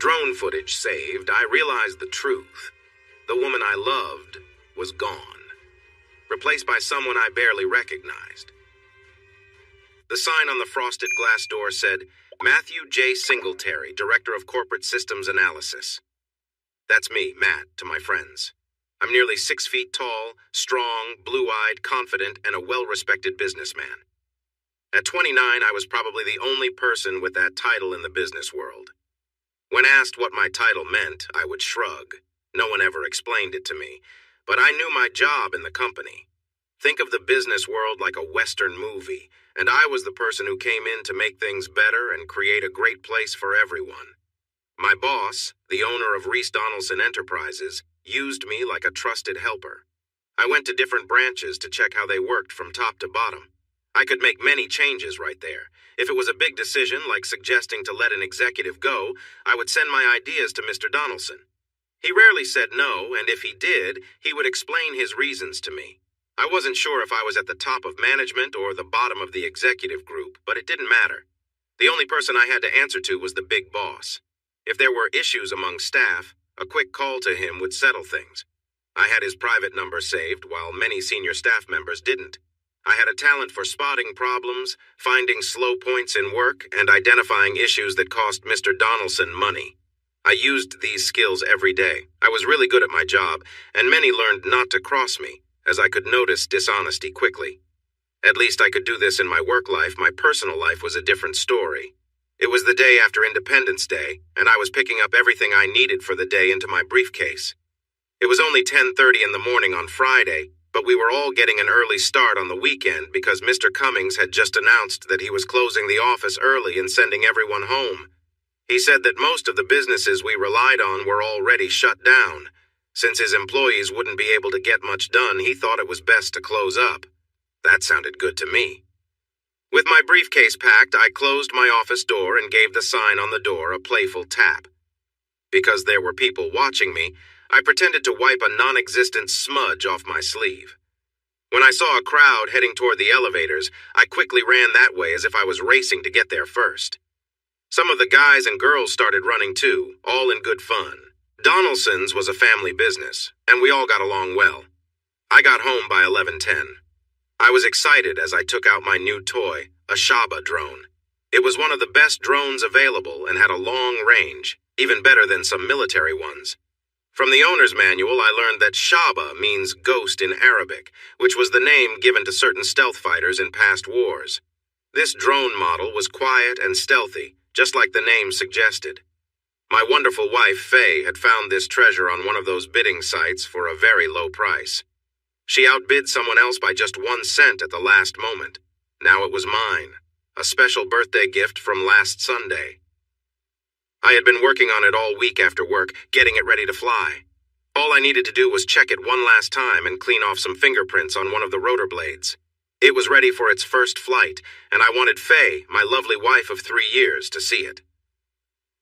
drone footage saved, I realized the truth. The woman I loved was gone, replaced by someone I barely recognized. The sign on the frosted glass door said, Matthew J. Singletary, Director of Corporate Systems Analysis. That's me, Matt, to my friends. I'm nearly 6 feet tall, strong, blue-eyed, confident, and a well-respected businessman. At 29, I was probably the only person with that title in the business world. When asked what my title meant, I would shrug. No one ever explained it to me, but I knew my job in the company. Think of the business world like a Western movie, and I was the person who came in to make things better and create a great place for everyone. My boss, the owner of Reese Donaldson Enterprises, used me like a trusted helper. I went to different branches to check how they worked from top to bottom. I could make many changes right there. If it was a big decision, like suggesting to let an executive go, I would send my ideas to Mr. Donaldson. He rarely said no, and if he did, he would explain his reasons to me. I wasn't sure if I was at the top of management or the bottom of the executive group, but it didn't matter. The only person I had to answer to was the big boss. If there were issues among staff, a quick call to him would settle things. I had his private number saved, while many senior staff members didn't. I had a talent for spotting problems, finding slow points in work, and identifying issues that cost Mr. Donaldson money. I used these skills every day. I was really good at my job, and many learned not to cross me, as I could notice dishonesty quickly. At least I could do this in my work life. My personal life was a different story. It was the day after Independence Day, and I was picking up everything I needed for the day into my briefcase. It was only 10:30 in the morning on Friday, but we were all getting an early start on the weekend because Mr. Cummings had just announced that he was closing the office early and sending everyone home. He said that most of the businesses we relied on were already shut down. Since his employees wouldn't be able to get much done, he thought it was best to close up. That sounded good to me. With my briefcase packed, I closed my office door and gave the sign on the door a playful tap. Because there were people watching me, I pretended to wipe a non-existent smudge off my sleeve. When I saw a crowd heading toward the elevators, I quickly ran that way as if I was racing to get there first. Some of the guys and girls started running too, all in good fun. Donaldson's was a family business, and we all got along well. I got home by 11:10. I was excited as I took out my new toy, a Shaba drone. It was one of the best drones available and had a long range, even better than some military ones. From the owner's manual, I learned that Shaba means ghost in Arabic, which was the name given to certain stealth fighters in past wars. This drone model was quiet and stealthy, just like the name suggested. My wonderful wife, Faye, had found this treasure on one of those bidding sites for a very low price. She outbid someone else by just 1 cent at the last moment. Now it was mine, a special birthday gift from last Sunday. I had been working on it all week after work, getting it ready to fly. All I needed to do was check it one last time and clean off some fingerprints on one of the rotor blades. It was ready for its first flight, and I wanted Faye, my lovely wife of 3 years, to see it.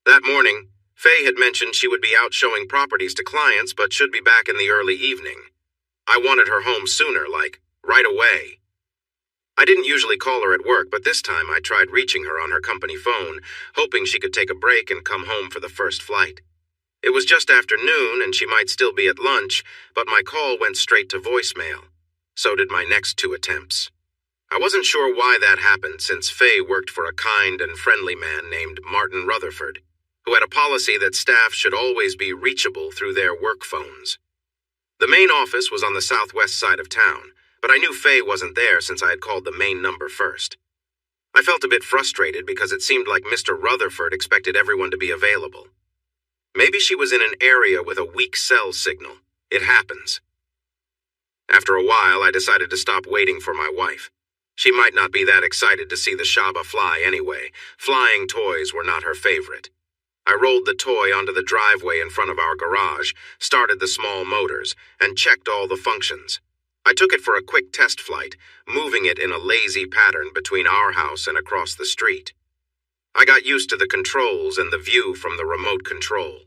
That morning, Faye had mentioned she would be out showing properties to clients but should be back in the early evening. I wanted her home sooner, like, right away. I didn't usually call her at work, but this time I tried reaching her on her company phone, hoping she could take a break and come home for the first flight. It was just after noon and she might still be at lunch, but my call went straight to voicemail. So did my next 2 attempts. I wasn't sure why that happened, since Faye worked for a kind and friendly man named Martin Rutherford, who had a policy that staff should always be reachable through their work phones. The main office was on the southwest side of town, but I knew Faye wasn't there since I had called the main number first. I felt a bit frustrated because it seemed like Mr. Rutherford expected everyone to be available. Maybe she was in an area with a weak cell signal. It happens. After a while, I decided to stop waiting for my wife. She might not be that excited to see the Shaba fly anyway. Flying toys were not her favorite. I rolled the toy onto the driveway in front of our garage, started the small motors, and checked all the functions. I took it for a quick test flight, moving it in a lazy pattern between our house and across the street. I got used to the controls and the view from the remote control.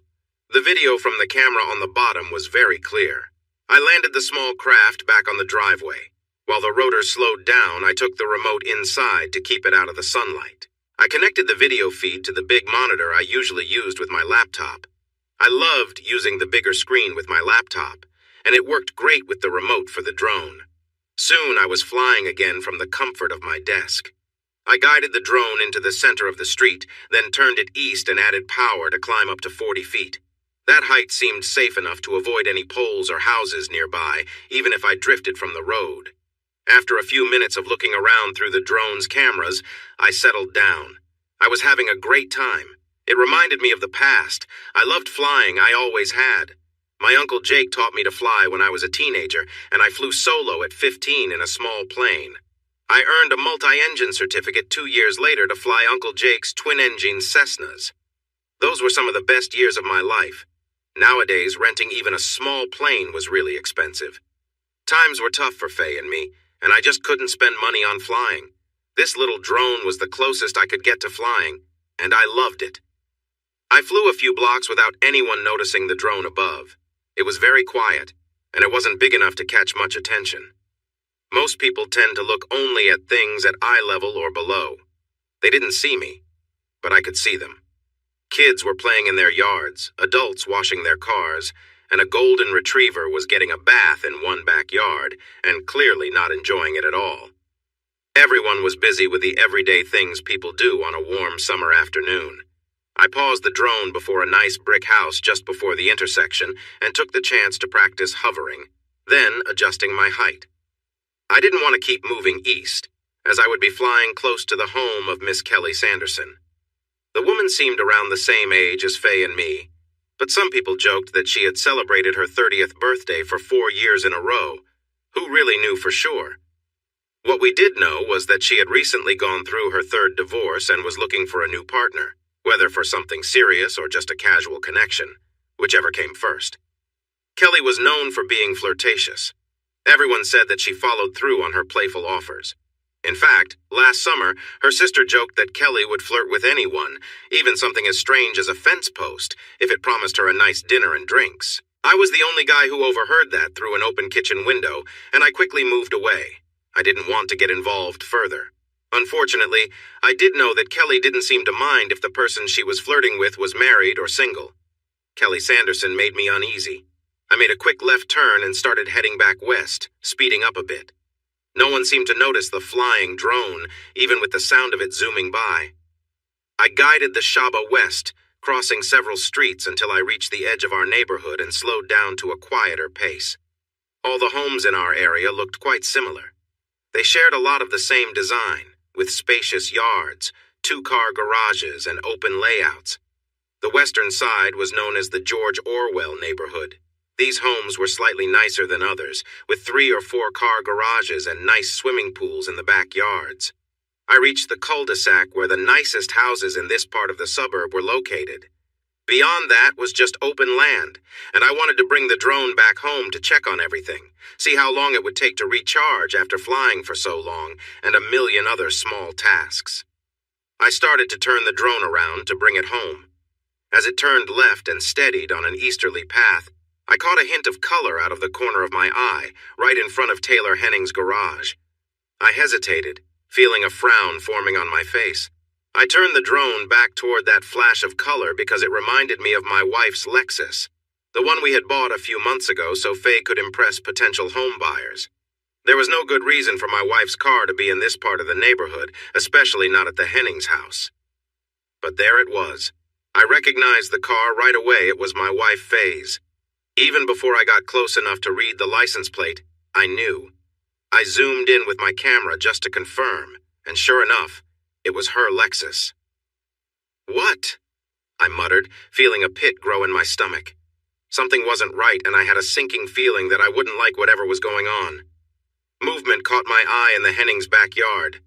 The video from the camera on the bottom was very clear. I landed the small craft back on the driveway. While the rotor slowed down, I took the remote inside to keep it out of the sunlight. I connected the video feed to the big monitor I usually used with my laptop. I loved using the bigger screen with my laptop, and it worked great with the remote for the drone. Soon I was flying again from the comfort of my desk. I guided the drone into the center of the street, then turned it east and added power to climb up to 40 feet. That height seemed safe enough to avoid any poles or houses nearby, even if I drifted from the road. After a few minutes of looking around through the drone's cameras, I settled down. I was having a great time. It reminded me of the past. I loved flying, I always had. My Uncle Jake taught me to fly when I was a teenager, and I flew solo at 15 in a small plane. I earned a multi-engine certificate 2 years later to fly Uncle Jake's twin-engine Cessnas. Those were some of the best years of my life. Nowadays, renting even a small plane was really expensive. Times were tough for Faye and me, and I just couldn't spend money on flying. This little drone was the closest I could get to flying, and I loved it. I flew a few blocks without anyone noticing the drone above. It was very quiet, and it wasn't big enough to catch much attention. Most people tend to look only at things at eye level or below. They didn't see me, but I could see them. Kids were playing in their yards, adults washing their cars, and a golden retriever was getting a bath in one backyard and clearly not enjoying it at all. Everyone was busy with the everyday things people do on a warm summer afternoon. I paused the drone before a nice brick house just before the intersection and took the chance to practice hovering, then adjusting my height. I didn't want to keep moving east, as I would be flying close to the home of Miss Kelly Sanderson. The woman seemed around the same age as Faye and me, but some people joked that she had celebrated her 30th birthday for 4 years in a row. Who really knew for sure? What we did know was that she had recently gone through her 3rd divorce and was looking for a new partner, whether for something serious or just a casual connection, whichever came first. Kelly was known for being flirtatious. Everyone said that she followed through on her playful offers. In fact, last summer, her sister joked that Kelly would flirt with anyone, even something as strange as a fence post, if it promised her a nice dinner and drinks. I was the only guy who overheard that through an open kitchen window, and I quickly moved away. I didn't want to get involved further. Unfortunately, I did know that Kelly didn't seem to mind if the person she was flirting with was married or single. Kelly Sanderson made me uneasy. I made a quick left turn and started heading back west, speeding up a bit. No one seemed to notice the flying drone, even with the sound of it zooming by. I guided the Shaba west, crossing several streets until I reached the edge of our neighborhood and slowed down to a quieter pace. All the homes in our area looked quite similar. They shared a lot of the same design, with spacious yards, 2-car garages, and open layouts. The western side was known as the George Orwell neighborhood. These homes were slightly nicer than others, with 3 or 4-car garages and nice swimming pools in the backyards. I reached the cul-de-sac where the nicest houses in this part of the suburb were located. Beyond that was just open land, and I wanted to bring the drone back home to check on everything, see how long it would take to recharge after flying for so long, and a million other small tasks. I started to turn the drone around to bring it home. As it turned left and steadied on an easterly path, I caught a hint of color out of the corner of my eye, right in front of Taylor Henning's garage. I hesitated, feeling a frown forming on my face. I turned the drone back toward that flash of color because it reminded me of my wife's Lexus, the one we had bought a few months ago so Faye could impress potential home buyers. There was no good reason for my wife's car to be in this part of the neighborhood, especially not at the Hennings' house. But there it was. I recognized the car right away. It was my wife Faye's. Even before I got close enough to read the license plate, I knew. I zoomed in with my camera just to confirm, and sure enough, it was her Lexus. "What?" I muttered, feeling a pit grow in my stomach. Something wasn't right, and I had a sinking feeling that I wouldn't like whatever was going on. Movement caught my eye in the Hennings' backyard.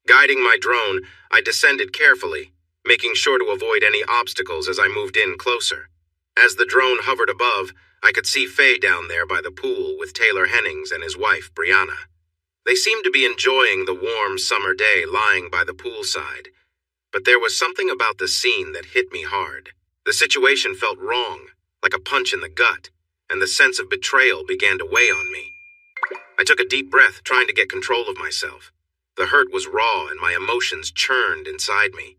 Guiding my drone, I descended carefully, making sure to avoid any obstacles as I moved in closer. As the drone hovered above, I could see Faye down there by the pool with Taylor Hennings and his wife, Brianna. They seemed to be enjoying the warm summer day lying by the poolside. But there was something about the scene that hit me hard. The situation felt wrong, like a punch in the gut, and the sense of betrayal began to weigh on me. I took a deep breath, trying to get control of myself. The hurt was raw and my emotions churned inside me.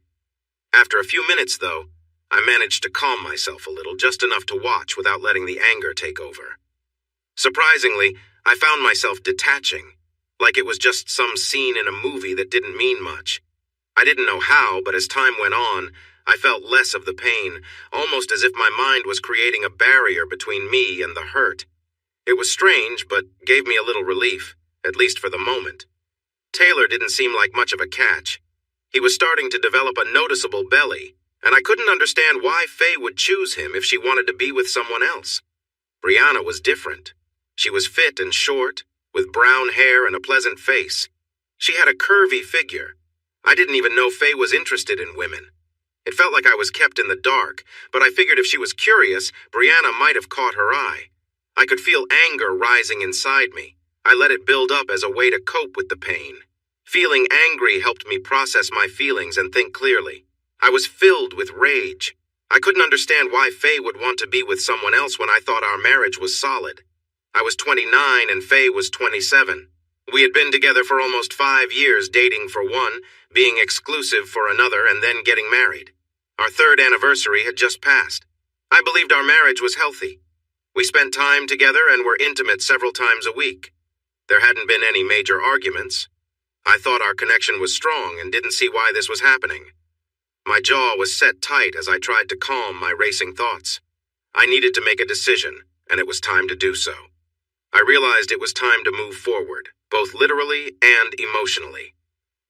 After a few minutes, though, I managed to calm myself a little, just enough to watch without letting the anger take over. Surprisingly, I found myself detaching, like it was just some scene in a movie that didn't mean much. I didn't know how, but as time went on, I felt less of the pain, almost as if my mind was creating a barrier between me and the hurt. It was strange, but gave me a little relief, at least for the moment. Taylor didn't seem like much of a catch. He was starting to develop a noticeable belly, and I couldn't understand why Faye would choose him if she wanted to be with someone else. Brianna was different. She was fit and short, with brown hair and a pleasant face. She had a curvy figure. I didn't even know Faye was interested in women. It felt like I was kept in the dark, but I figured if she was curious, Brianna might have caught her eye. I could feel anger rising inside me. I let it build up as a way to cope with the pain. Feeling angry helped me process my feelings and think clearly. I was filled with rage. I couldn't understand why Faye would want to be with someone else when I thought our marriage was solid. I was 29 and Faye was 27. We had been together for almost 5 years, dating for one, being exclusive for another, and then getting married. Our 3rd anniversary had just passed. I believed our marriage was healthy. We spent time together and were intimate several times a week. There hadn't been any major arguments. I thought our connection was strong and didn't see why this was happening. My jaw was set tight as I tried to calm my racing thoughts. I needed to make a decision, and it was time to do so. I realized it was time to move forward, both literally and emotionally.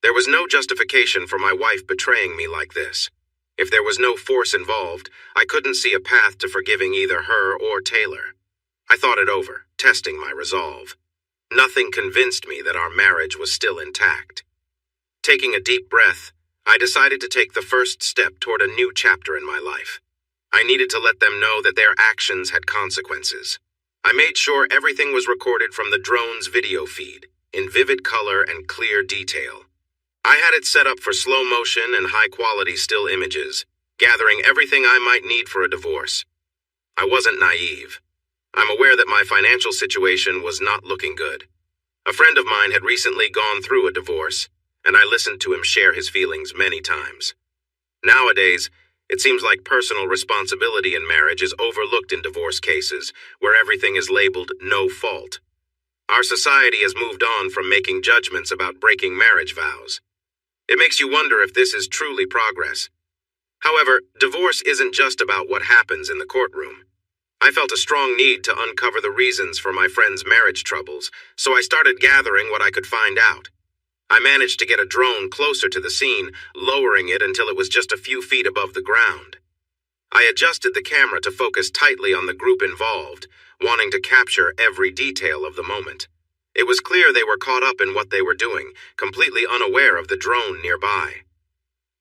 There was no justification for my wife betraying me like this. If there was no force involved, I couldn't see a path to forgiving either her or Taylor. I thought it over, testing my resolve. Nothing convinced me that our marriage was still intact. Taking a deep breath, I decided to take the first step toward a new chapter in my life. I needed to let them know that their actions had consequences. I made sure everything was recorded from the drone's video feed, in vivid color and clear detail. I had it set up for slow motion and high-quality still images, gathering everything I might need for a divorce. I wasn't naive. I'm aware that my financial situation was not looking good. A friend of mine had recently gone through a divorce, and I listened to him share his feelings many times. Nowadays, it seems like personal responsibility in marriage is overlooked in divorce cases, where everything is labeled no fault. Our society has moved on from making judgments about breaking marriage vows. It makes you wonder if this is truly progress. However, divorce isn't just about what happens in the courtroom. I felt a strong need to uncover the reasons for my friend's marriage troubles, so I started gathering what I could find out. I managed to get a drone closer to the scene, lowering it until it was just a few feet above the ground. I adjusted the camera to focus tightly on the group involved, wanting to capture every detail of the moment. It was clear they were caught up in what they were doing, completely unaware of the drone nearby.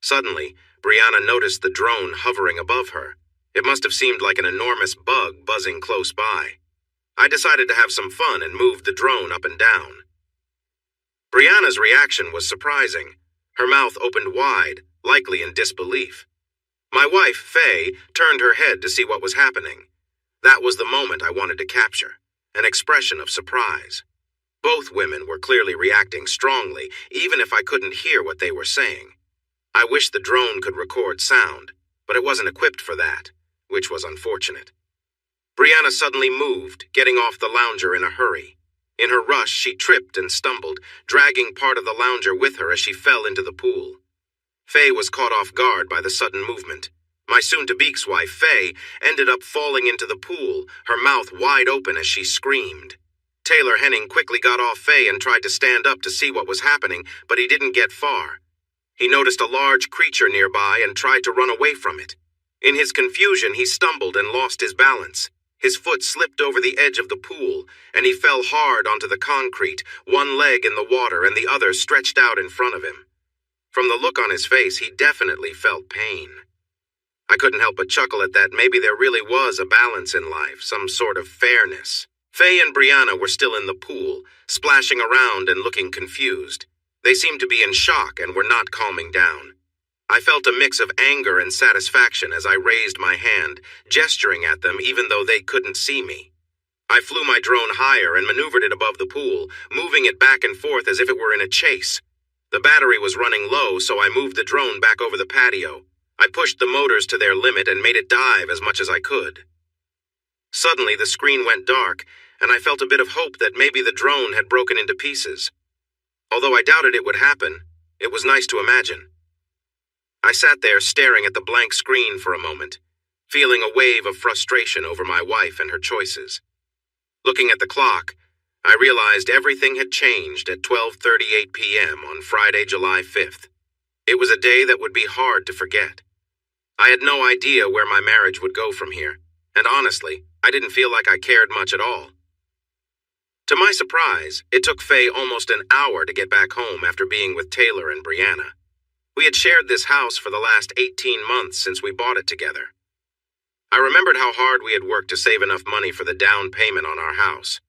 Suddenly, Brianna noticed the drone hovering above her. It must have seemed like an enormous bug buzzing close by. I decided to have some fun and moved the drone up and down. Brianna's reaction was surprising. Her mouth opened wide, likely in disbelief. My wife, Faye, turned her head to see what was happening. That was the moment I wanted to capture, an expression of surprise. Both women were clearly reacting strongly, even if I couldn't hear what they were saying. I wished the drone could record sound, but it wasn't equipped for that, which was unfortunate. Brianna suddenly moved, getting off the lounger in a hurry. In her rush, she tripped and stumbled, dragging part of the lounger with her as she fell into the pool. Faye was caught off guard by the sudden movement. My soon-to-be's wife, Faye, ended up falling into the pool, her mouth wide open as she screamed. Taylor Henning quickly got off Faye and tried to stand up to see what was happening, but he didn't get far. He noticed a large creature nearby and tried to run away from it. In his confusion, he stumbled and lost his balance. His foot slipped over the edge of the pool, and he fell hard onto the concrete, one leg in the water and the other stretched out in front of him. From the look on his face, he definitely felt pain. I couldn't help but chuckle at that. Maybe there really was a balance in life, some sort of fairness. Faye and Brianna were still in the pool, splashing around and looking confused. They seemed to be in shock and were not calming down. I felt a mix of anger and satisfaction as I raised my hand, gesturing at them even though they couldn't see me. I flew my drone higher and maneuvered it above the pool, moving it back and forth as if it were in a chase. The battery was running low, so I moved the drone back over the patio. I pushed the motors to their limit and made it dive as much as I could. Suddenly, the screen went dark, and I felt a bit of hope that maybe the drone had broken into pieces. Although I doubted it would happen, it was nice to imagine. I sat there staring at the blank screen for a moment, feeling a wave of frustration over my wife and her choices. Looking at the clock, I realized everything had changed at 12:38 p.m. on Friday, July 5th. It was a day that would be hard to forget. I had no idea where my marriage would go from here, and honestly, I didn't feel like I cared much at all. To my surprise, it took Faye almost an hour to get back home after being with Taylor and Brianna. We had shared this house for the last 18 months since we bought it together. I remembered how hard we had worked to save enough money for the down payment on our house.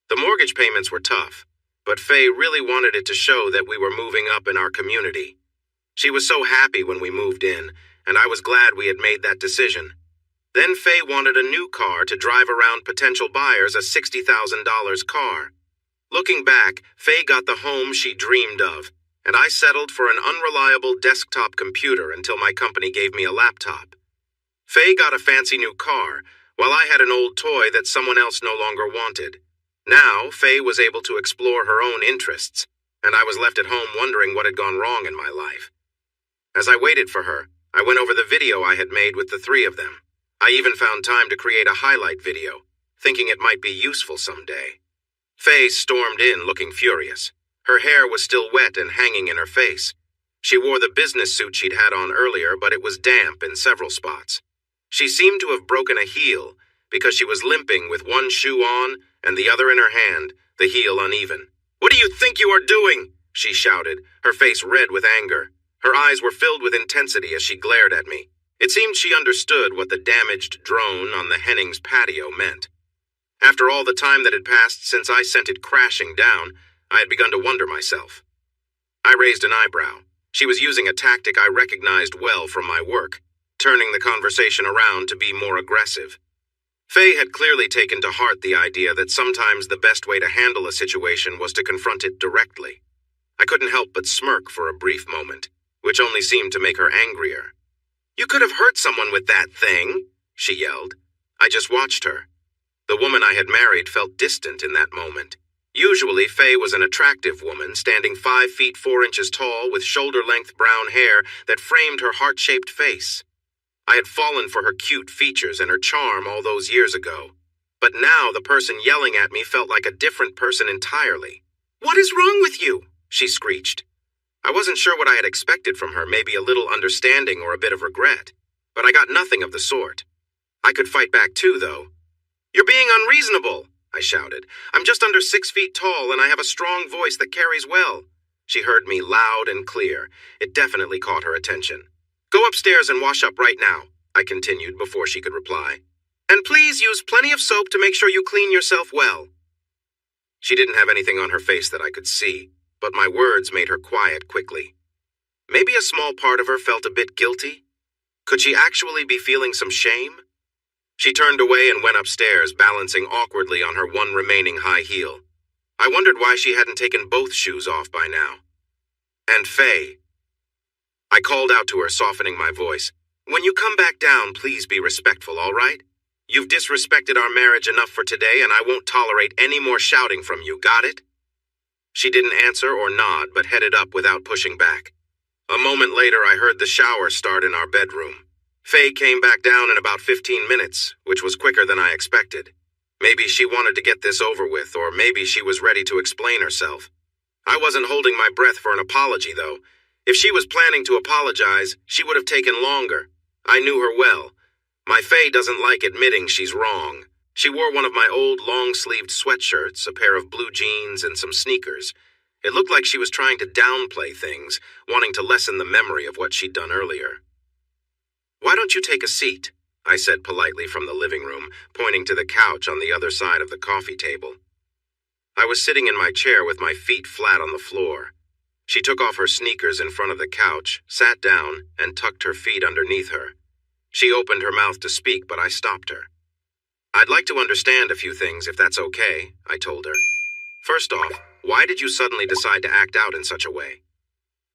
The mortgage payments were tough, but Faye really wanted it to show that we were moving up in our community. She was so happy when we moved in, and I was glad we had made that decision. Then Faye wanted a new car to drive around potential buyers, a $60,000 car. Looking back, Faye got the home she dreamed of, and I settled for an unreliable desktop computer until my company gave me a laptop. Faye got a fancy new car, while I had an old toy that someone else no longer wanted. Now, Faye was able to explore her own interests, and I was left at home wondering what had gone wrong in my life. As I waited for her, I went over the video I had made with the three of them. I even found time to create a highlight video, thinking it might be useful someday. Faye stormed in looking furious. Her hair was still wet and hanging in her face. She wore the business suit she'd had on earlier, but it was damp in several spots. She seemed to have broken a heel, because she was limping with one shoe on and the other in her hand, the heel uneven. "What do you think you are doing?" she shouted, her face red with anger. Her eyes were filled with intensity as she glared at me. It seemed she understood what the damaged drone on the Hennings patio meant. After all the time that had passed since I sent it crashing down, I had begun to wonder myself. I raised an eyebrow. She was using a tactic I recognized well from my work, turning the conversation around to be more aggressive. Faye had clearly taken to heart the idea that sometimes the best way to handle a situation was to confront it directly. I couldn't help but smirk for a brief moment, which only seemed to make her angrier. "You could have hurt someone with that thing," she yelled. I just watched her. The woman I had married felt distant in that moment. Usually, Faye was an attractive woman, standing 5 feet 4 inches tall with shoulder-length brown hair that framed her heart-shaped face. I had fallen for her cute features and her charm all those years ago. But now the person yelling at me felt like a different person entirely. "What is wrong with you?" she screeched. I wasn't sure what I had expected from her, maybe a little understanding or a bit of regret. But I got nothing of the sort. I could fight back too, though. "You're being unreasonable," I shouted. "I'm just under 6 feet tall and I have a strong voice that carries well." She heard me loud and clear. It definitely caught her attention. "Go upstairs and wash up right now," I continued before she could reply. "And please use plenty of soap to make sure you clean yourself well." She didn't have anything on her face that I could see, but my words made her quiet quickly. Maybe a small part of her felt a bit guilty? Could she actually be feeling some shame? She turned away and went upstairs, balancing awkwardly on her one remaining high heel. I wondered why she hadn't taken both shoes off by now. "And Faye," I called out to her, softening my voice. "When you come back down, please be respectful, all right? You've disrespected our marriage enough for today, and I won't tolerate any more shouting from you, got it?" She didn't answer or nod, but headed up without pushing back. A moment later, I heard the shower start in our bedroom. Faye came back down in about 15 minutes, which was quicker than I expected. Maybe she wanted to get this over with, or maybe she was ready to explain herself. I wasn't holding my breath for an apology, though. If she was planning to apologize, she would have taken longer. I knew her well. My Faye doesn't like admitting she's wrong. She wore one of my old long-sleeved sweatshirts, a pair of blue jeans, and some sneakers. It looked like she was trying to downplay things, wanting to lessen the memory of what she'd done earlier. "Why don't you take a seat?" I said politely from the living room, pointing to the couch on the other side of the coffee table. I was sitting in my chair with my feet flat on the floor. She took off her sneakers in front of the couch, sat down, and tucked her feet underneath her. She opened her mouth to speak, but I stopped her. "I'd like to understand a few things, if that's okay," I told her. "First off, why did you suddenly decide to act out in such a way?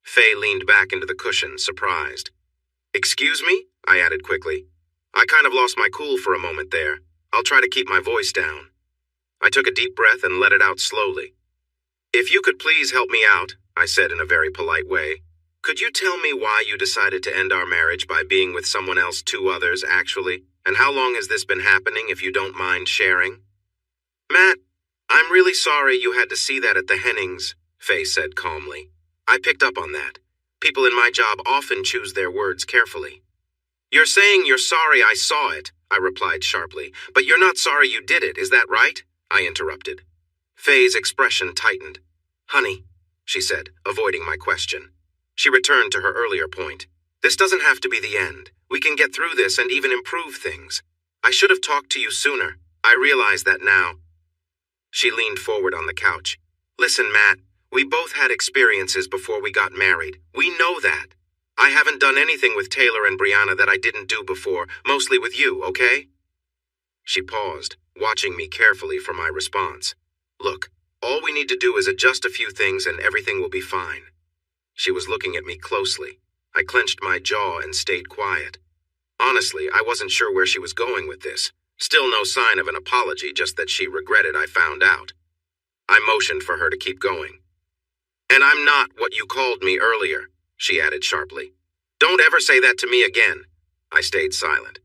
Faye leaned back into the cushion, surprised. Excuse me? I added quickly. I kind of lost my cool for a moment there. I'll try to keep my voice down. I took a deep breath and let it out slowly. If you could please help me out, I said in a very polite way. Could you tell me why you decided to end our marriage by being with someone else, 2 others, actually? And how long has this been happening, if you don't mind sharing? Matt, I'm really sorry you had to see that at the Hennings, Faye said calmly. I picked up on that. People in my job often choose their words carefully. You're saying you're sorry I saw it, I replied sharply, but you're not sorry you did it, is that right? I interrupted. Faye's expression tightened. Honey, she said, avoiding my question. She returned to her earlier point. This doesn't have to be the end. We can get through this and even improve things. I should have talked to you sooner. I realize that now. She leaned forward on the couch. Listen, Matt, we both had experiences before we got married. We know that. I haven't done anything with Taylor and Brianna that I didn't do before, mostly with you, okay? She paused, watching me carefully for my response. Look, all we need to do is adjust a few things and everything will be fine. She was looking at me closely. I clenched my jaw and stayed quiet. Honestly, I wasn't sure where she was going with this. Still no sign of an apology, just that she regretted I found out. I motioned for her to keep going. And I'm not what you called me earlier, she added sharply. Don't ever say that to me again. I stayed silent.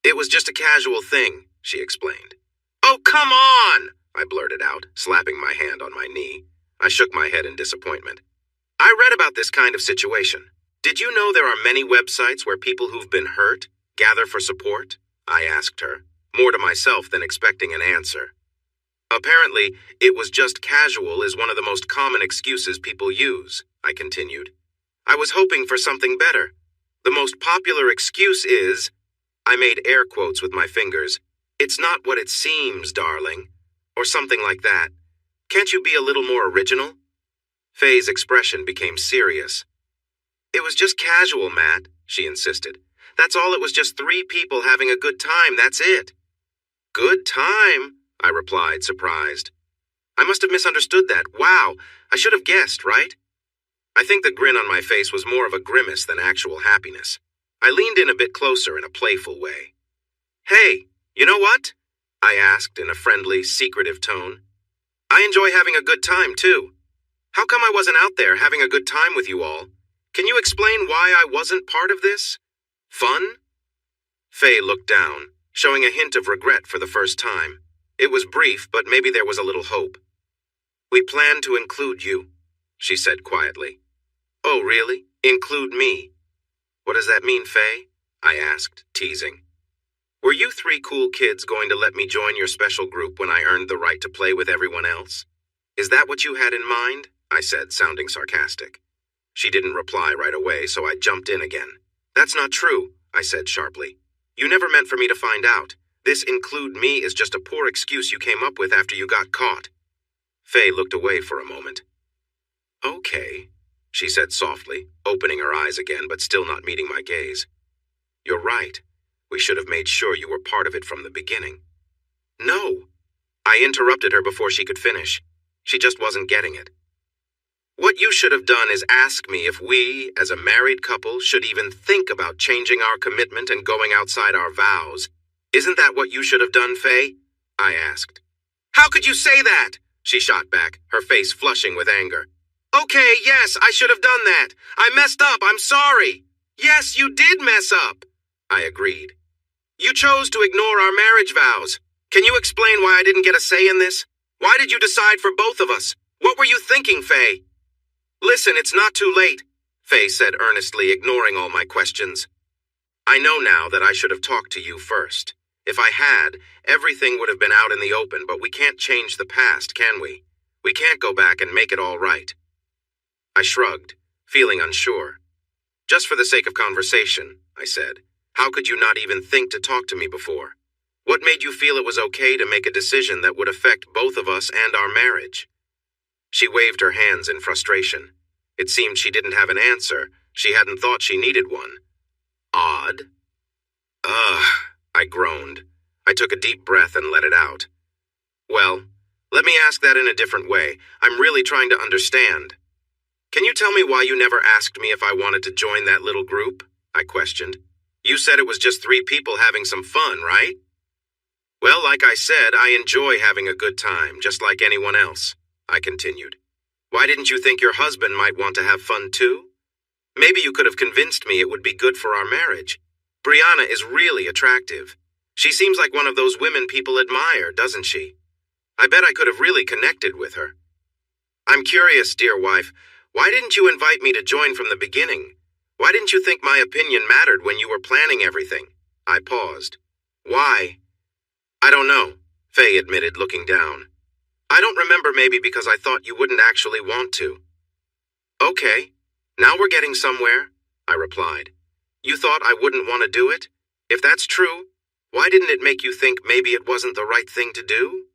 It was just a casual thing, she explained. Oh, come on, I blurted out, slapping my hand on my knee. I shook my head in disappointment. I read about this kind of situation. Did you know there are many websites where people who've been hurt gather for support? I asked her, more to myself than expecting an answer. Apparently, it was just casual is one of the most common excuses people use, I continued. I was hoping for something better. The most popular excuse is, I made air quotes with my fingers, it's not what it seems, darling, or something like that. Can't you be a little more original? Faye's expression became serious. It was just casual, Matt, she insisted. That's all, it was just 3 people having a good time, that's it. Good time, I replied, surprised. I must have misunderstood that. Wow, I should have guessed, right? I think the grin on my face was more of a grimace than actual happiness. I leaned in a bit closer in a playful way. Hey, you know what? I asked in a friendly, secretive tone. I enjoy having a good time, too. How come I wasn't out there having a good time with you all? Can you explain why I wasn't part of this? Fun? Faye looked down, showing a hint of regret for the first time. It was brief, but maybe there was a little hope. We plan to include you, she said quietly. Oh, really? Include me? What does that mean, Faye? I asked, teasing. Were you 3 cool kids going to let me join your special group when I earned the right to play with everyone else? Is that what you had in mind? I said, sounding sarcastic. She didn't reply right away, so I jumped in again. That's not true, I said sharply. You never meant for me to find out. This include me is just a poor excuse you came up with after you got caught. Faye looked away for a moment. Okay, she said softly, opening her eyes again but still not meeting my gaze. You're right. We should have made sure you were part of it from the beginning. No. I interrupted her before she could finish. She just wasn't getting it. What you should have done is ask me if we, as a married couple, should even think about changing our commitment and going outside our vows. Isn't that what you should have done, Faye? I asked. How could you say that? She shot back, her face flushing with anger. Okay, yes, I should have done that. I messed up, I'm sorry. Yes, you did mess up. I agreed. You chose to ignore our marriage vows. Can you explain why I didn't get a say in this? Why did you decide for both of us? What were you thinking, Faye? Listen, it's not too late, Faye said earnestly, ignoring all my questions. I know now that I should have talked to you first. If I had, everything would have been out in the open, but we can't change the past, can we? We can't go back and make it all right. I shrugged, feeling unsure. Just for the sake of conversation, I said, how could you not even think to talk to me before? What made you feel it was okay to make a decision that would affect both of us and our marriage? She waved her hands in frustration. It seemed she didn't have an answer. She hadn't thought she needed one. Odd. Ugh, I groaned. I took a deep breath and let it out. Well, let me ask that in a different way. I'm really trying to understand. Can you tell me why you never asked me if I wanted to join that little group? I questioned. You said it was just 3 people having some fun, right? Well, like I said, I enjoy having a good time, just like anyone else, I continued. Why didn't you think your husband might want to have fun too? Maybe you could have convinced me it would be good for our marriage. Brianna is really attractive. She seems like one of those women people admire, doesn't she? I bet I could have really connected with her. I'm curious, dear wife, why didn't you invite me to join from the beginning? Why didn't you think my opinion mattered when you were planning everything? I paused. Why? I don't know, Faye admitted, looking down. I don't remember, maybe because I thought you wouldn't actually want to. Okay, now we're getting somewhere, I replied. You thought I wouldn't want to do it? If that's true, why didn't it make you think maybe it wasn't the right thing to do?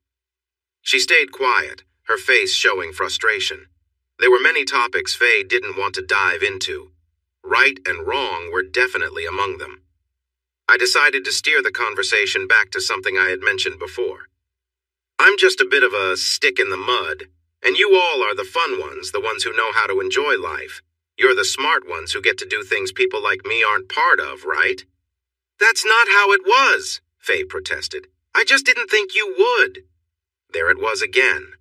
She stayed quiet, her face showing frustration. There were many topics Faye didn't want to dive into. Right and wrong were definitely among them. I decided to steer the conversation back to something I had mentioned before. I'm just a bit of a stick in the mud, and you all are the fun ones, the ones who know how to enjoy life. You're the smart ones who get to do things people like me aren't part of, right? That's not how it was, Faye protested. I just didn't think you would. There it was again.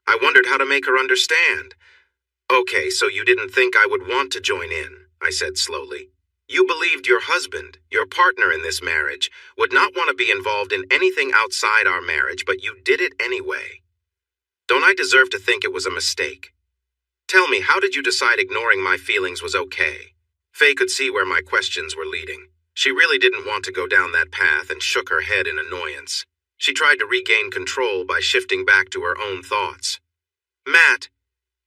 I wondered how to make her understand. Okay, so you didn't think I would want to join in, I said slowly. You believed your husband, your partner in this marriage, would not want to be involved in anything outside our marriage, but you did it anyway. Don't I deserve to think it was a mistake? Tell me, how did you decide ignoring my feelings was okay? Faye could see where my questions were leading. She really didn't want to go down that path and shook her head in annoyance. She tried to regain control by shifting back to her own thoughts. Matt,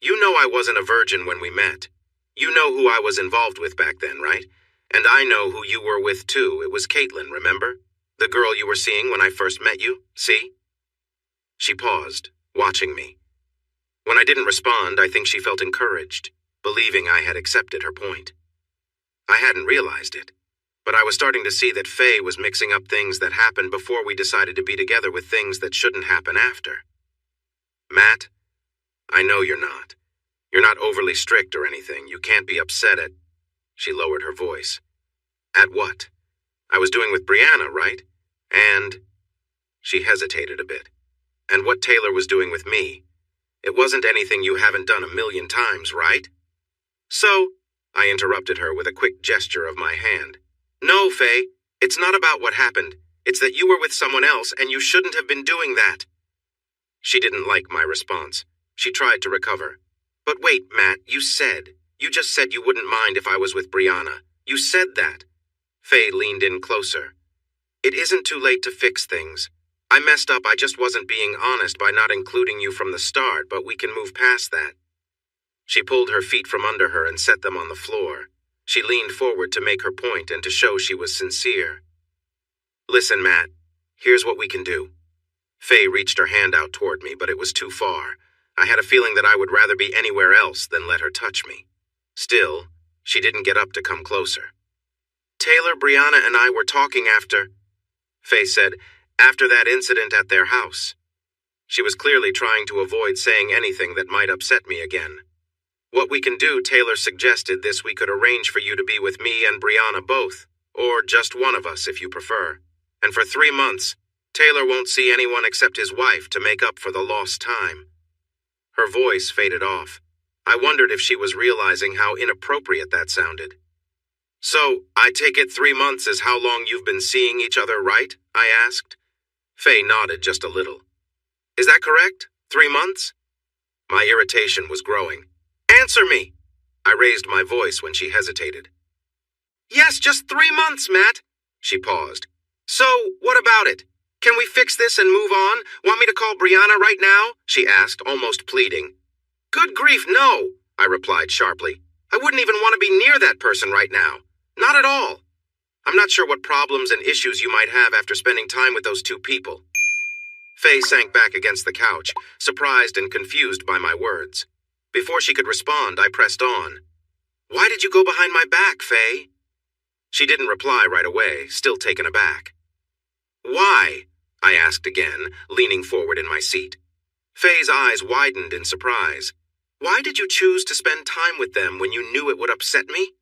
you know I wasn't a virgin when we met. You know who I was involved with back then, right? And I know who you were with too. It was Caitlin, remember? The girl you were seeing when I first met you, see? She paused, watching me. When I didn't respond, I think she felt encouraged, believing I had accepted her point. I hadn't realized it, but I was starting to see that Faye was mixing up things that happened before we decided to be together with things that shouldn't happen after. Matt, I know you're not. You're not overly strict or anything. You can't be upset at... She lowered her voice. At what? I was doing with Brianna, right? And... She hesitated a bit. And what Taylor was doing with me. It wasn't anything you haven't done a million times, right? So, I interrupted her with a quick gesture of my hand. No, Faye, it's not about what happened. It's that you were with someone else and you shouldn't have been doing that. She didn't like my response. She tried to recover. But wait, Matt, you just said you wouldn't mind if I was with Brianna. You said that. Faye leaned in closer. It isn't too late to fix things. I messed up, I just wasn't being honest by not including you from the start, but we can move past that. She pulled her feet from under her and set them on the floor. She leaned forward to make her point and to show she was sincere. Listen, Matt, here's what we can do. Faye reached her hand out toward me, but it was too far. I had a feeling that I would rather be anywhere else than let her touch me. Still, she didn't get up to come closer. Taylor, Brianna, and I were talking after... Faye said, after that incident at their house. She was clearly trying to avoid saying anything that might upset me again. What we can do, Taylor suggested this, we could arrange for you to be with me and Brianna both, or just one of us if you prefer. And for 3 months, Taylor won't see anyone except his wife to make up for the lost time. Her voice faded off. I wondered if she was realizing how inappropriate that sounded. So, I take it 3 months is how long you've been seeing each other, right? I asked. Faye nodded just a little. Is that correct? 3 months? My irritation was growing. Answer me! I raised my voice when she hesitated. Yes, just 3 months, Matt. She paused. So, what about it? Can we fix this and move on? Want me to call Brianna right now? She asked, almost pleading. Good grief, no, I replied sharply. I wouldn't even want to be near that person right now. Not at all. I'm not sure what problems and issues you might have after spending time with those 2 people. Faye sank back against the couch, surprised and confused by my words. Before she could respond, I pressed on. Why did you go behind my back, Faye? She didn't reply right away, still taken aback. Why? I asked again, leaning forward in my seat. Faye's eyes widened in surprise. Why did you choose to spend time with them when you knew it would upset me?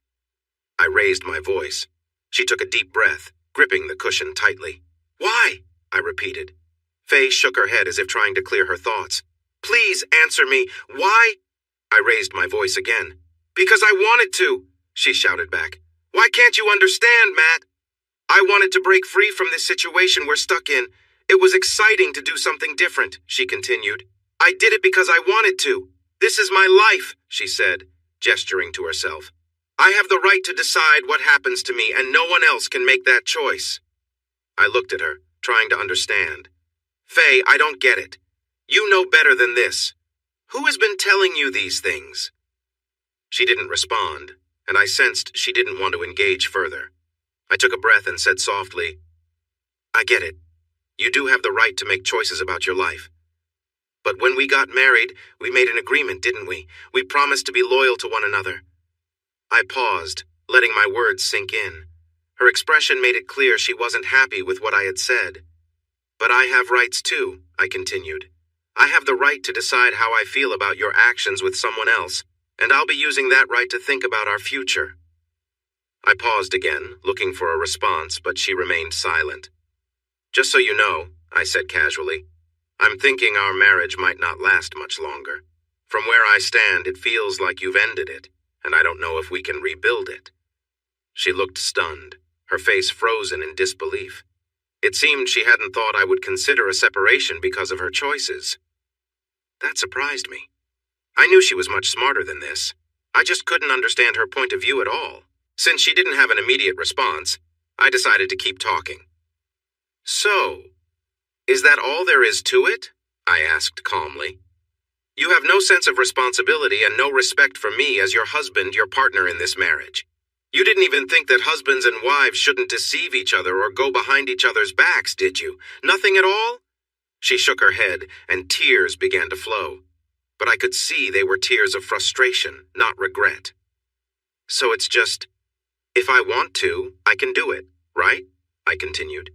I raised my voice. She took a deep breath, gripping the cushion tightly. Why? I repeated. Faye shook her head as if trying to clear her thoughts. Please answer me. Why? I raised my voice again. Because I wanted to, she shouted back. Why can't you understand, Matt? I wanted to break free from this situation we're stuck in. It was exciting to do something different, she continued. I did it because I wanted to. This is my life, she said, gesturing to herself. I have the right to decide what happens to me, and no one else can make that choice. I looked at her, trying to understand. Faye, I don't get it. You know better than this. Who has been telling you these things? She didn't respond, and I sensed she didn't want to engage further. I took a breath and said softly, I get it. You do have the right to make choices about your life. But when we got married, we made an agreement, didn't we? We promised to be loyal to one another. I paused, letting my words sink in. Her expression made it clear she wasn't happy with what I had said. But I have rights too, I continued. I have the right to decide how I feel about your actions with someone else, and I'll be using that right to think about our future. I paused again, looking for a response, but she remained silent. Just so you know, I said casually, I'm thinking our marriage might not last much longer. From where I stand, it feels like you've ended it, and I don't know if we can rebuild it. She looked stunned, her face frozen in disbelief. It seemed she hadn't thought I would consider a separation because of her choices. That surprised me. I knew she was much smarter than this. I just couldn't understand her point of view at all. Since she didn't have an immediate response, I decided to keep talking. So, is that all there is to it? I asked calmly. You have no sense of responsibility and no respect for me as your husband, your partner in this marriage. You didn't even think that husbands and wives shouldn't deceive each other or go behind each other's backs, did you? Nothing at all? She shook her head, and tears began to flow. But I could see they were tears of frustration, not regret. So it's just, if I want to, I can do it, right? I continued.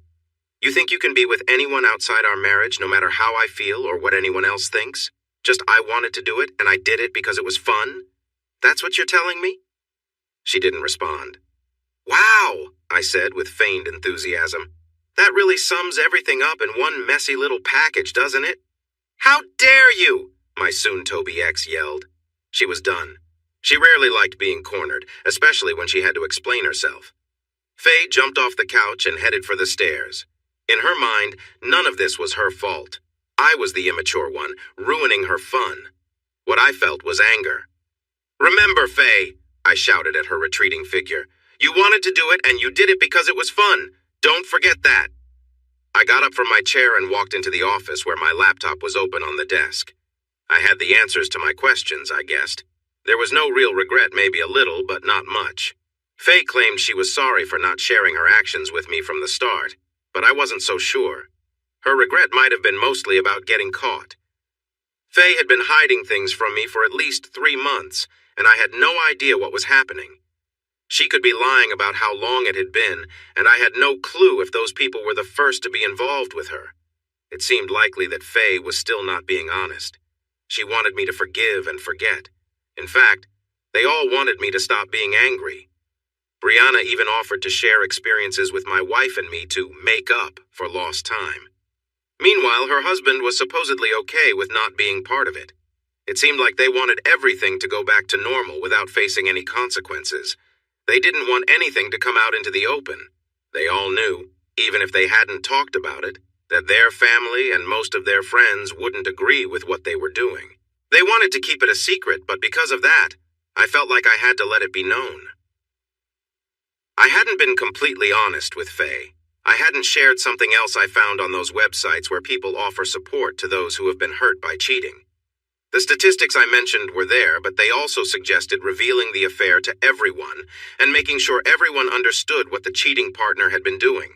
You think you can be with anyone outside our marriage, no matter how I feel or what anyone else thinks? Just I wanted to do it, and I did it because it was fun? That's what you're telling me? She didn't respond. Wow, I said with feigned enthusiasm. That really sums everything up in one messy little package, doesn't it? How dare you? My soon-to-be ex yelled. She was done. She rarely liked being cornered, especially when she had to explain herself. Faye jumped off the couch and headed for the stairs. In her mind, none of this was her fault. I was the immature one, ruining her fun. What I felt was anger. Remember, Faye, I shouted at her retreating figure. You wanted to do it, and you did it because it was fun. Don't forget that. I got up from my chair and walked into the office where my laptop was open on the desk. I had the answers to my questions, I guessed. There was no real regret, maybe a little, but not much. Faye claimed she was sorry for not sharing her actions with me from the start, but I wasn't so sure. Her regret might have been mostly about getting caught. Faye had been hiding things from me for at least 3 months, and I had no idea what was happening. She could be lying about how long it had been, and I had no clue if those people were the first to be involved with her. It seemed likely that Faye was still not being honest. She wanted me to forgive and forget. In fact, they all wanted me to stop being angry. Brianna even offered to share experiences with my wife and me to make up for lost time. Meanwhile, her husband was supposedly okay with not being part of it. It seemed like they wanted everything to go back to normal without facing any consequences. They didn't want anything to come out into the open. They all knew, even if they hadn't talked about it, that their family and most of their friends wouldn't agree with what they were doing. They wanted to keep it a secret, but because of that, I felt like I had to let it be known. I hadn't been completely honest with Faye. I hadn't shared something else I found on those websites where people offer support to those who have been hurt by cheating. The statistics I mentioned were there, but they also suggested revealing the affair to everyone and making sure everyone understood what the cheating partner had been doing.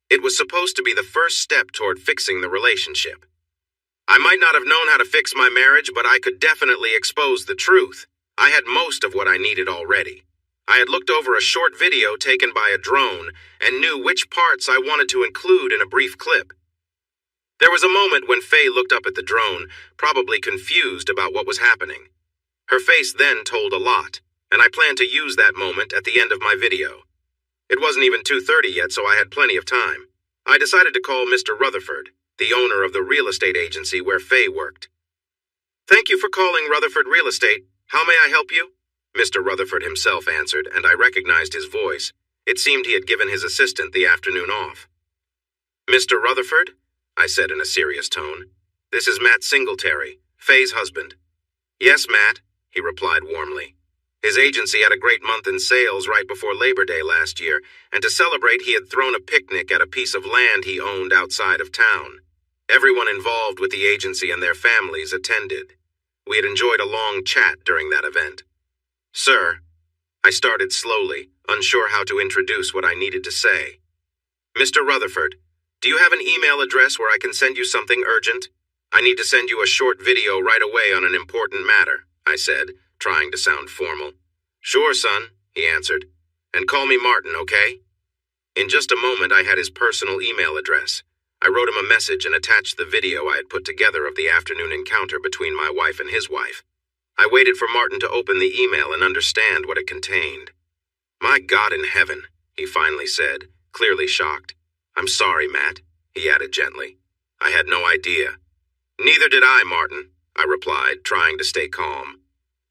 It was supposed to be the first step toward fixing the relationship. I might not have known how to fix my marriage, but I could definitely expose the truth. I had most of what I needed already. I had looked over a short video taken by a drone and knew which parts I wanted to include in a brief clip. There was a moment when Faye looked up at the drone, probably confused about what was happening. Her face then told a lot, and I planned to use that moment at the end of my video. It wasn't even 2:30 yet, so I had plenty of time. I decided to call Mr. Rutherford, the owner of the real estate agency where Faye worked. "Thank you for calling Rutherford Real Estate. How may I help you?" Mr. Rutherford himself answered, and I recognized his voice. It seemed he had given his assistant the afternoon off. "Mr. Rutherford?" I said in a serious tone. "This is Matt Singletary, Faye's husband." "Yes, Matt," he replied warmly. His agency had a great month in sales right before Labor Day last year, and to celebrate he had thrown a picnic at a piece of land he owned outside of town. Everyone involved with the agency and their families attended. We had enjoyed a long chat during that event. "Sir," I started slowly, unsure how to introduce what I needed to say. "Mr. Rutherford, do you have an email address where I can send you something urgent? I need to send you a short video right away on an important matter," I said, trying to sound formal. "Sure, son," he answered. "And call me Martin, okay?" In just a moment, I had his personal email address. I wrote him a message and attached the video I had put together of the afternoon encounter between my wife and his wife. I waited for Martin to open the email and understand what it contained. "My God in heaven," he finally said, clearly shocked. "I'm sorry, Matt," he added gently. "I had no idea." "Neither did I, Martin," I replied, trying to stay calm.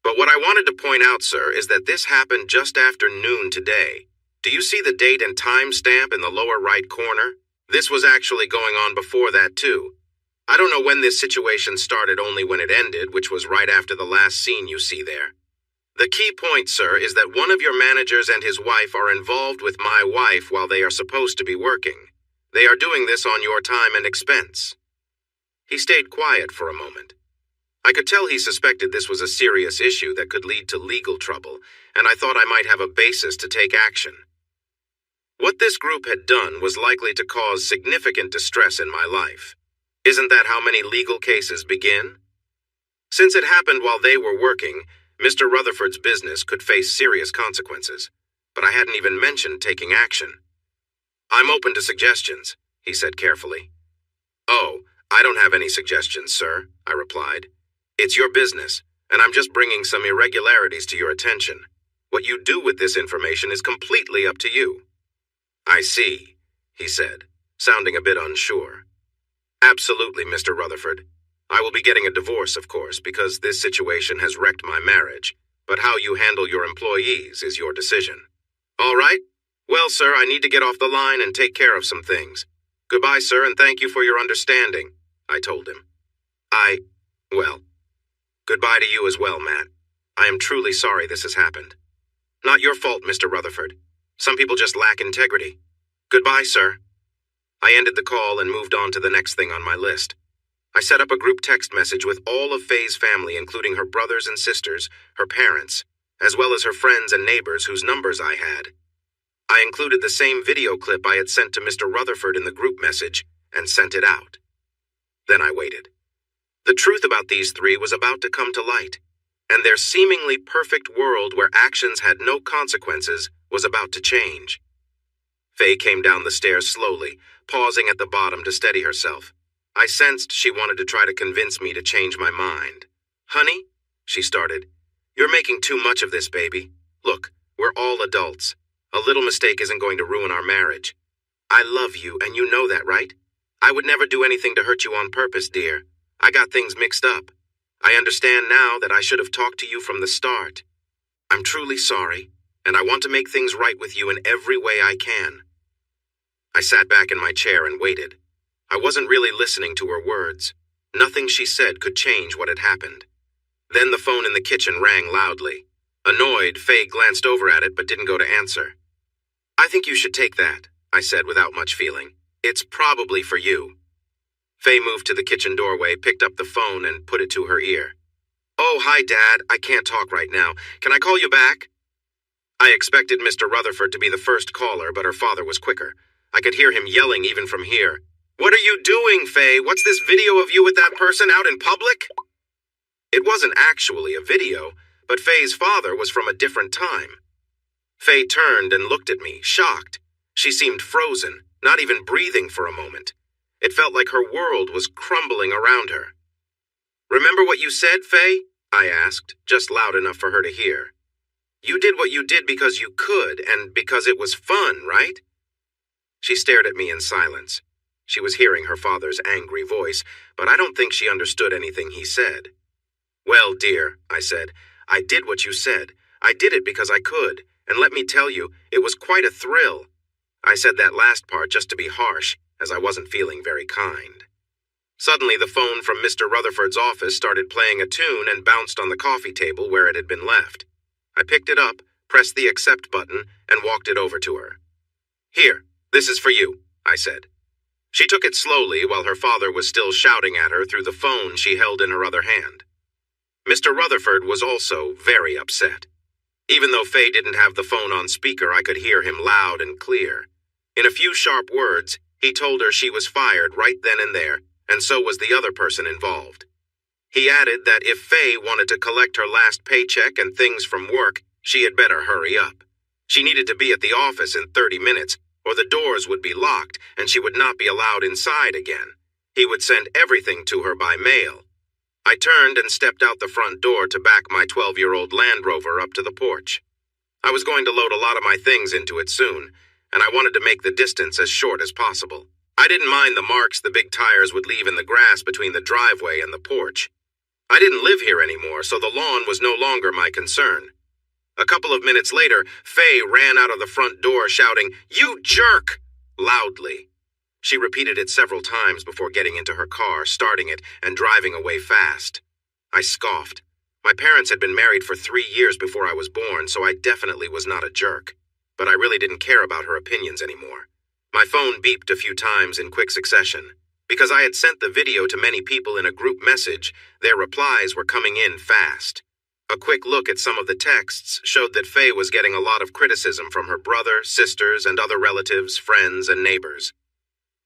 "But what I wanted to point out, sir, is that this happened just after noon today. Do you see the date and time stamp in the lower right corner? This was actually going on before that, too. I don't know when this situation started, only when it ended, which was right after the last scene you see there. The key point, sir, is that one of your managers and his wife are involved with my wife while they are supposed to be working. They are doing this on your time and expense." He stayed quiet for a moment. I could tell he suspected this was a serious issue that could lead to legal trouble, and I thought I might have a basis to take action. What this group had done was likely to cause significant distress in my life. Isn't that how many legal cases begin? Since it happened while they were working, Mr. Rutherford's business could face serious consequences, but I hadn't even mentioned taking action. "I'm open to suggestions," he said carefully. "Oh, I don't have any suggestions, sir," I replied. "It's your business, and I'm just bringing some irregularities to your attention. What you do with this information is completely up to you." "I see," he said, sounding a bit unsure. "Absolutely, Mr. Rutherford. I will be getting a divorce, of course, because this situation has wrecked my marriage, but how you handle your employees is your decision." "All right. Well, sir, I need to get off the line and take care of some things. Goodbye, sir, and thank you for your understanding," I told him. Well, goodbye to you as well, Matt. I am truly sorry this has happened. Not your fault, Mr. Rutherford. Some people just lack integrity. Goodbye, sir. I ended the call and moved on to the next thing on my list. I set up a group text message with all of Faye's family, including her brothers and sisters, her parents, as well as her friends and neighbors whose numbers I had. I included the same video clip I had sent to Mr. Rutherford in the group message and sent it out. Then I waited. The truth about these three was about to come to light, and their seemingly perfect world where actions had no consequences was about to change. Faye came down the stairs slowly, pausing at the bottom to steady herself. I sensed she wanted to try to convince me to change my mind. "Honey," she started, "you're making too much of this, baby. Look, we're all adults. A little mistake isn't going to ruin our marriage. I love you, and you know that, right? I would never do anything to hurt you on purpose, dear. I got things mixed up. I understand now that I should have talked to you from the start. I'm truly sorry, and I want to make things right with you in every way I can." I sat back in my chair and waited. I wasn't really listening to her words. Nothing she said could change what had happened. Then the phone in the kitchen rang loudly. Annoyed, Faye glanced over at it but didn't go to answer. "I think you should take that," I said without much feeling. "It's probably for you." Faye moved to the kitchen doorway, picked up the phone, and put it to her ear. "Oh, hi, Dad. I can't talk right now. Can I call you back?" I expected Mr. Rutherford to be the first caller, but her father was quicker. I could hear him yelling even from here. "What are you doing, Faye? What's this video of you with that person out in public?" It wasn't actually a video, but Faye's father was from a different time. Faye turned and looked at me, shocked. She seemed frozen, not even breathing for a moment. It felt like her world was crumbling around her. "Remember what you said, Faye?" I asked, just loud enough for her to hear. You did what you did because you could, and because it was fun, right? She stared at me in silence. She was hearing her father's angry voice, but I don't think she understood anything he said. Well, dear, I said, I did what you said. I did it because I could, and let me tell you, it was quite a thrill. I said that last part just to be harsh, as I wasn't feeling very kind. Suddenly, the phone from Mr. Rutherford's office started playing a tune and bounced on the coffee table where it had been left. I picked it up, pressed the accept button, and walked it over to her. Here, this is for you, I said. She took it slowly while her father was still shouting at her through the phone she held in her other hand. Mr. Rutherford was also very upset. Even though Faye didn't have the phone on speaker, I could hear him loud and clear. In a few sharp words, he told her she was fired right then and there, and so was the other person involved. He added that if Faye wanted to collect her last paycheck and things from work, she had better hurry up. She needed to be at the office in 30 minutes, or the doors would be locked and she would not be allowed inside again. He would send everything to her by mail. I turned and stepped out the front door to back my 12-year-old Land Rover up to the porch. I was going to load a lot of my things into it soon, and I wanted to make the distance as short as possible. I didn't mind the marks the big tires would leave in the grass between the driveway and the porch. I didn't live here anymore, so the lawn was no longer my concern. A couple of minutes later, Faye ran out of the front door shouting, "You jerk!" loudly. She repeated it several times before getting into her car, starting it, and driving away fast. I scoffed. My parents had been married for 3 years before I was born, so I definitely was not a jerk. But I really didn't care about her opinions anymore. My phone beeped a few times in quick succession. Because I had sent the video to many people in a group message, their replies were coming in fast. A quick look at some of the texts showed that Faye was getting a lot of criticism from her brother, sisters, and other relatives, friends, and neighbors.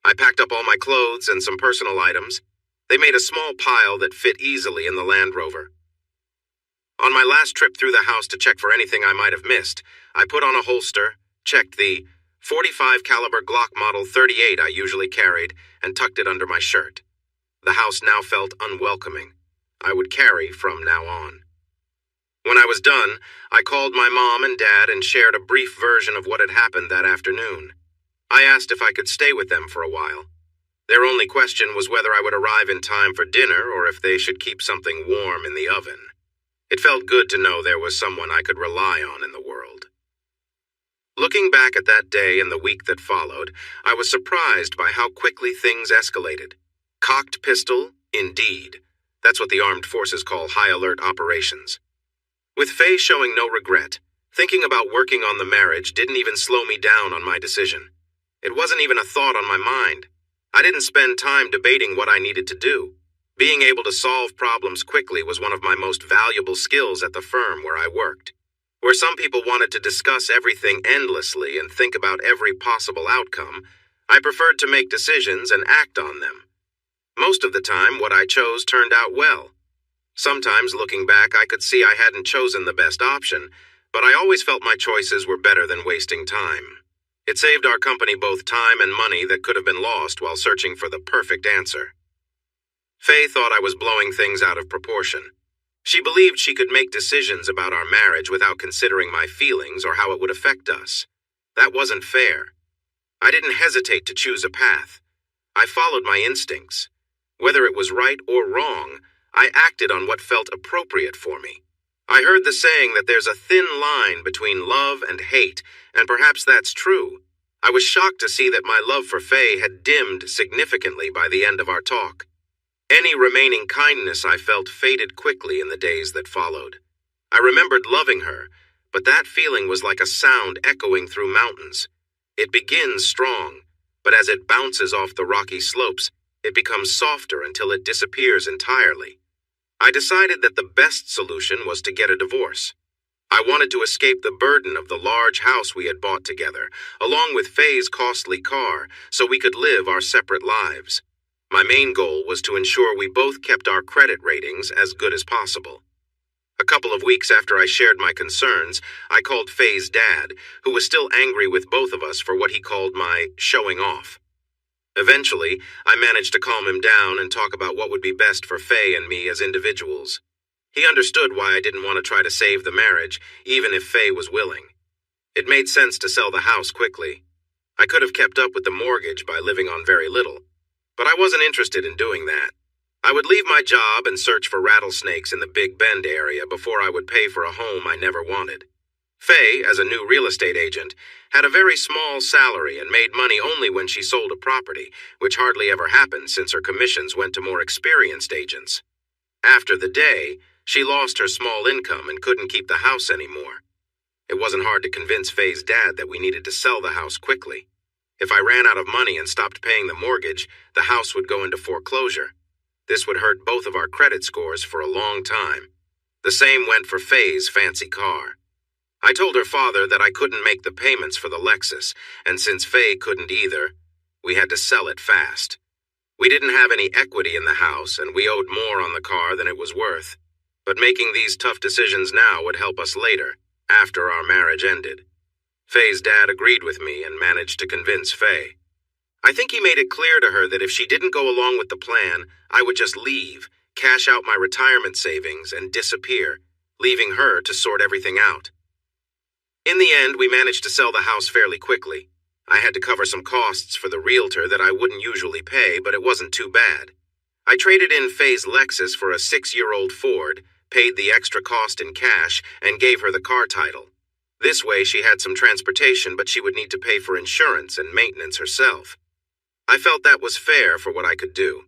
I packed up all my clothes and some personal items. They made a small pile that fit easily in the Land Rover. On my last trip through the house to check for anything I might have missed, I put on a holster, checked the .45 caliber Glock Model 38 I usually carried, and tucked it under my shirt. The house now felt unwelcoming. I would carry from now on. When I was done, I called my mom and dad and shared a brief version of what had happened that afternoon. I asked if I could stay with them for a while. Their only question was whether I would arrive in time for dinner or if they should keep something warm in the oven. It felt good to know there was someone I could rely on in the world. Looking back at that day and the week that followed, I was surprised by how quickly things escalated. Cocked pistol, indeed. That's what the armed forces call high-alert operations. With Faye showing no regret, thinking about working on the marriage didn't even slow me down on my decision. It wasn't even a thought on my mind. I didn't spend time debating what I needed to do. Being able to solve problems quickly was one of my most valuable skills at the firm where I worked. Where some people wanted to discuss everything endlessly and think about every possible outcome, I preferred to make decisions and act on them. Most of the time, what I chose turned out well. Sometimes, looking back, I could see I hadn't chosen the best option, but I always felt my choices were better than wasting time. It saved our company both time and money that could have been lost while searching for the perfect answer. Faye thought I was blowing things out of proportion. She believed she could make decisions about our marriage without considering my feelings or how it would affect us. That wasn't fair. I didn't hesitate to choose a path. I followed my instincts. Whether it was right or wrong, I acted on what felt appropriate for me. I heard the saying that there's a thin line between love and hate, and perhaps that's true. I was shocked to see that my love for Faye had dimmed significantly by the end of our talk. Any remaining kindness I felt faded quickly in the days that followed. I remembered loving her, but that feeling was like a sound echoing through mountains. It begins strong, but as it bounces off the rocky slopes, it becomes softer until it disappears entirely. I decided that the best solution was to get a divorce. I wanted to escape the burden of the large house we had bought together, along with Faye's costly car, so we could live our separate lives. My main goal was to ensure we both kept our credit ratings as good as possible. A couple of weeks after I shared my concerns, I called Faye's dad, who was still angry with both of us for what he called my showing off. Eventually, I managed to calm him down and talk about what would be best for Faye and me as individuals. He understood why I didn't want to try to save the marriage, even if Faye was willing. It made sense to sell the house quickly. I could have kept up with the mortgage by living on very little, but I wasn't interested in doing that. I would leave my job and search for rattlesnakes in the Big Bend area before I would pay for a home I never wanted. Faye, as a new real estate agent, had a very small salary and made money only when she sold a property, which hardly ever happened since her commissions went to more experienced agents. After the day, she lost her small income and couldn't keep the house anymore. It wasn't hard to convince Faye's dad that we needed to sell the house quickly. If I ran out of money and stopped paying the mortgage, the house would go into foreclosure. This would hurt both of our credit scores for a long time. The same went for Faye's fancy car. I told her father that I couldn't make the payments for the Lexus, and since Faye couldn't either, we had to sell it fast. We didn't have any equity in the house, and we owed more on the car than it was worth. But making these tough decisions now would help us later, after our marriage ended. Faye's dad agreed with me and managed to convince Faye. I think he made it clear to her that if she didn't go along with the plan, I would just leave, cash out my retirement savings, and disappear, leaving her to sort everything out. In the end, we managed to sell the house fairly quickly. I had to cover some costs for the realtor that I wouldn't usually pay, but it wasn't too bad. I traded in Faye's Lexus for a 6-year-old Ford, paid the extra cost in cash, and gave her the car title. This way she had some transportation, but she would need to pay for insurance and maintenance herself. I felt that was fair for what I could do.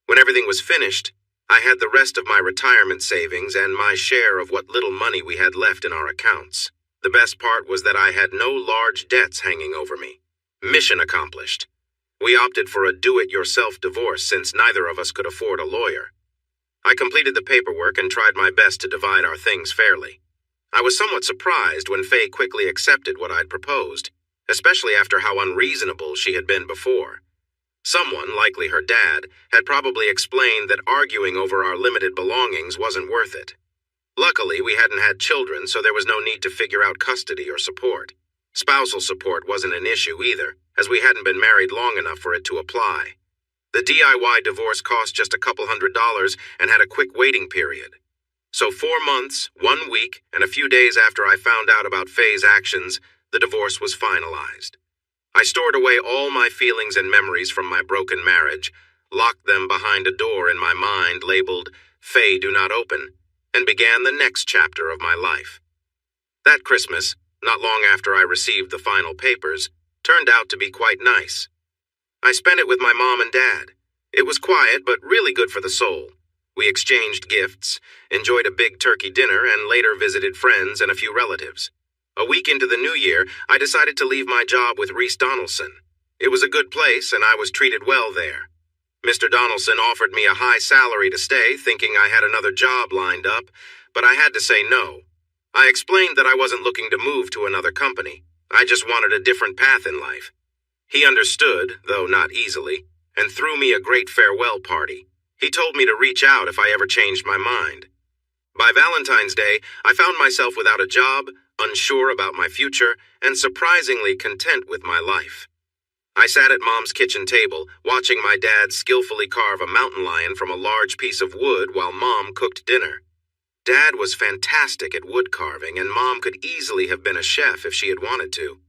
When everything was finished, I had the rest of my retirement savings and my share of what little money we had left in our accounts. The best part was that I had no large debts hanging over me. Mission accomplished. We opted for a do-it-yourself divorce since neither of us could afford a lawyer. I completed the paperwork and tried my best to divide our things fairly. I was somewhat surprised when Faye quickly accepted what I'd proposed, especially after how unreasonable she had been before. Someone, likely her dad, had probably explained that arguing over our limited belongings wasn't worth it. Luckily, we hadn't had children, so there was no need to figure out custody or support. Spousal support wasn't an issue either, as we hadn't been married long enough for it to apply. The DIY divorce cost just a couple $100s and had a quick waiting period. So 4 months, 1 week, and a few days after I found out about Faye's actions, the divorce was finalized. I stored away all my feelings and memories from my broken marriage, locked them behind a door in my mind labeled, "Faye, do not open," and began the next chapter of my life. That Christmas, not long after I received the final papers, turned out to be quite nice. I spent it with my mom and dad. It was quiet, but really good for the soul. We exchanged gifts, enjoyed a big turkey dinner, and later visited friends and a few relatives. A week into the new year, I decided to leave my job with Reese Donaldson. It was a good place, and I was treated well there. Mr. Donaldson offered me a high salary to stay, thinking I had another job lined up, but I had to say no. I explained that I wasn't looking to move to another company. I just wanted a different path in life. He understood, though not easily, and threw me a great farewell party. He told me to reach out if I ever changed my mind. By Valentine's Day, I found myself without a job, unsure about my future, and surprisingly content with my life. I sat at Mom's kitchen table, watching my dad skillfully carve a mountain lion from a large piece of wood while Mom cooked dinner. Dad was fantastic at wood carving, and Mom could easily have been a chef if she had wanted to.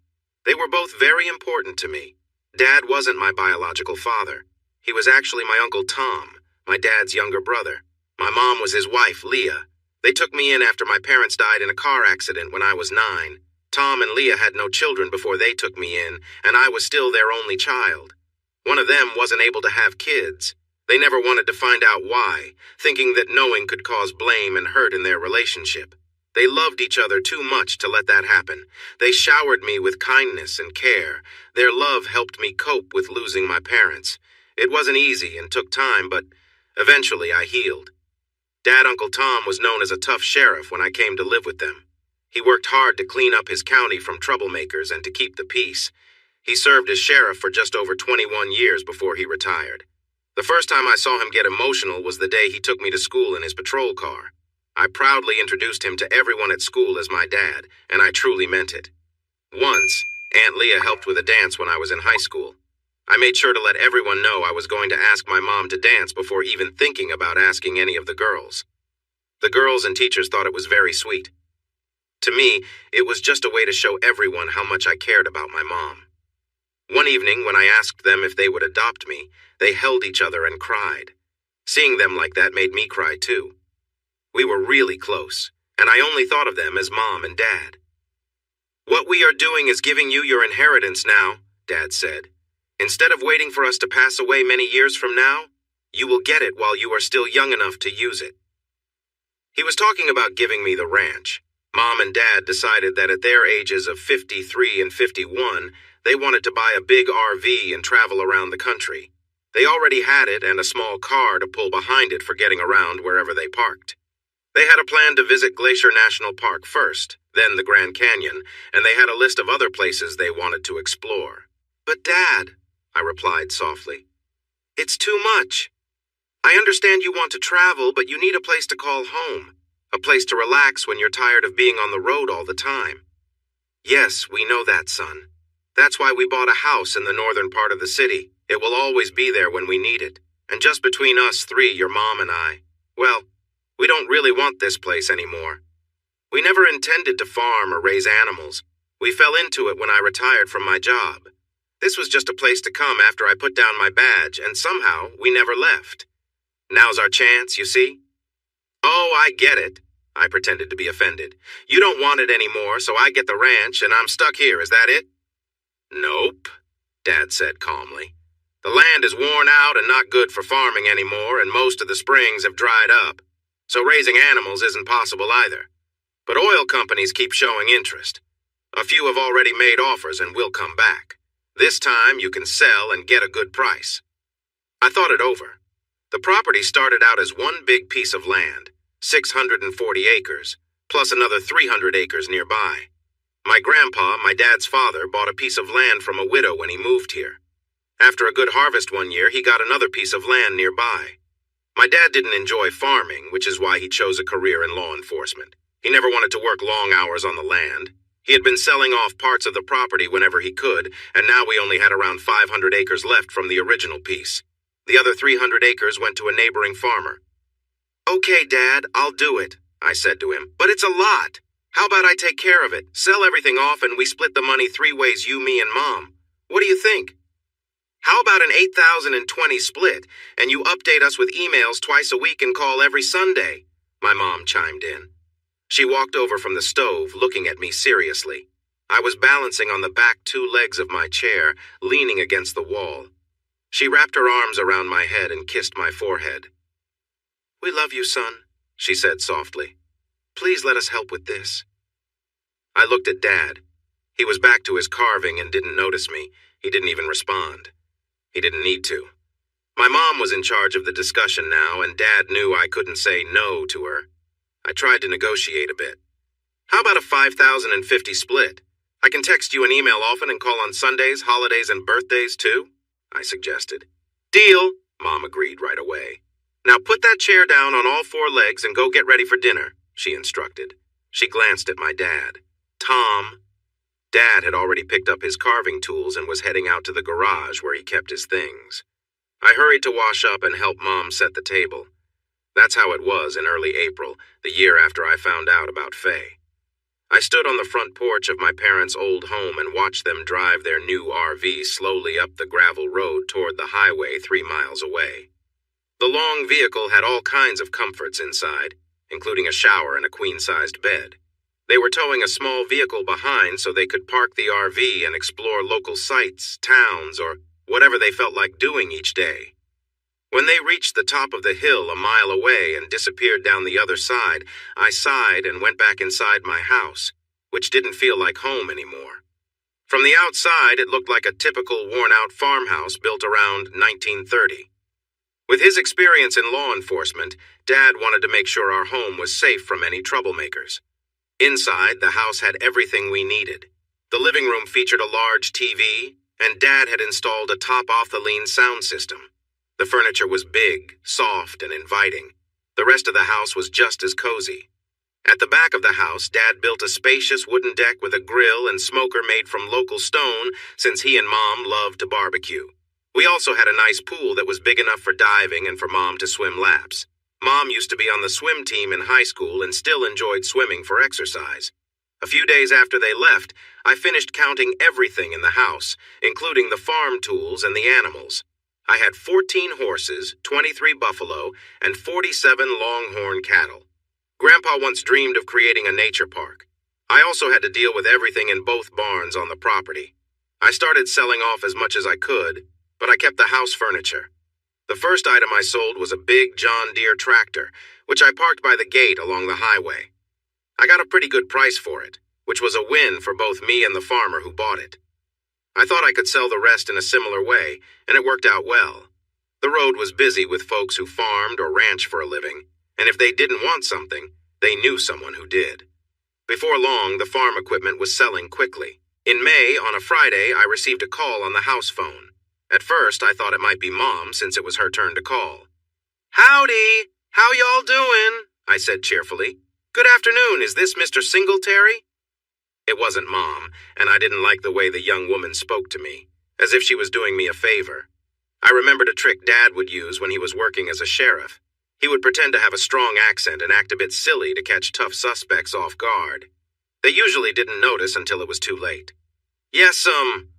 They were both very important to me. Dad wasn't my biological father. He was actually my Uncle Tom, my dad's younger brother. My mom was his wife, Leah. They took me in after my parents died in a car accident when I was 9. Tom and Leah had no children before they took me in, and I was still their only child. One of them wasn't able to have kids. They never wanted to find out why, thinking that knowing could cause blame and hurt in their relationship. They loved each other too much to let that happen. They showered me with kindness and care. Their love helped me cope with losing my parents. It wasn't easy and took time, but eventually I healed. Dad, Uncle Tom, was known as a tough sheriff when I came to live with them. He worked hard to clean up his county from troublemakers and to keep the peace. He served as sheriff for just over 21 years before he retired. The first time I saw him get emotional was the day he took me to school in his patrol car. I proudly introduced him to everyone at school as my dad, and I truly meant it. Once, Aunt Leah helped with a dance when I was in high school. I made sure to let everyone know I was going to ask my mom to dance before even thinking about asking any of the girls. The girls and teachers thought it was very sweet. To me, it was just a way to show everyone how much I cared about my mom. One evening, when I asked them if they would adopt me, they held each other and cried. Seeing them like that made me cry too. We were really close, and I only thought of them as Mom and Dad. "What we are doing is giving you your inheritance now," Dad said. "Instead of waiting for us to pass away many years from now, you will get it while you are still young enough to use it." He was talking about giving me the ranch. Mom and Dad decided that at their ages of 53 and 51, they wanted to buy a big RV and travel around the country. They already had it and a small car to pull behind it for getting around wherever they parked. They had a plan to visit Glacier National Park first, then the Grand Canyon, and they had a list of other places they wanted to explore. "But Dad," I replied softly, "it's too much. I understand you want to travel, but you need a place to call home, a place to relax when you're tired of being on the road all the time." "Yes, we know that, son. That's why we bought a house in the northern part of the city. It will always be there when we need it. And just between us three, your mom and I, well, we don't really want this place anymore. We never intended to farm or raise animals. We fell into it when I retired from my job. This was just a place to come after I put down my badge, and somehow we never left. Now's our chance, you see?" "Oh, I get it." I pretended to be offended. "You don't want it anymore, so I get the ranch, and I'm stuck here, is that it?" "Nope," Dad said calmly. "The land is worn out and not good for farming anymore, and most of the springs have dried up. So raising animals isn't possible either. But oil companies keep showing interest. A few have already made offers and will come back. This time you can sell and get a good price." I thought it over. The property started out as one big piece of land, 640 acres, plus another 300 acres nearby. My grandpa, my dad's father, bought a piece of land from a widow when he moved here. After a good harvest one year, he got another piece of land nearby. My dad didn't enjoy farming, which is why he chose a career in law enforcement. He never wanted to work long hours on the land. He had been selling off parts of the property whenever he could, and now we only had around 500 acres left from the original piece. The other 300 acres went to a neighboring farmer. "Okay, Dad, I'll do it," I said to him, "but it's a lot. How about I take care of it, sell everything off, and we split the money 3 ways, you, me, and Mom? What do you think?" "How about an 8,020 split, and you update us with emails twice a week and call every Sunday?" My mom chimed in. She walked over from the stove, looking at me seriously. I was balancing on the back 2 legs of my chair, leaning against the wall. She wrapped her arms around my head and kissed my forehead. "We love you, son," she said softly. "Please let us help with this." I looked at Dad. He was back to his carving and didn't notice me. He didn't even respond. He didn't need to. My mom was in charge of the discussion now, and Dad knew I couldn't say no to her. I tried to negotiate a bit. "How about a 5,050 split? I can text you and email often and call on Sundays, holidays, and birthdays too," I suggested. "Deal," Mom agreed right away. "Now put that chair down on all 4 legs and go get ready for dinner," she instructed. She glanced at my dad. "Tom." Dad had already picked up his carving tools and was heading out to the garage where he kept his things. I hurried to wash up and help Mom set the table. That's how it was in early April, the year after I found out about Faye. I stood on the front porch of my parents' old home and watched them drive their new RV slowly up the gravel road toward the highway 3 miles away. The long vehicle had all kinds of comforts inside, including a shower and a queen-sized bed. They were towing a small vehicle behind so they could park the RV and explore local sites, towns, or whatever they felt like doing each day. When they reached the top of the hill a mile away and disappeared down the other side, I sighed and went back inside my house, which didn't feel like home anymore. From the outside, it looked like a typical worn-out farmhouse built around 1930. With his experience in law enforcement, Dad wanted to make sure our home was safe from any troublemakers. Inside, the house had everything we needed. The living room featured a large TV, and Dad had installed a top-off-the-line sound system. The furniture was big, soft, and inviting. The rest of the house was just as cozy. At the back of the house, Dad built a spacious wooden deck with a grill and smoker made from local stone since he and Mom loved to barbecue. We also had a nice pool that was big enough for diving and for Mom to swim laps. Mom used to be on the swim team in high school and still enjoyed swimming for exercise. A few days after they left, I finished counting everything in the house, including the farm tools and the animals. I had 14 horses, 23 buffalo, and 47 longhorn cattle. Grandpa once dreamed of creating a nature park. I also had to deal with everything in both barns on the property. I started selling off as much as I could, but I kept the house furniture. The first item I sold was a big John Deere tractor, which I parked by the gate along the highway. I got a pretty good price for it, which was a win for both me and the farmer who bought it. I thought I could sell the rest in a similar way, and it worked out well. The road was busy with folks who farmed or ranched for a living, and if they didn't want something, they knew someone who did. Before long, the farm equipment was selling quickly. In May, on a Friday, I received a call on the house phone. At first, I thought it might be Mom since it was her turn to call. "Howdy! How y'all doing?" I said cheerfully. "Good afternoon, is this Mr. Singletary?" It wasn't Mom, and I didn't like the way the young woman spoke to me, as if she was doing me a favor. I remembered a trick Dad would use when he was working as a sheriff. He would pretend to have a strong accent and act a bit silly to catch tough suspects off guard. They usually didn't notice until it was too late. "Yes,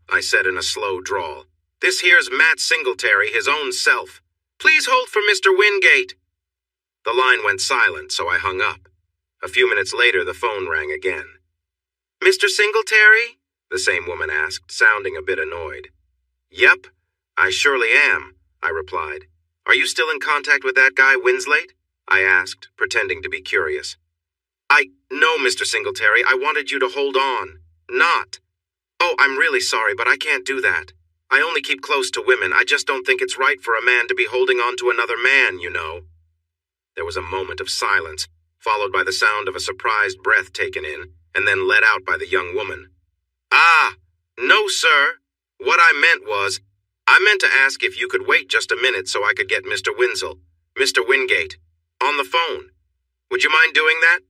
I said in a slow drawl. "This here's Matt Singletary, his own self. Please hold for Mr. Wingate." The line went silent, so I hung up. A few minutes later, the phone rang again. "Mr. Singletary?" the same woman asked, sounding a bit annoyed. "Yep, I surely am," I replied. "Are you still in contact with that guy, Winslade?" I asked, pretending to be curious. No, Mr. Singletary, I wanted you to hold on. Not. Oh, I'm really sorry, but I can't do that. I only keep close to women. I just don't think it's right for a man to be holding on to another man, you know." There was a moment of silence, followed by the sound of a surprised breath taken in, and then let out by the young woman. No, sir. What I meant was, I meant to ask if you could wait just a minute so I could get Mr. Mr. Wingate, on the phone. Would you mind doing that?"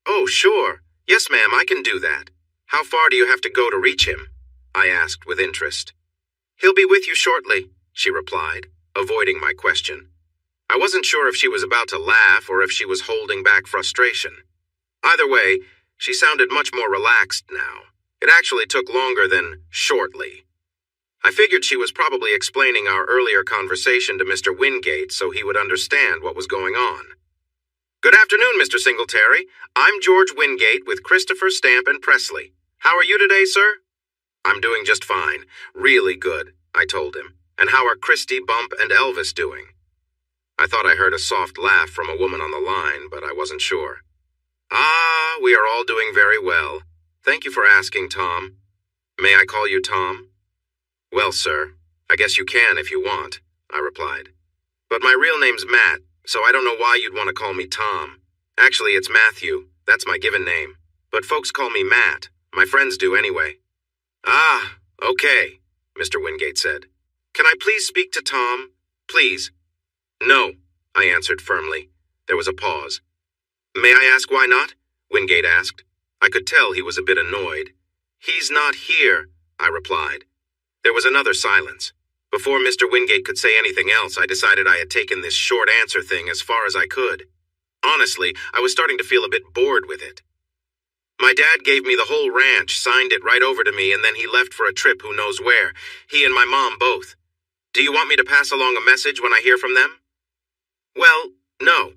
"Oh, sure. Yes, ma'am, I can do that. How far do you have to go to reach him?" I asked with interest. "He'll be with you shortly," she replied, avoiding my question. I wasn't sure if she was about to laugh or if she was holding back frustration. Either way, she sounded much more relaxed now. It actually took longer than shortly. I figured she was probably explaining our earlier conversation to Mr. Wingate so he would understand what was going on. "Good afternoon, Mr. Singletary. I'm George Wingate with Christopher Stamp and Presley. How are you today, sir?" "I'm doing just fine. Really good," I told him. "And how are Christy, Bump, and Elvis doing?" I thought I heard a soft laugh from a woman on the line, but I wasn't sure. We are all doing very well. Thank you for asking, Tom. May I call you Tom?" "Well, sir, I guess you can if you want," I replied. "But my real name's Matt, so I don't know why you'd want to call me Tom. Actually, it's Matthew. That's my given name. But folks call me Matt. My friends do anyway." Okay," Mr. Wingate said. "Can I please speak to Tom? Please." "No," I answered firmly. There was a pause. "May I ask why not?" Wingate asked. I could tell he was a bit annoyed. "He's not here," I replied. There was another silence. Before Mr. Wingate could say anything else, I decided I had taken this short answer thing as far as I could. Honestly, I was starting to feel a bit bored with it. My dad gave me the whole ranch, signed it right over to me, and then he left for a trip who knows where. He and my mom both. Do you want me to pass along a message when I hear from them? Well, no.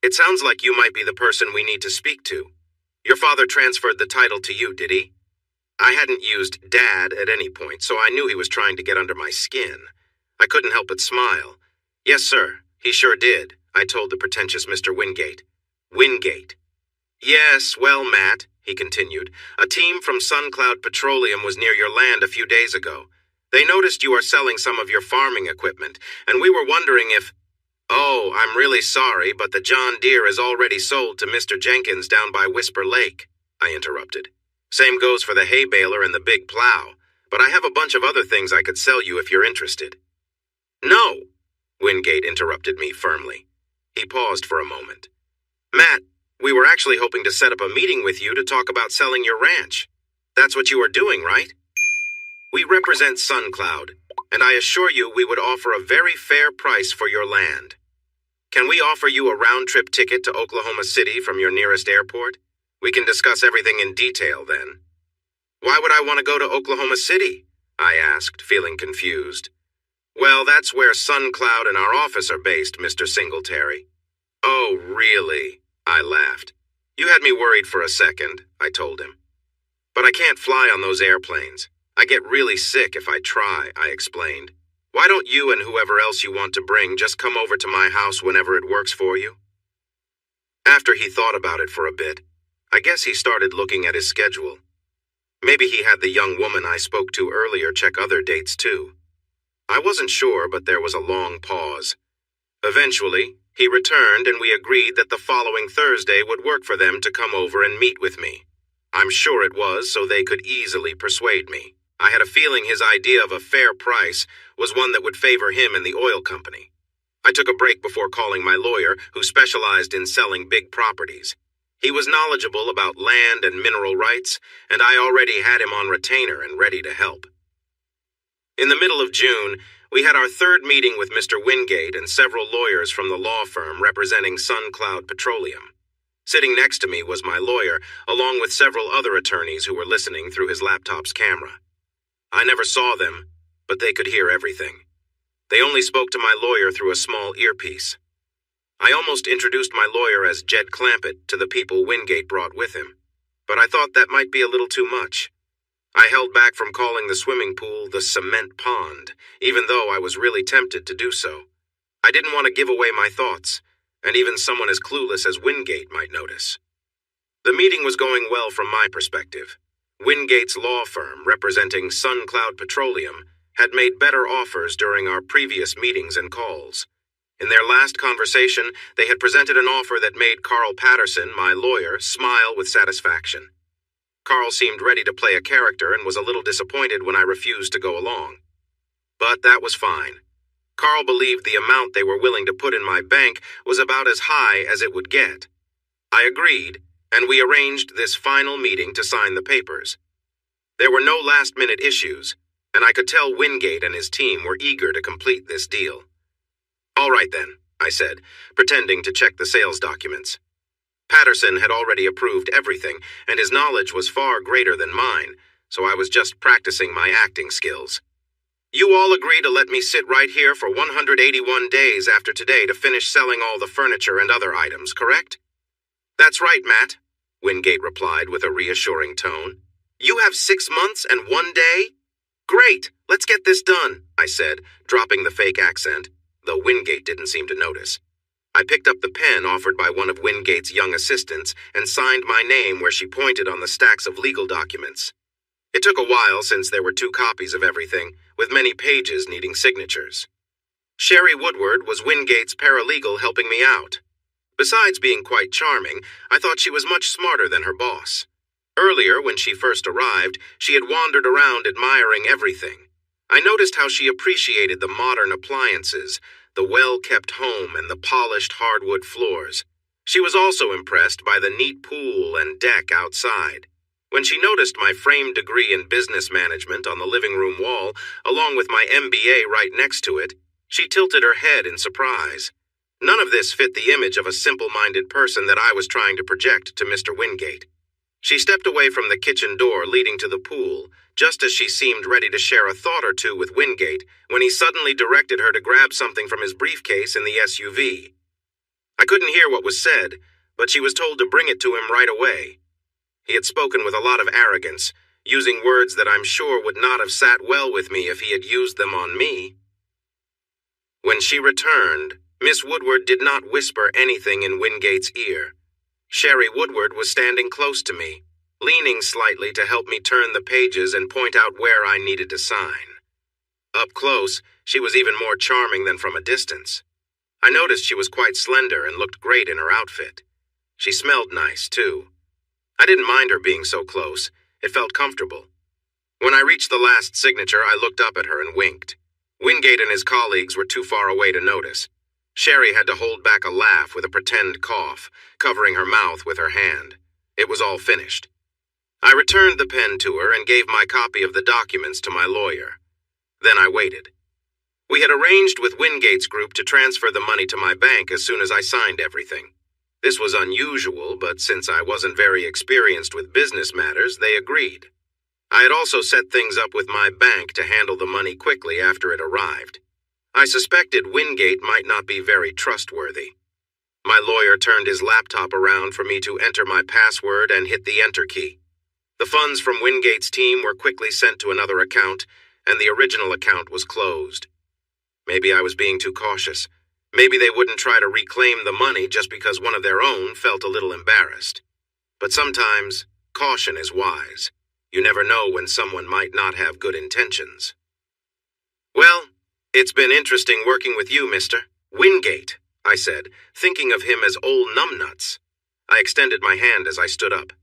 It sounds like you might be the person we need to speak to. Your father transferred the title to you, did he? I hadn't used Dad at any point, so I knew he was trying to get under my skin. I couldn't help but smile. Yes, sir, he sure did, I told the pretentious Mr. Wingate. Wingate. Yes, well, Matt, he continued, a team from SunCloud Petroleum was near your land a few days ago. They noticed you are selling some of your farming equipment, and we were wondering if... Oh, I'm really sorry, but the John Deere is already sold to Mr. Jenkins down by Whisper Lake, I interrupted. Same goes for the hay baler and the big plow, but I have a bunch of other things I could sell you if you're interested. No, Wingate interrupted me firmly. He paused for a moment. Matt, we were actually hoping to set up a meeting with you to talk about selling your ranch. That's what you are doing, right? We represent SunCloud, and I assure you we would offer a very fair price for your land. Can we offer you a round-trip ticket to Oklahoma City from your nearest airport? We can discuss everything in detail then. Why would I want to go to Oklahoma City? I asked, feeling confused. Well, that's where SunCloud and our office are based, Mr. Singletary. Oh, really? I laughed. You had me worried for a second, I told him. But I can't fly on those airplanes. I get really sick if I try, I explained. Why don't you and whoever else you want to bring just come over to my house whenever it works for you? After he thought about it for a bit, I guess he started looking at his schedule. Maybe he had the young woman I spoke to earlier check other dates too. I wasn't sure, but there was a long pause. Eventually, he returned and we agreed that the following Thursday would work for them to come over and meet with me. I'm sure it was so they could easily persuade me. I had a feeling his idea of a fair price was one that would favor him and the oil company. I took a break before calling my lawyer, who specialized in selling big properties. He was knowledgeable about land and mineral rights, and I already had him on retainer and ready to help. In the middle of June, we had our third meeting with Mr. Wingate and several lawyers from the law firm representing SunCloud Petroleum. Sitting next to me was my lawyer, along with several other attorneys who were listening through his laptop's camera. I never saw them, but they could hear everything. They only spoke to my lawyer through a small earpiece. I almost introduced my lawyer as Jed Clampett to the people Wingate brought with him, but I thought that might be a little too much. I held back from calling the swimming pool the cement pond, even though I was really tempted to do so. I didn't want to give away my thoughts, and even someone as clueless as Wingate might notice. The meeting was going well from my perspective. Wingate's law firm, representing SunCloud Petroleum, had made better offers during our previous meetings and calls. In their last conversation, they had presented an offer that made Carl Patterson, my lawyer, smile with satisfaction. Carl seemed ready to play a character and was a little disappointed when I refused to go along. But that was fine. Carl believed the amount they were willing to put in my bank was about as high as it would get. I agreed, and we arranged this final meeting to sign the papers. There were no last-minute issues, and I could tell Wingate and his team were eager to complete this deal. All right then, I said, pretending to check the sales documents. Patterson had already approved everything, and his knowledge was far greater than mine, so I was just practicing my acting skills. You all agree to let me sit right here for 181 days after today to finish selling all the furniture and other items, correct? That's right, Matt, Wingate replied with a reassuring tone. You have 6 months and 1 day? Great, let's get this done, I said, dropping the fake accent, though Wingate didn't seem to notice. I picked up the pen offered by one of Wingate's young assistants and signed my name where she pointed on the stacks of legal documents. It took a while since there were 2 copies of everything, with many pages needing signatures. Sherry Woodward was Wingate's paralegal helping me out. Besides being quite charming, I thought she was much smarter than her boss. Earlier, when she first arrived, she had wandered around admiring everything. I noticed how she appreciated the modern appliances, the well-kept home, and the polished hardwood floors. She was also impressed by the neat pool and deck outside. When she noticed my framed degree in business management on the living room wall, along with my MBA right next to it, she tilted her head in surprise. None of this fit the image of a simple-minded person that I was trying to project to Mr. Wingate. She stepped away from the kitchen door leading to the pool, just as she seemed ready to share a thought or two with Wingate, when he suddenly directed her to grab something from his briefcase in the SUV. I couldn't hear what was said, but she was told to bring it to him right away. He had spoken with a lot of arrogance, using words that I'm sure would not have sat well with me if he had used them on me. When she returned, Miss Woodward did not whisper anything in Wingate's ear. Sherry Woodward was standing close to me, leaning slightly to help me turn the pages and point out where I needed to sign. Up close, she was even more charming than from a distance. I noticed she was quite slender and looked great in her outfit. She smelled nice, too. I didn't mind her being so close. It felt comfortable. When I reached the last signature, I looked up at her and winked. Wingate and his colleagues were too far away to notice. Sherry had to hold back a laugh with a pretend cough, covering her mouth with her hand. It was all finished. I returned the pen to her and gave my copy of the documents to my lawyer. Then I waited. We had arranged with Wingate's group to transfer the money to my bank as soon as I signed everything. This was unusual, but since I wasn't very experienced with business matters, they agreed. I had also set things up with my bank to handle the money quickly after it arrived. I suspected Wingate might not be very trustworthy. My lawyer turned his laptop around for me to enter my password and hit the enter key. The funds from Wingate's team were quickly sent to another account, and the original account was closed. Maybe I was being too cautious. Maybe they wouldn't try to reclaim the money just because one of their own felt a little embarrassed. But sometimes, caution is wise. You never know when someone might not have good intentions. Well, it's been interesting working with you, Mr. Wingate, I said, thinking of him as old numbnuts. I extended my hand as I stood up.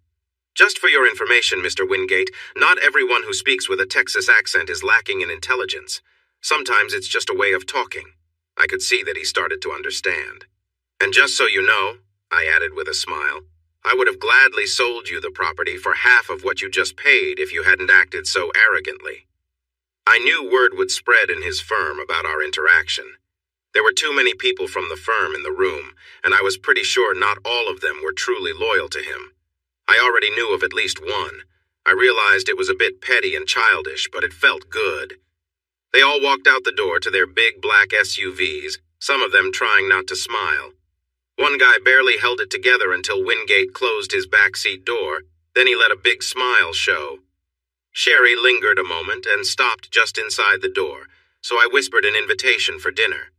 Just for your information, Mr. Wingate, not everyone who speaks with a Texas accent is lacking in intelligence. Sometimes it's just a way of talking. I could see that he started to understand. And just so you know, I added with a smile, I would have gladly sold you the property for half of what you just paid if you hadn't acted so arrogantly. I knew word would spread in his firm about our interaction. There were too many people from the firm in the room, and I was pretty sure not all of them were truly loyal to him. I already knew of at least one. I realized it was a bit petty and childish, but it felt good. They all walked out the door to their big black SUVs, some of them trying not to smile. One guy barely held it together until Wingate closed his backseat door, then he let a big smile show. Sherry lingered a moment and stopped just inside the door, so I whispered an invitation for dinner.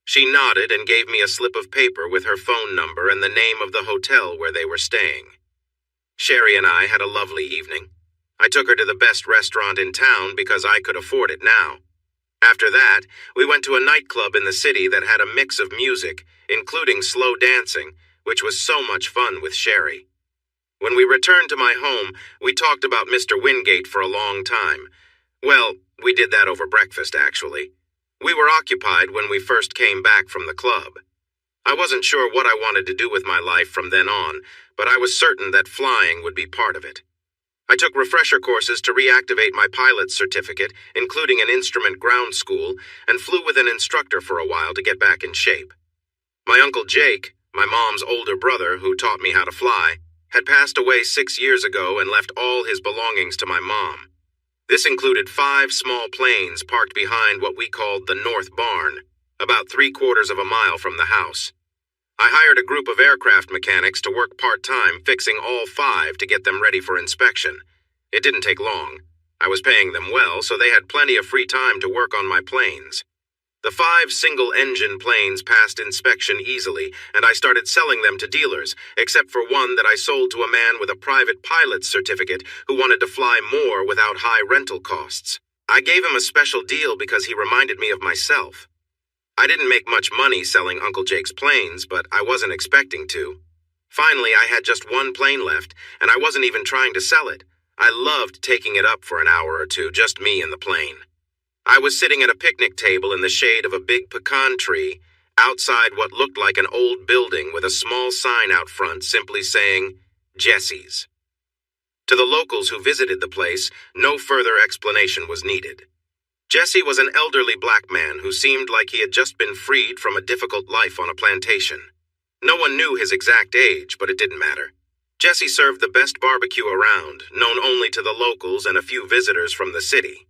She nodded and gave me a slip of paper with her phone number and the name of the hotel where they were staying. Sherry and I had a lovely evening. I took her to the best restaurant in town because I could afford it now. After that, we went to a nightclub in the city that had a mix of music, including slow dancing, which was so much fun with Sherry. When we returned to my home, we talked about Mr. Wingate for a long time. Well, we did that over breakfast, actually. We were occupied when we first came back from the club. I wasn't sure what I wanted to do with my life from then on, but I was certain that flying would be part of it. I took refresher courses to reactivate my pilot's certificate, including an instrument ground school, and flew with an instructor for a while to get back in shape. My Uncle Jake, my mom's older brother who taught me how to fly, had passed away 6 years ago and left all his belongings to my mom. This included 5 small planes parked behind what we called the North Barn, about 3/4 of a mile from the house. I hired a group of aircraft mechanics to work part-time fixing all 5 to get them ready for inspection. It didn't take long. I was paying them well, so they had plenty of free time to work on my planes. The 5 single-engine planes passed inspection easily, and I started selling them to dealers, except for one that I sold to a man with a private pilot's certificate who wanted to fly more without high rental costs. I gave him a special deal because he reminded me of myself. I didn't make much money selling Uncle Jake's planes, but I wasn't expecting to. Finally, I had just one plane left, and I wasn't even trying to sell it. I loved taking it up for an hour or two, just me and the plane. I was sitting at a picnic table in the shade of a big pecan tree, outside what looked like an old building with a small sign out front simply saying, Jesse's. To the locals who visited the place, no further explanation was needed. Jesse was an elderly black man who seemed like he had just been freed from a difficult life on a plantation. No one knew his exact age, but it didn't matter. Jesse served the best barbecue around, known only to the locals and a few visitors from the city.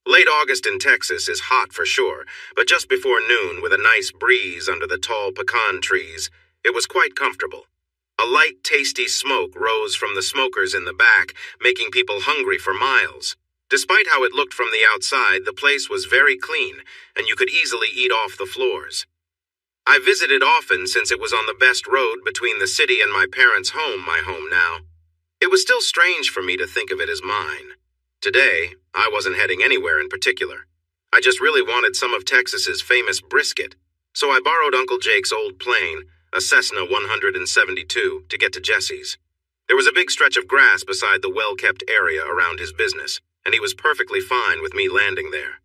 Late August in Texas is hot for sure, but just before noon, with a nice breeze under the tall pecan trees, it was quite comfortable. A light, tasty smoke rose from the smokers in the back, making people hungry for miles. Despite how it looked from the outside, the place was very clean, and you could easily eat off the floors. I visited often since it was on the best road between the city and my parents' home, my home now. It was still strange for me to think of it as mine. Today, I wasn't heading anywhere in particular. I just really wanted some of Texas's famous brisket, so I borrowed Uncle Jake's old plane, a Cessna 172, to get to Jesse's. There was a big stretch of grass beside the well-kept area around his business, and he was perfectly fine with me landing there.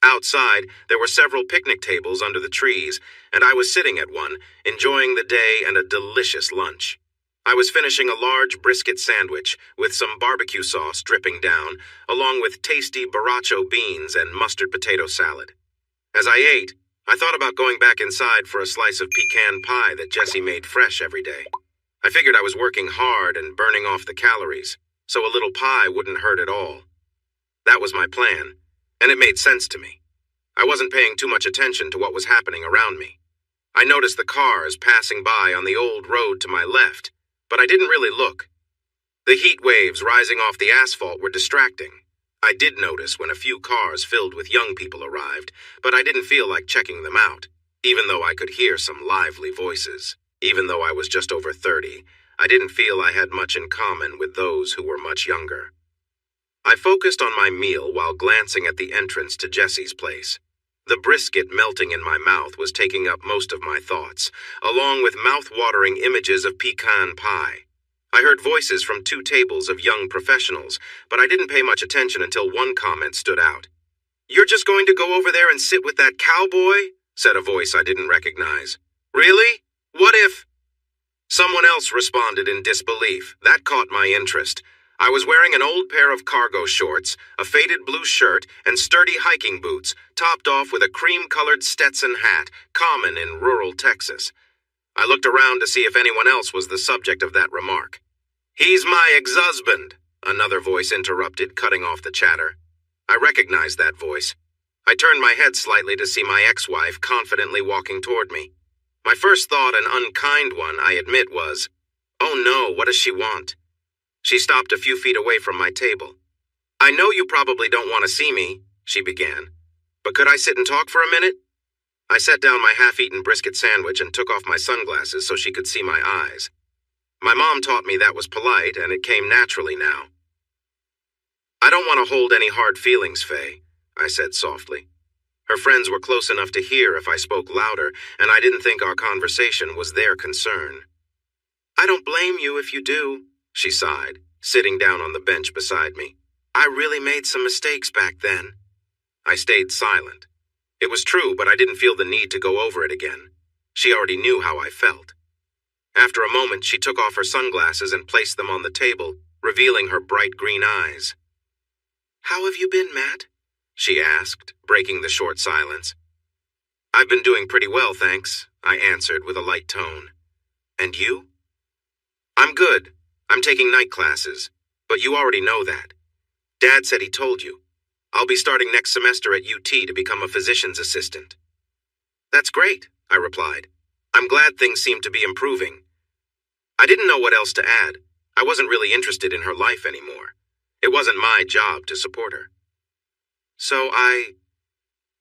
Outside, there were several picnic tables under the trees, and I was sitting at one, enjoying the day and a delicious lunch. I was finishing a large brisket sandwich with some barbecue sauce dripping down, along with tasty borracho beans and mustard potato salad. As I ate, I thought about going back inside for a slice of pecan pie that Jessie made fresh every day. I figured I was working hard and burning off the calories, so a little pie wouldn't hurt at all. That was my plan, and it made sense to me. I wasn't paying too much attention to what was happening around me. I noticed the cars passing by on the old road to my left, but I didn't really look. The heat waves rising off the asphalt were distracting. I did notice when a few cars filled with young people arrived, but I didn't feel like checking them out, even though I could hear some lively voices. Even though I was just over 30, I didn't feel I had much in common with those who were much younger. I focused on my meal while glancing at the entrance to Jessie's place. The brisket melting in my mouth was taking up most of my thoughts, along with mouth-watering images of pecan pie. I heard voices from 2 tables of young professionals, but I didn't pay much attention until one comment stood out. "You're just going to go over there and sit with that cowboy?" said a voice I didn't recognize. "Really? What if—" Someone else responded in disbelief. That caught my interest. I was wearing an old pair of cargo shorts, a faded blue shirt, and sturdy hiking boots, topped off with a cream-colored Stetson hat, common in rural Texas. I looked around to see if anyone else was the subject of that remark. "He's my ex-husband," another voice interrupted, cutting off the chatter. I recognized that voice. I turned my head slightly to see my ex-wife confidently walking toward me. My first thought, an unkind one, I admit, was, "Oh no, what does she want?" She stopped a few feet away from my table. "I know you probably don't want to see me," she began, "but could I sit and talk for a minute?" I set down my half-eaten brisket sandwich and took off my sunglasses so she could see my eyes. My mom taught me that was polite, and it came naturally now. "I don't want to hold any hard feelings, Faye," I said softly. Her friends were close enough to hear if I spoke louder, and I didn't think our conversation was their concern. "I don't blame you if you do," she sighed, sitting down on the bench beside me. "I really made some mistakes back then." I stayed silent. It was true, but I didn't feel the need to go over it again. She already knew how I felt. After a moment, she took off her sunglasses and placed them on the table, revealing her bright green eyes. "How have you been, Matt?" she asked, breaking the short silence. "I've been doing pretty well, thanks," I answered with a light tone. "And you?" "I'm good. I'm taking night classes, but you already know that. Dad said he told you. I'll be starting next semester at UT to become a physician's assistant." "That's great," I replied. "I'm glad things seem to be improving." I didn't know what else to add. I wasn't really interested in her life anymore. It wasn't my job to support her. "So I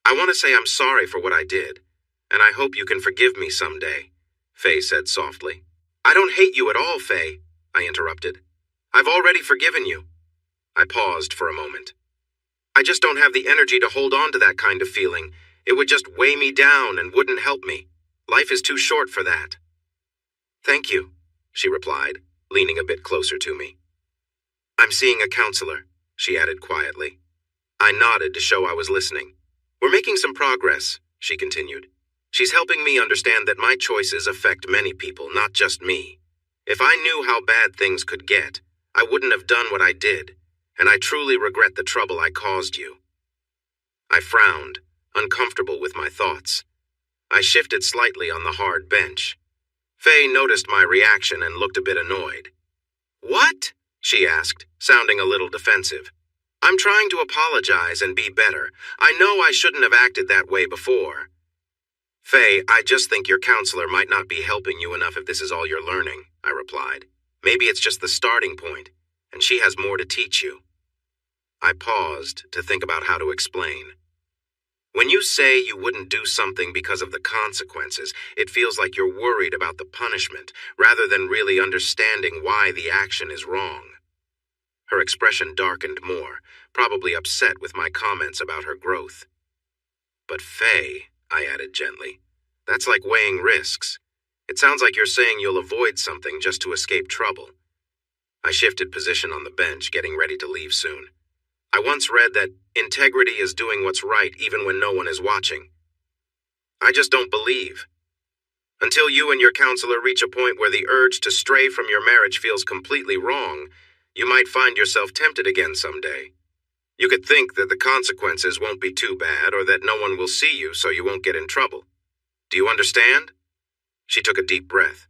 want to say I'm sorry for what I did, and I hope you can forgive me someday," Faye said softly. "I don't hate you at all, Faye," I interrupted. "I've already forgiven you." I paused for a moment. "I just don't have the energy to hold on to that kind of feeling. It would just weigh me down and wouldn't help me. Life is too short for that." "Thank you," she replied, leaning a bit closer to me. "I'm seeing a counselor," she added quietly. I nodded to show I was listening. "We're making some progress," she continued. "She's helping me understand that my choices affect many people, not just me. If I knew how bad things could get, I wouldn't have done what I did, and I truly regret the trouble I caused you." I frowned, uncomfortable with my thoughts. I shifted slightly on the hard bench. Faye noticed my reaction and looked a bit annoyed. "What?" she asked, sounding a little defensive. "I'm trying to apologize and be better. I know I shouldn't have acted that way before." "Faye, I just think your counselor might not be helping you enough if this is all you're learning," I replied. "Maybe it's just the starting point, and she has more to teach you." I paused to think about how to explain. "When you say you wouldn't do something because of the consequences, it feels like you're worried about the punishment, rather than really understanding why the action is wrong." Her expression darkened more, probably upset with my comments about her growth. "But Faye," I added gently, "that's like weighing risks. It sounds like you're saying you'll avoid something just to escape trouble." I shifted position on the bench, getting ready to leave soon. I once read that integrity is doing what's right even when no one is watching. I just don't believe. Until you and your counselor reach a point where the urge to stray from your marriage feels completely wrong, you might find yourself tempted again someday. You could think that the consequences won't be too bad or that no one will see you so you won't get in trouble. Do you understand? She took a deep breath.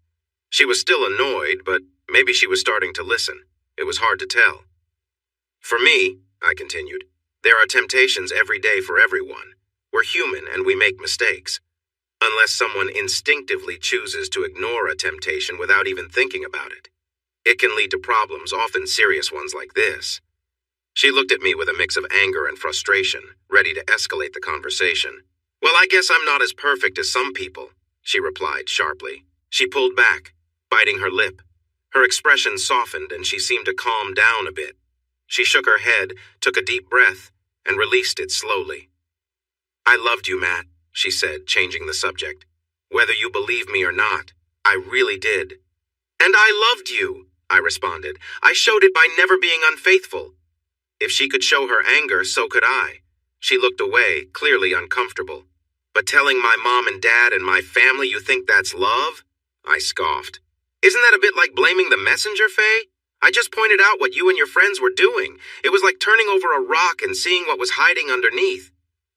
She was still annoyed, but maybe she was starting to listen. It was hard to tell. For me, I continued, there are temptations every day for everyone. We're human and we make mistakes. Unless someone instinctively chooses to ignore a temptation without even thinking about it. It can lead to problems, often serious ones like this. She looked at me with a mix of anger and frustration, ready to escalate the conversation. Well, I guess I'm not as perfect as some people, she replied sharply. She pulled back, biting her lip. Her expression softened and she seemed to calm down a bit. She shook her head, took a deep breath, and released it slowly. I loved you, Matt, she said, changing the subject. Whether you believe me or not, I really did. And I loved you, I responded. I showed it by never being unfaithful. If she could show her anger, so could I. She looked away, clearly uncomfortable. But telling my mom and dad and my family you think that's love? I scoffed. Isn't that a bit like blaming the messenger, Faye? I just pointed out what you and your friends were doing. It was like turning over a rock and seeing what was hiding underneath.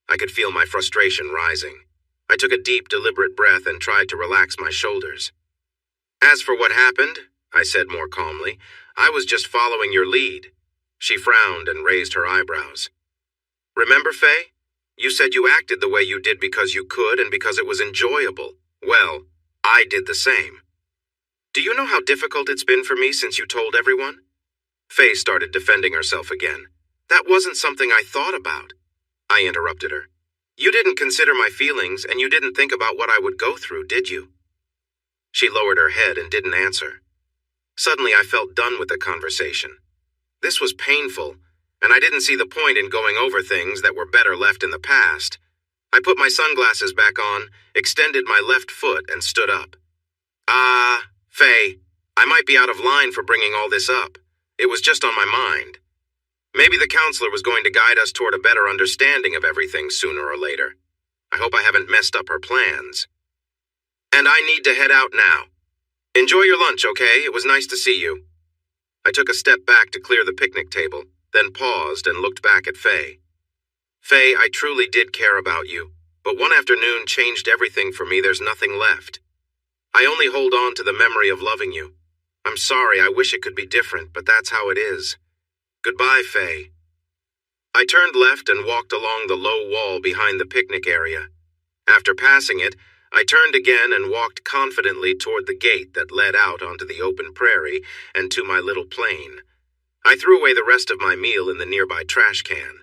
I could feel my frustration rising. I took a deep, deliberate breath and tried to relax my shoulders. As for what happened, I said more calmly, I was just following your lead. She frowned and raised her eyebrows. Remember, Faye? You said you acted the way you did because you could and because it was enjoyable. Well, I did the same. Do you know how difficult it's been for me since you told everyone? Faye started defending herself again. That wasn't something I thought about. I interrupted her. You didn't consider my feelings and you didn't think about what I would go through, did you? She lowered her head and didn't answer. Suddenly I felt done with the conversation. This was painful, and I didn't see the point in going over things that were better left in the past. I put my sunglasses back on, extended my left foot, and stood up. Faye, I might be out of line for bringing all this up. It was just on my mind. Maybe the counselor was going to guide us toward a better understanding of everything sooner or later. I hope I haven't messed up her plans. And I need to head out now. Enjoy your lunch, okay? It was nice to see you. I took a step back to clear the picnic table, then paused and looked back at Faye. Faye, I truly did care about you, but one afternoon changed everything for me. There's nothing left. I only hold on to the memory of loving you. I'm sorry, I wish it could be different, but that's how it is. Goodbye, Faye. I turned left and walked along the low wall behind the picnic area. After passing it, I turned again and walked confidently toward the gate that led out onto the open prairie and to my little plane. I threw away the rest of my meal in the nearby trash can.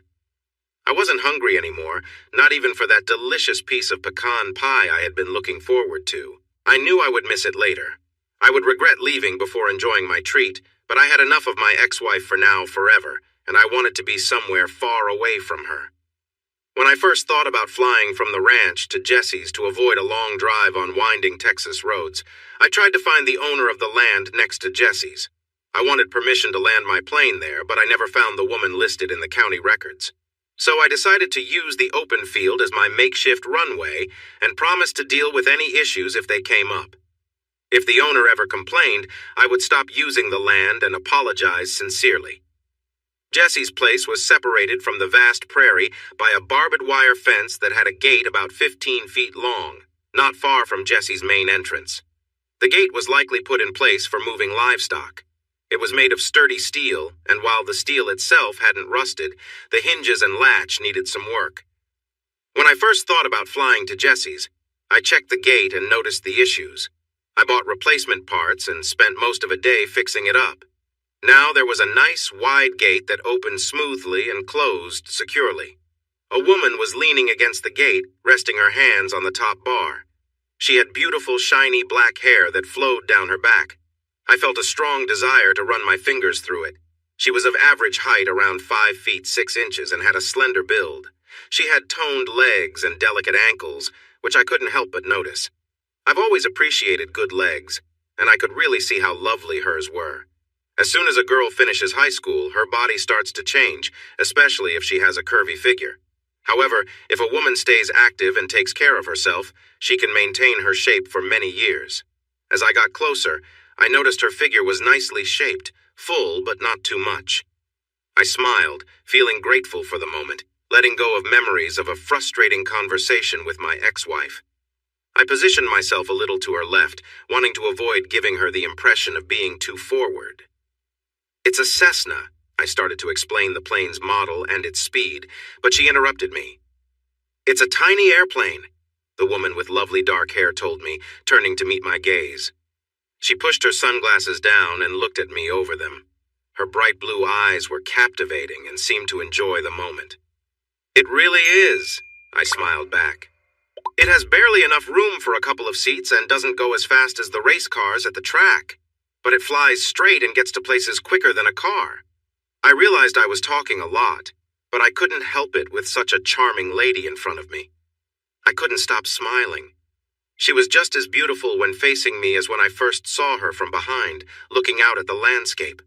I wasn't hungry anymore, not even for that delicious piece of pecan pie I had been looking forward to. I knew I would miss it later. I would regret leaving before enjoying my treat, but I had enough of my ex-wife for now forever, and I wanted to be somewhere far away from her. When I first thought about flying from the ranch to Jesse's to avoid a long drive on winding Texas roads, I tried to find the owner of the land next to Jesse's. I wanted permission to land my plane there, but I never found the woman listed in the county records. So I decided to use the open field as my makeshift runway and promised to deal with any issues if they came up. If the owner ever complained, I would stop using the land and apologize sincerely. Jesse's place was separated from the vast prairie by a barbed wire fence that had a gate about 15 feet long, not far from Jesse's main entrance. The gate was likely put in place for moving livestock. It was made of sturdy steel, and while the steel itself hadn't rusted, the hinges and latch needed some work. When I first thought about flying to Jesse's, I checked the gate and noticed the issues. I bought replacement parts and spent most of a day fixing it up. Now there was a nice, wide gate that opened smoothly and closed securely. A woman was leaning against the gate, resting her hands on the top bar. She had beautiful, shiny black hair that flowed down her back. I felt a strong desire to run my fingers through it. She was of average height, around 5 feet 6 inches, and had a slender build. She had toned legs and delicate ankles, which I couldn't help but notice. I've always appreciated good legs, and I could really see how lovely hers were. As soon as a girl finishes high school, her body starts to change, especially if she has a curvy figure. However, if a woman stays active and takes care of herself, she can maintain her shape for many years. As I got closer, I noticed her figure was nicely shaped, full but not too much. I smiled, feeling grateful for the moment, letting go of memories of a frustrating conversation with my ex-wife. I positioned myself a little to her left, wanting to avoid giving her the impression of being too forward. "It's a Cessna," I started to explain the plane's model and its speed, but she interrupted me. "It's a tiny airplane," the woman with lovely dark hair told me, turning to meet my gaze. She pushed her sunglasses down and looked at me over them. Her bright blue eyes were captivating and seemed to enjoy the moment. "It really is," I smiled back. "It has barely enough room for a couple of seats and doesn't go as fast as the race cars at the track, but it flies straight and gets to places quicker than a car." I realized I was talking a lot, but I couldn't help it with such a charming lady in front of me. I couldn't stop smiling. She was just as beautiful when facing me as when I first saw her from behind, looking out at the landscape.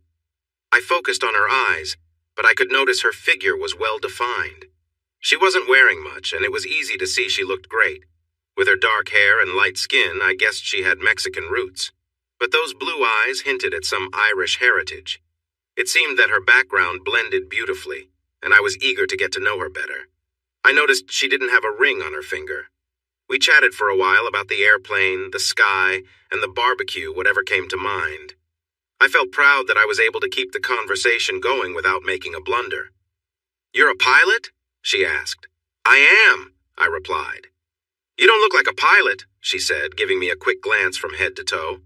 I focused on her eyes, but I could notice her figure was well defined. She wasn't wearing much, and it was easy to see she looked great. With her dark hair and light skin, I guessed she had Mexican roots. But those blue eyes hinted at some Irish heritage. It seemed that her background blended beautifully, and I was eager to get to know her better. I noticed she didn't have a ring on her finger. We chatted for a while about the airplane, the sky, and the barbecue, whatever came to mind. I felt proud that I was able to keep the conversation going without making a blunder. "You're a pilot?" she asked. "I am," I replied. "You don't look like a pilot," she said, giving me a quick glance from head to toe.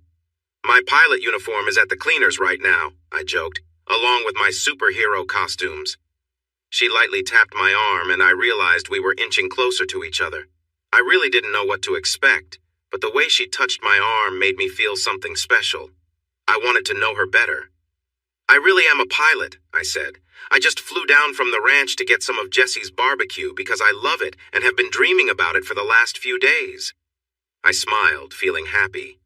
"My pilot uniform is at the cleaners right now," I joked, "along with my superhero costumes." She lightly tapped my arm, and I realized we were inching closer to each other. I really didn't know what to expect, but the way she touched my arm made me feel something special. I wanted to know her better. "I really am a pilot," I said. "I just flew down from the ranch to get some of Jesse's barbecue because I love it and have been dreaming about it for the last few days." I smiled, feeling happy.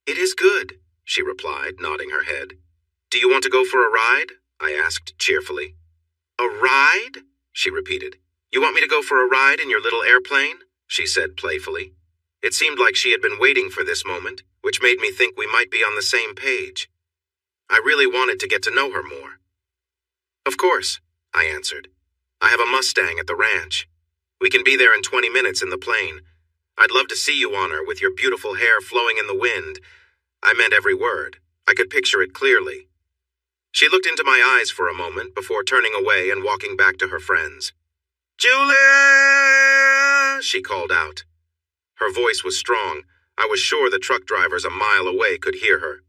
"It is good," she replied, nodding her head. "Do you want to go for a ride?" I asked cheerfully. "A ride?" she repeated. "You want me to go for a ride in your little airplane?" she said playfully. It seemed like she had been waiting for this moment, which made me think we might be on the same page. I really wanted to get to know her more. "Of course," I answered. "I have a Mustang at the ranch. We can be there in 20 minutes in the plane. I'd love to see you on her with your beautiful hair flowing in the wind." I meant every word. I could picture it clearly. She looked into my eyes for a moment before turning away and walking back to her friends. "Julie!" she called out. Her voice was strong. I was sure the truck drivers a mile away could hear her.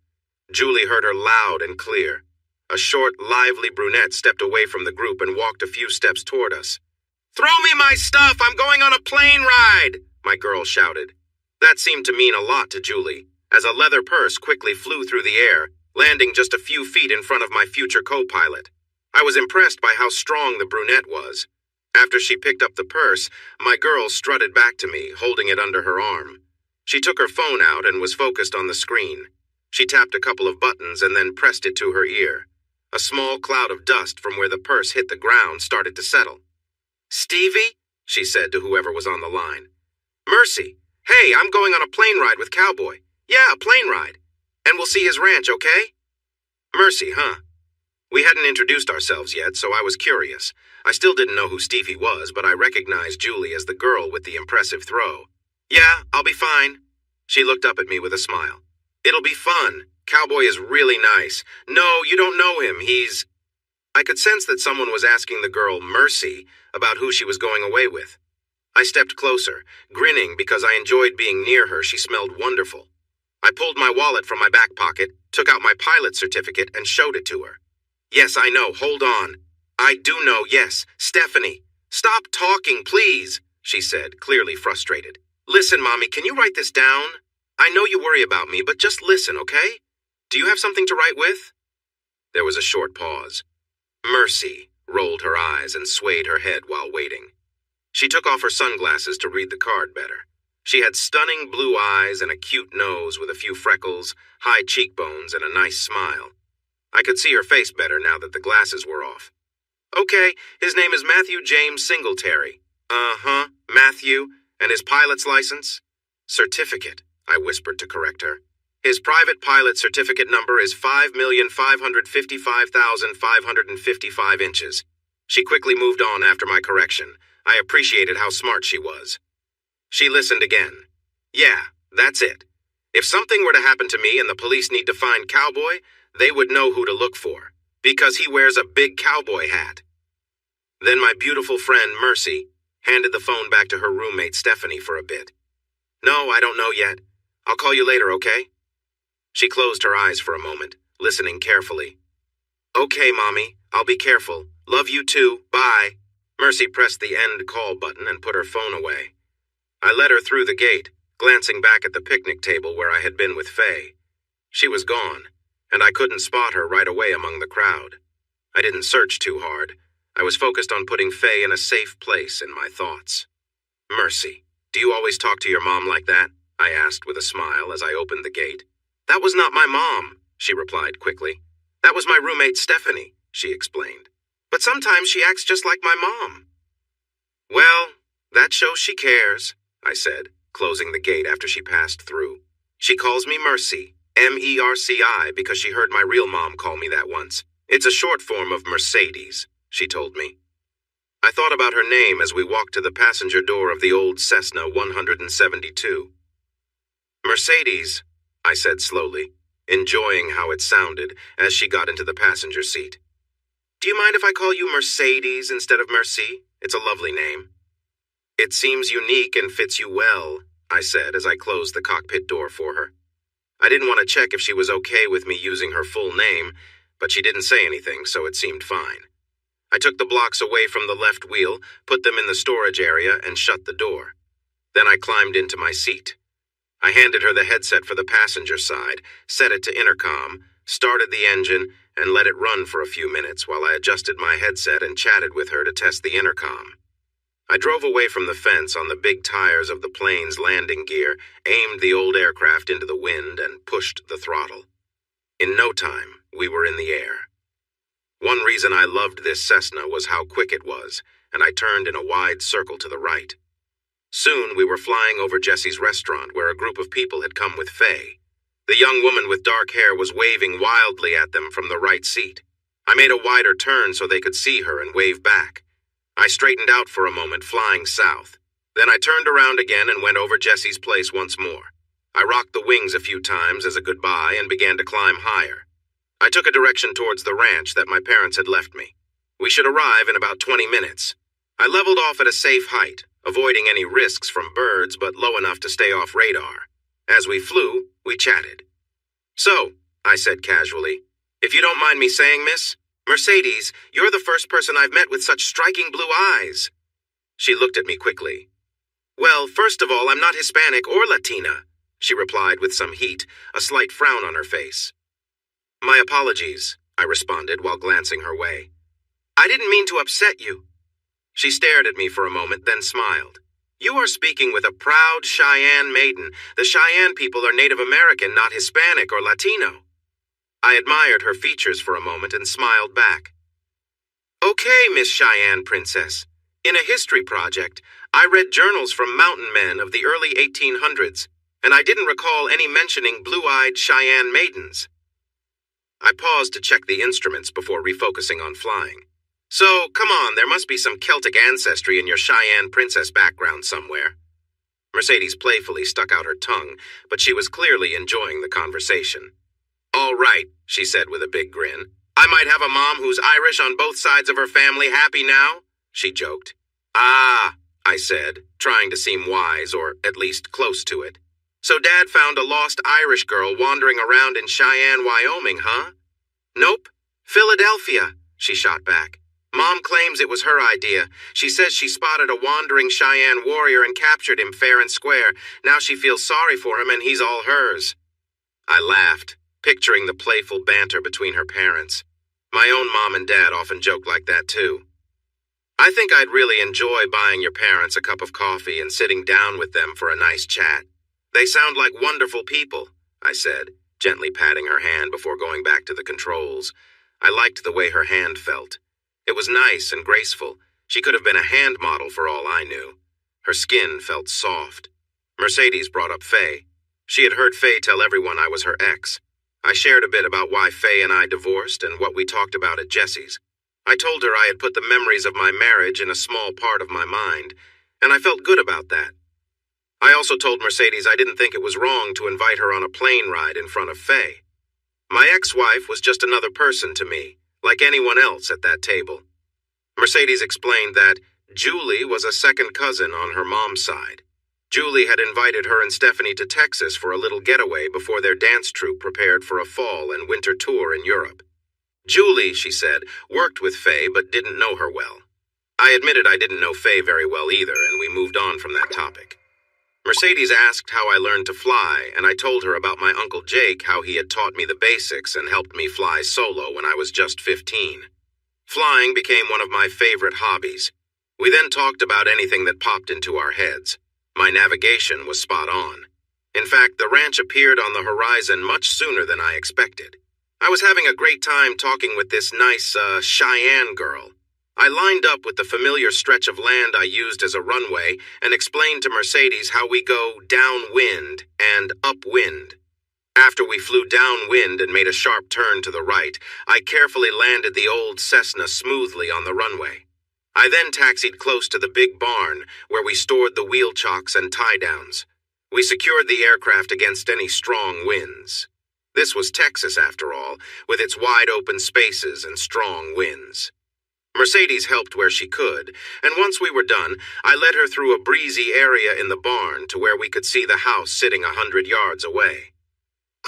Julie heard her loud and clear. A short, lively brunette stepped away from the group and walked a few steps toward us. "Throw me my stuff! I'm going on a plane ride!" my girl shouted. That seemed to mean a lot to Julie, as a leather purse quickly flew through the air, landing just a few feet in front of my future co-pilot. I was impressed by how strong the brunette was. After she picked up the purse, my girl strutted back to me, holding it under her arm. She took her phone out and was focused on the screen. She tapped a couple of buttons and then pressed it to her ear. A small cloud of dust from where the purse hit the ground started to settle. "Stevie?" she said to whoever was on the line. "Mercy. Hey, I'm going on a plane ride with Cowboy. Yeah, a plane ride. And we'll see his ranch, okay?" Mercy, huh? We hadn't introduced ourselves yet, so I was curious. I still didn't know who Stevie was, but I recognized Julie as the girl with the impressive throw. "Yeah, I'll be fine." She looked up at me with a smile. "It'll be fun. Cowboy is really nice. No, you don't know him. He's..." I could sense that someone was asking the girl, Mercy, about who she was going away with. I stepped closer, grinning because I enjoyed being near her. She smelled wonderful. I pulled my wallet from my back pocket, took out my pilot certificate, and showed it to her. "Yes, I know. Hold on. I do know, yes. Stephanie. Stop talking, please," she said, clearly frustrated. "Listen, Mommy, can you write this down? I know you worry about me, but just listen, okay? Do you have something to write with?" There was a short pause. Mercy rolled her eyes and swayed her head while waiting. She took off her sunglasses to read the card better. She had stunning blue eyes and a cute nose with a few freckles, high cheekbones, and a nice smile. I could see her face better now that the glasses were off. "Okay, his name is Matthew James Singletary." "Matthew, and his pilot's license?" "Certificate," I whispered to correct her. His private pilot certificate number is 5,555,555 inches. She quickly moved on after my correction. I appreciated how smart she was. She listened again. Yeah, that's it. If something were to happen to me and the police need to find Cowboy, they would know who to look for, because he wears a big cowboy hat. Then my beautiful friend, Mercy, handed the phone back to her roommate, Stephanie, for a bit. No, I don't know yet. I'll call you later, okay? She closed her eyes for a moment, listening carefully. Okay, Mommy, I'll be careful. Love you too, bye. Mercy pressed the end call button and put her phone away. I led her through the gate, glancing back at the picnic table where I had been with Faye. She was gone, and I couldn't spot her right away among the crowd. I didn't search too hard. I was focused on putting Faye in a safe place in my thoughts. Mercy, do you always talk to your mom like that? I asked with a smile as I opened the gate. That was not my mom, she replied quickly. That was my roommate Stephanie, she explained. But sometimes she acts just like my mom. Well, that shows she cares, I said, closing the gate after she passed through. She calls me Mercy, Merci, because she heard my real mom call me that once. It's a short form of Mercedes, she told me. I thought about her name as we walked to the passenger door of the old Cessna 172. Mercedes, I said slowly, enjoying how it sounded as she got into the passenger seat. Do you mind if I call you Mercedes instead of Mercy? It's a lovely name. It seems unique and fits you well, I said as I closed the cockpit door for her. I didn't want to check if she was okay with me using her full name, but she didn't say anything, so it seemed fine. I took the blocks away from the left wheel, put them in the storage area, and shut the door. Then I climbed into my seat. I handed her the headset for the passenger side, set it to intercom, started the engine, and let it run for a few minutes while I adjusted my headset and chatted with her to test the intercom. I drove away from the fence on the big tires of the plane's landing gear, aimed the old aircraft into the wind, and pushed the throttle. In no time, we were in the air. One reason I loved this Cessna was how quick it was, and I turned in a wide circle to the right. Soon we were flying over Jesse's restaurant where a group of people had come with Faye. The young woman with dark hair was waving wildly at them from the right seat. I made a wider turn so they could see her and wave back. I straightened out for a moment, flying south. Then I turned around again and went over Jesse's place once more. I rocked the wings a few times as a goodbye and began to climb higher. I took a direction towards the ranch that my parents had left me. We should arrive in about 20 minutes. I leveled off at a safe height, avoiding any risks from birds but low enough to stay off radar. As we flew, we chatted. So, I said casually, if you don't mind me saying, miss, Mercedes, you're the first person I've met with such striking blue eyes. She looked at me quickly. Well, first of all, I'm not Hispanic or Latina, she replied with some heat, a slight frown on her face. My apologies, I responded while glancing her way. I didn't mean to upset you. She stared at me for a moment, then smiled. You are speaking with a proud Cheyenne maiden. The Cheyenne people are Native American, not Hispanic or Latino. I admired her features for a moment and smiled back. Okay, Miss Cheyenne Princess. In a history project, I read journals from mountain men of the early 1800s, and I didn't recall any mentioning blue-eyed Cheyenne maidens. I paused to check the instruments before refocusing on flying. So, come on, there must be some Celtic ancestry in your Cheyenne Princess background somewhere. Mercedes playfully stuck out her tongue, but she was clearly enjoying the conversation. All right, she said with a big grin. I might have a mom who's Irish on both sides of her family. Happy now? She joked. Ah, I said, trying to seem wise, or at least close to it. So Dad found a lost Irish girl wandering around in Cheyenne, Wyoming, huh? Nope. Philadelphia, she shot back. Mom claims it was her idea. She says she spotted a wandering Cheyenne warrior and captured him fair and square. Now she feels sorry for him and he's all hers. I laughed, picturing the playful banter between her parents. My own mom and dad often joked like that too. I think I'd really enjoy buying your parents a cup of coffee and sitting down with them for a nice chat. They sound like wonderful people, I said, gently patting her hand before going back to the controls. I liked the way her hand felt. It was nice and graceful. She could have been a hand model for all I knew. Her skin felt soft. Mercedes brought up Faye. She had heard Faye tell everyone I was her ex. I shared a bit about why Faye and I divorced and what we talked about at Jesse's. I told her I had put the memories of my marriage in a small part of my mind, and I felt good about that. I also told Mercedes I didn't think it was wrong to invite her on a plane ride in front of Faye. My ex-wife was just another person to me, like anyone else at that table. Mercedes explained that Julie was a second cousin on her mom's side. Julie had invited her and Stephanie to Texas for a little getaway before their dance troupe prepared for a fall and winter tour in Europe. Julie, she said, worked with Faye but didn't know her well. I admitted I didn't know Faye very well either, and we moved on from that topic. Mercedes asked how I learned to fly, and I told her about my Uncle Jake, how he had taught me the basics and helped me fly solo when I was just 15. Flying became one of my favorite hobbies. We then talked about anything that popped into our heads. My navigation was spot on. In fact, the ranch appeared on the horizon much sooner than I expected. I was having a great time talking with this nice, Cheyenne girl. I lined up with the familiar stretch of land I used as a runway and explained to Mercedes how we go downwind and upwind. After we flew downwind and made a sharp turn to the right, I carefully landed the old Cessna smoothly on the runway. I then taxied close to the big barn where we stored the wheel chocks and tie-downs. We secured the aircraft against any strong winds. This was Texas, after all, with its wide-open spaces and strong winds. Mercedes helped where she could, and once we were done, I led her through a breezy area in the barn to where we could see the house sitting 100 yards away.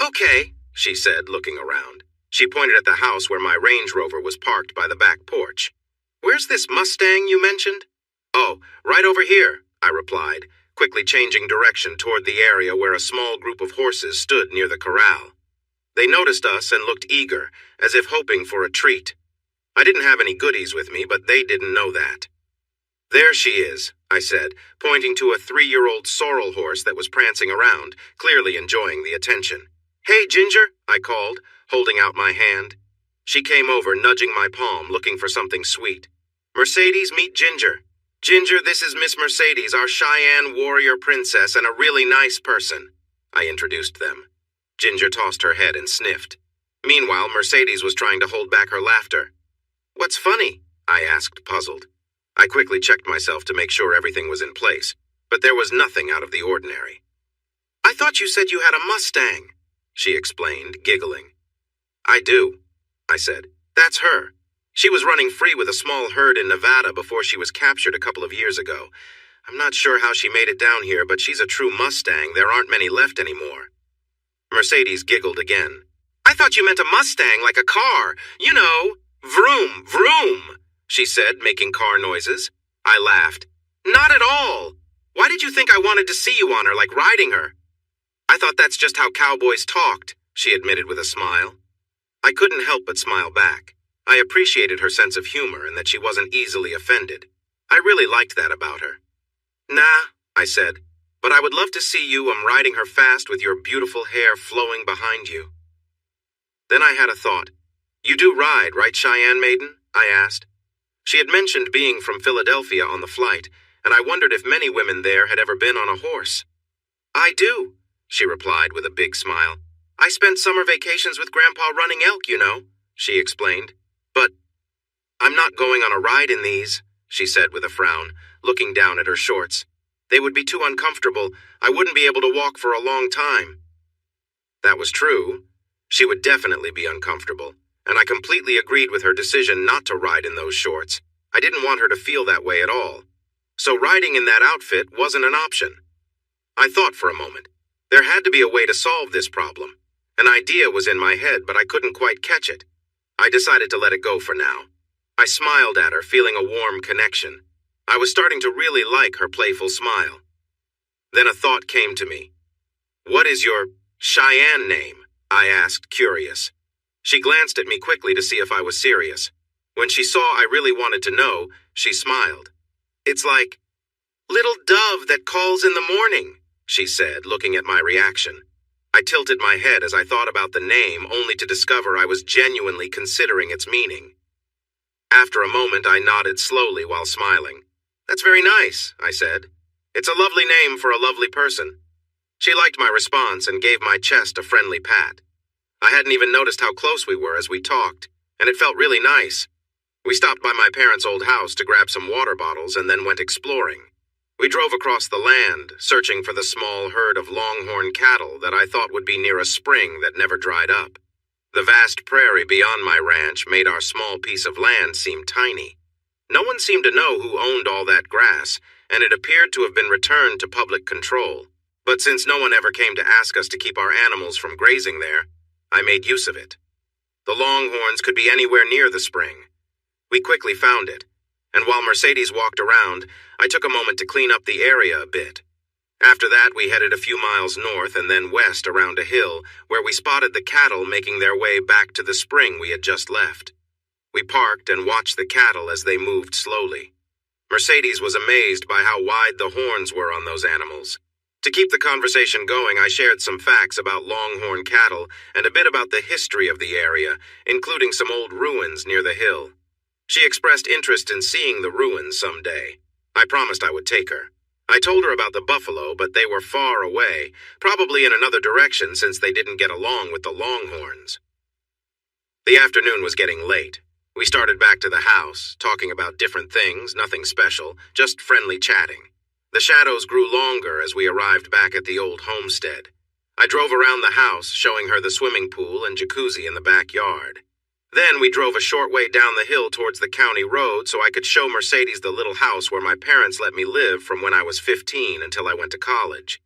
"Okay," she said, looking around. She pointed at the house where my Range Rover was parked by the back porch. "Where's this Mustang you mentioned?" "Oh, right over here," I replied, quickly changing direction toward the area where a small group of horses stood near the corral. They noticed us and looked eager, as if hoping for a treat. I didn't have any goodies with me, but they didn't know that. "There she is," I said, pointing to a 3-year-old sorrel horse that was prancing around, clearly enjoying the attention. "Hey, Ginger," I called, holding out my hand. She came over, nudging my palm, looking for something sweet. "Mercedes, meet Ginger. Ginger, this is Miss Mercedes, our Cheyenne warrior princess and a really nice person." I introduced them. Ginger tossed her head and sniffed. Meanwhile, Mercedes was trying to hold back her laughter. "What's funny?" I asked, puzzled. I quickly checked myself to make sure everything was in place, but there was nothing out of the ordinary. "I thought you said you had a Mustang," she explained, giggling. "I do," I said. "That's her. She was running free with a small herd in Nevada before she was captured a couple of years ago. I'm not sure how she made it down here, but she's a true Mustang. There aren't many left anymore." Mercedes giggled again. "I thought you meant a Mustang, like a car. You know, vroom, vroom," she said, making car noises. I laughed. "Not at all. Why did you think I wanted to see you on her, like riding her?" "I thought that's just how cowboys talked," she admitted with a smile. I couldn't help but smile back. I appreciated her sense of humor and that she wasn't easily offended. I really liked that about her. "Nah," I said, "but I would love to see you riding her fast with your beautiful hair flowing behind you." Then I had a thought. "You do ride, right, Cheyenne Maiden?" I asked. She had mentioned being from Philadelphia on the flight, and I wondered if many women there had ever been on a horse. "I do," she replied with a big smile. "I spent summer vacations with Grandpa running elk, you know," she explained. "But I'm not going on a ride in these," she said with a frown, looking down at her shorts. "They would be too uncomfortable. I wouldn't be able to walk for a long time." That was true. She would definitely be uncomfortable, and I completely agreed with her decision not to ride in those shorts. I didn't want her to feel that way at all. So riding in that outfit wasn't an option. I thought for a moment. There had to be a way to solve this problem. An idea was in my head, but I couldn't quite catch it. I decided to let it go for now. I smiled at her, feeling a warm connection. I was starting to really like her playful smile. Then a thought came to me. "What is your Cheyenne name?" I asked, curious. She glanced at me quickly to see if I was serious. When she saw I really wanted to know, she smiled. "It's like, little dove that calls in the morning," she said, looking at my reaction. I tilted my head as I thought about the name, only to discover I was genuinely considering its meaning. After a moment, I nodded slowly while smiling. "That's very nice," I said. "It's a lovely name for a lovely person." She liked my response and gave my chest a friendly pat. I hadn't even noticed how close we were as we talked, and it felt really nice. We stopped by my parents' old house to grab some water bottles and then went exploring. We drove across the land, searching for the small herd of longhorn cattle that I thought would be near a spring that never dried up. The vast prairie beyond my ranch made our small piece of land seem tiny. No one seemed to know who owned all that grass, and it appeared to have been returned to public control. But since no one ever came to ask us to keep our animals from grazing there, I made use of it. The longhorns could be anywhere near the spring. We quickly found it, and while Mercedes walked around, I took a moment to clean up the area a bit. After that, we headed a few miles north and then west around a hill where we spotted the cattle making their way back to the spring we had just left. We parked and watched the cattle as they moved slowly. Mercedes was amazed by how wide the horns were on those animals. To keep the conversation going, I shared some facts about longhorn cattle and a bit about the history of the area, including some old ruins near the hill. She expressed interest in seeing the ruins someday. I promised I would take her. I told her about the buffalo, but they were far away, probably in another direction since they didn't get along with the longhorns. The afternoon was getting late. We started back to the house, talking about different things, nothing special, just friendly chatting. The shadows grew longer as we arrived back at the old homestead. I drove around the house, showing her the swimming pool and jacuzzi in the backyard. Then we drove a short way down the hill towards the county road so I could show Mercedes the little house where my parents let me live from when I was 15 until I went to college.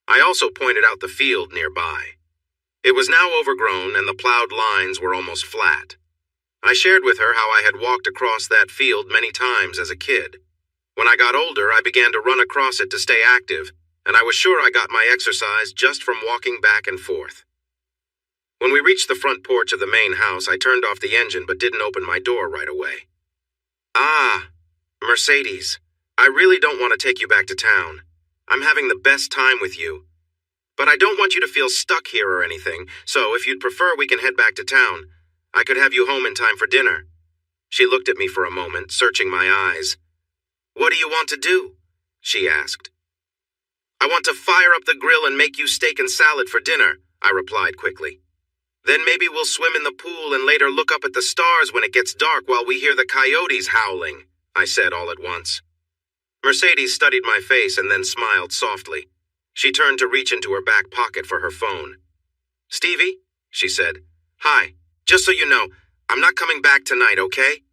I also pointed out the field nearby. It was now overgrown and the plowed lines were almost flat. I shared with her how I had walked across that field many times as a kid. When I got older, I began to run across it to stay active, and I was sure I got my exercise just from walking back and forth. When we reached the front porch of the main house, I turned off the engine but didn't open my door right away. "Ah, Mercedes, I really don't want to take you back to town. I'm having the best time with you. But I don't want you to feel stuck here or anything, so if you'd prefer, we can head back to town. I could have you home in time for dinner." She looked at me for a moment, searching my eyes. "What do you want to do?" she asked. "I want to fire up the grill and make you steak and salad for dinner," I replied quickly. "Then maybe we'll swim in the pool and later look up at the stars when it gets dark while we hear the coyotes howling," I said all at once. Mercedes studied my face and then smiled softly. She turned to reach into her back pocket for her phone. "Stevie," she said. "Hi, just so you know, I'm not coming back tonight, okay?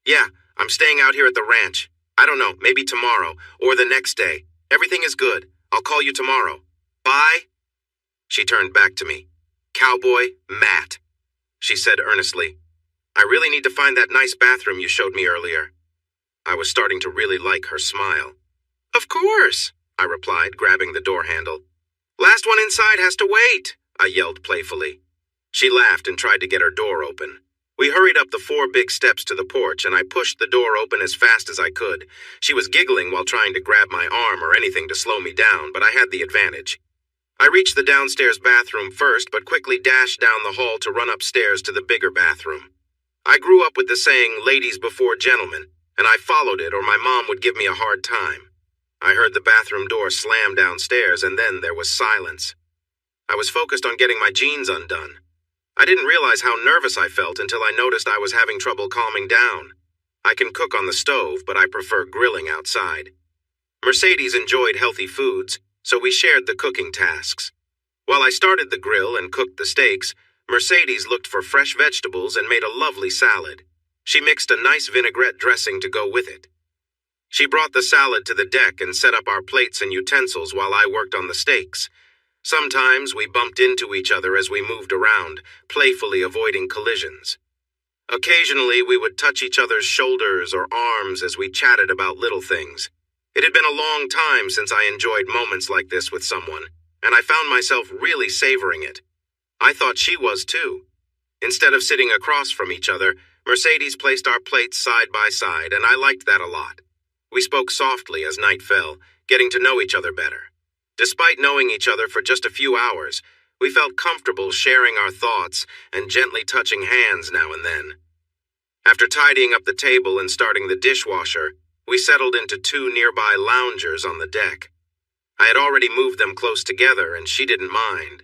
Yeah, I'm staying out here at the ranch. I don't know, maybe tomorrow, or the next day. Everything is good. I'll call you tomorrow. Bye." She turned back to me. "Cowboy Matt," she said earnestly. "I really need to find that nice bathroom you showed me earlier." I was starting to really like her smile. "Of course," I replied, grabbing the door handle. "Last one inside has to wait," I yelled playfully. She laughed and tried to get her door open. We hurried up the 4 big steps to the porch, and I pushed the door open as fast as I could. She was giggling while trying to grab my arm or anything to slow me down, but I had the advantage. I reached the downstairs bathroom first, but quickly dashed down the hall to run upstairs to the bigger bathroom. I grew up with the saying, "ladies before gentlemen," and I followed it or my mom would give me a hard time. I heard the bathroom door slam downstairs, and then there was silence. I was focused on getting my jeans undone. I didn't realize how nervous I felt until I noticed I was having trouble calming down. I can cook on the stove, but I prefer grilling outside. Mercedes enjoyed healthy foods, so we shared the cooking tasks. While I started the grill and cooked the steaks, Mercedes looked for fresh vegetables and made a lovely salad. She mixed a nice vinaigrette dressing to go with it. She brought the salad to the deck and set up our plates and utensils while I worked on the steaks. Sometimes we bumped into each other as we moved around, playfully avoiding collisions. Occasionally we would touch each other's shoulders or arms as we chatted about little things. It had been a long time since I enjoyed moments like this with someone, and I found myself really savoring it. I thought she was too. Instead of sitting across from each other, Mercedes placed our plates side by side, and I liked that a lot. We spoke softly as night fell, getting to know each other better. Despite knowing each other for just a few hours, we felt comfortable sharing our thoughts and gently touching hands now and then. After tidying up the table and starting the dishwasher, we settled into 2 nearby loungers on the deck. I had already moved them close together, and she didn't mind.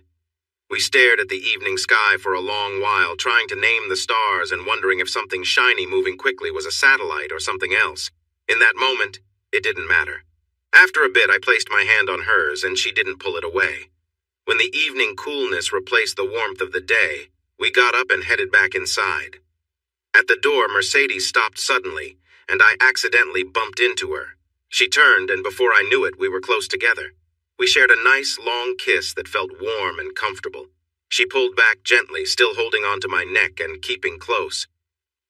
We stared at the evening sky for a long while, trying to name the stars and wondering if something shiny moving quickly was a satellite or something else. In that moment, it didn't matter. After a bit, I placed my hand on hers, and she didn't pull it away. When the evening coolness replaced the warmth of the day, we got up and headed back inside. At the door, Mercedes stopped suddenly, and I accidentally bumped into her. She turned, and before I knew it, we were close together. We shared a nice, long kiss that felt warm and comfortable. She pulled back gently, still holding onto my neck and keeping close.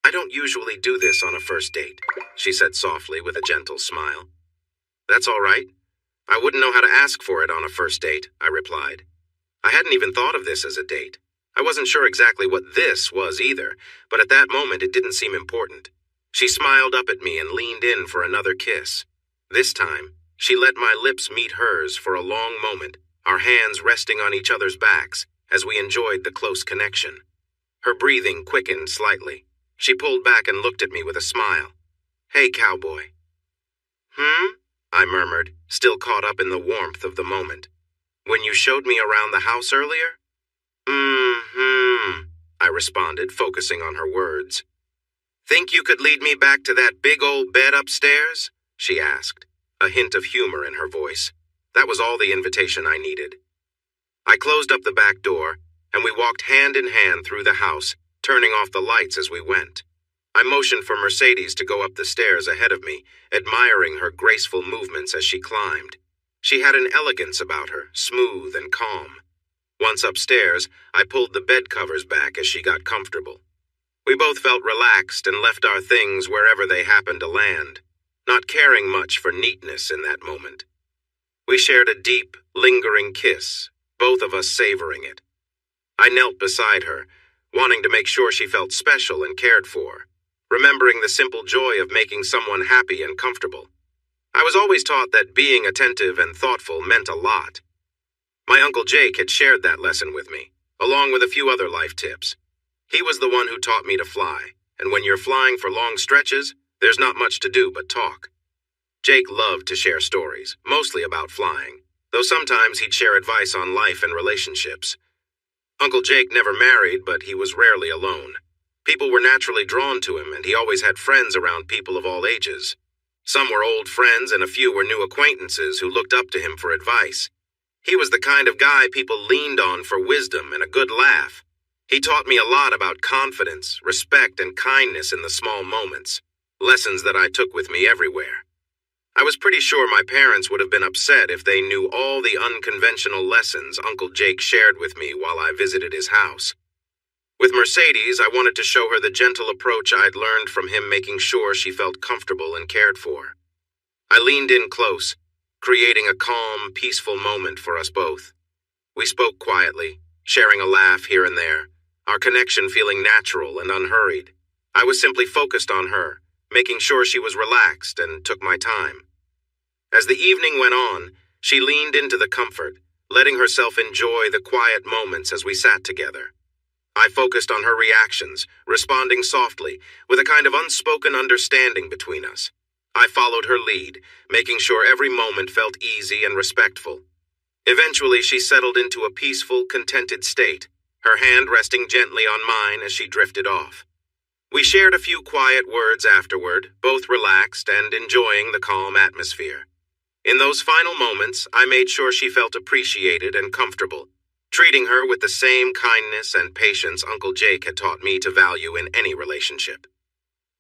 "I don't usually do this on a first date," she said softly with a gentle smile. "That's all right. I wouldn't know how to ask for it on a first date," I replied. I hadn't even thought of this as a date. I wasn't sure exactly what this was either, but at that moment it didn't seem important. She smiled up at me and leaned in for another kiss. This time, she let my lips meet hers for a long moment, our hands resting on each other's backs as we enjoyed the close connection. Her breathing quickened slightly. She pulled back and looked at me with a smile. "Hey, cowboy." I murmured, still caught up in the warmth of the moment. "When you showed me around the house earlier?" I responded, focusing on her words. "Think you could lead me back to that big old bed upstairs?" she asked, a hint of humor in her voice. That was all the invitation I needed. I closed up the back door, and we walked hand in hand through the house, turning off the lights as we went. I motioned for Mercedes to go up the stairs ahead of me, admiring her graceful movements as she climbed. She had an elegance about her, smooth and calm. Once upstairs, I pulled the bed covers back as she got comfortable. We both felt relaxed and left our things wherever they happened to land, not caring much for neatness in that moment. We shared a deep, lingering kiss, both of us savoring it. I knelt beside her, wanting to make sure she felt special and cared for, remembering the simple joy of making someone happy and comfortable. I was always taught that being attentive and thoughtful meant a lot. My Uncle Jake had shared that lesson with me, along with a few other life tips. He was the one who taught me to fly, and when you're flying for long stretches, there's not much to do but talk. Jake loved to share stories, mostly about flying, though sometimes he'd share advice on life and relationships. Uncle Jake never married, but he was rarely alone. People were naturally drawn to him, and he always had friends around people of all ages. Some were old friends, and a few were new acquaintances who looked up to him for advice. He was the kind of guy people leaned on for wisdom and a good laugh. He taught me a lot about confidence, respect, and kindness in the small moments, lessons that I took with me everywhere. I was pretty sure my parents would have been upset if they knew all the unconventional lessons Uncle Jake shared with me while I visited his house. With Mercedes, I wanted to show her the gentle approach I'd learned from him, making sure she felt comfortable and cared for. I leaned in close, creating a calm, peaceful moment for us both. We spoke quietly, sharing a laugh here and there, our connection feeling natural and unhurried. I was simply focused on her, making sure she was relaxed, and took my time. As the evening went on, she leaned into the comfort, letting herself enjoy the quiet moments as we sat together. I focused on her reactions, responding softly, with a kind of unspoken understanding between us. I followed her lead, making sure every moment felt easy and respectful. Eventually, she settled into a peaceful, contented state, her hand resting gently on mine as she drifted off. We shared a few quiet words afterward, both relaxed and enjoying the calm atmosphere. In those final moments, I made sure she felt appreciated and comfortable, treating her with the same kindness and patience Uncle Jake had taught me to value in any relationship.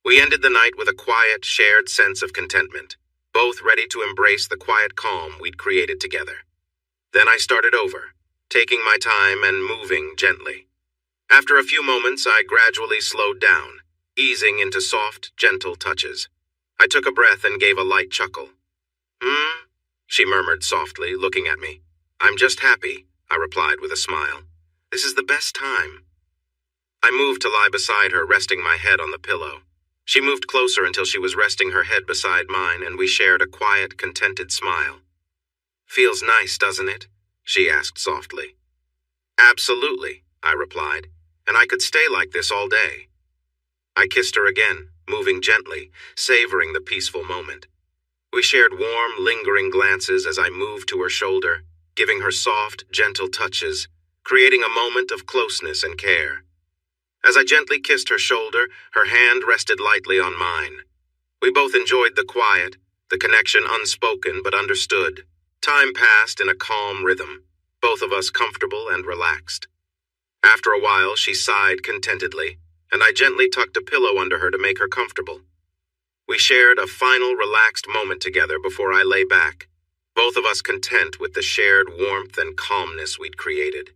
We ended the night with a quiet, shared sense of contentment, both ready to embrace the quiet calm we'd created together. Then I started over, taking my time and moving gently. After a few moments, I gradually slowed down, easing into soft, gentle touches. I took a breath and gave a light chuckle. She murmured softly, looking at me. "I'm just happy," I replied with a smile. "This is the best time." I moved to lie beside her, resting my head on the pillow. She moved closer until she was resting her head beside mine, and we shared a quiet, contented smile. "Feels nice, doesn't it?" she asked softly. "Absolutely," I replied, "and I could stay like this all day." I kissed her again, moving gently, savoring the peaceful moment. We shared warm, lingering glances as I moved to her shoulder, giving her soft, gentle touches, creating a moment of closeness and care. As I gently kissed her shoulder, her hand rested lightly on mine. We both enjoyed the quiet, the connection unspoken but understood. Time passed in a calm rhythm, both of us comfortable and relaxed. After a while, she sighed contentedly, and I gently tucked a pillow under her to make her comfortable. We shared a final relaxed moment together before I lay back, both of us content with the shared warmth and calmness we'd created.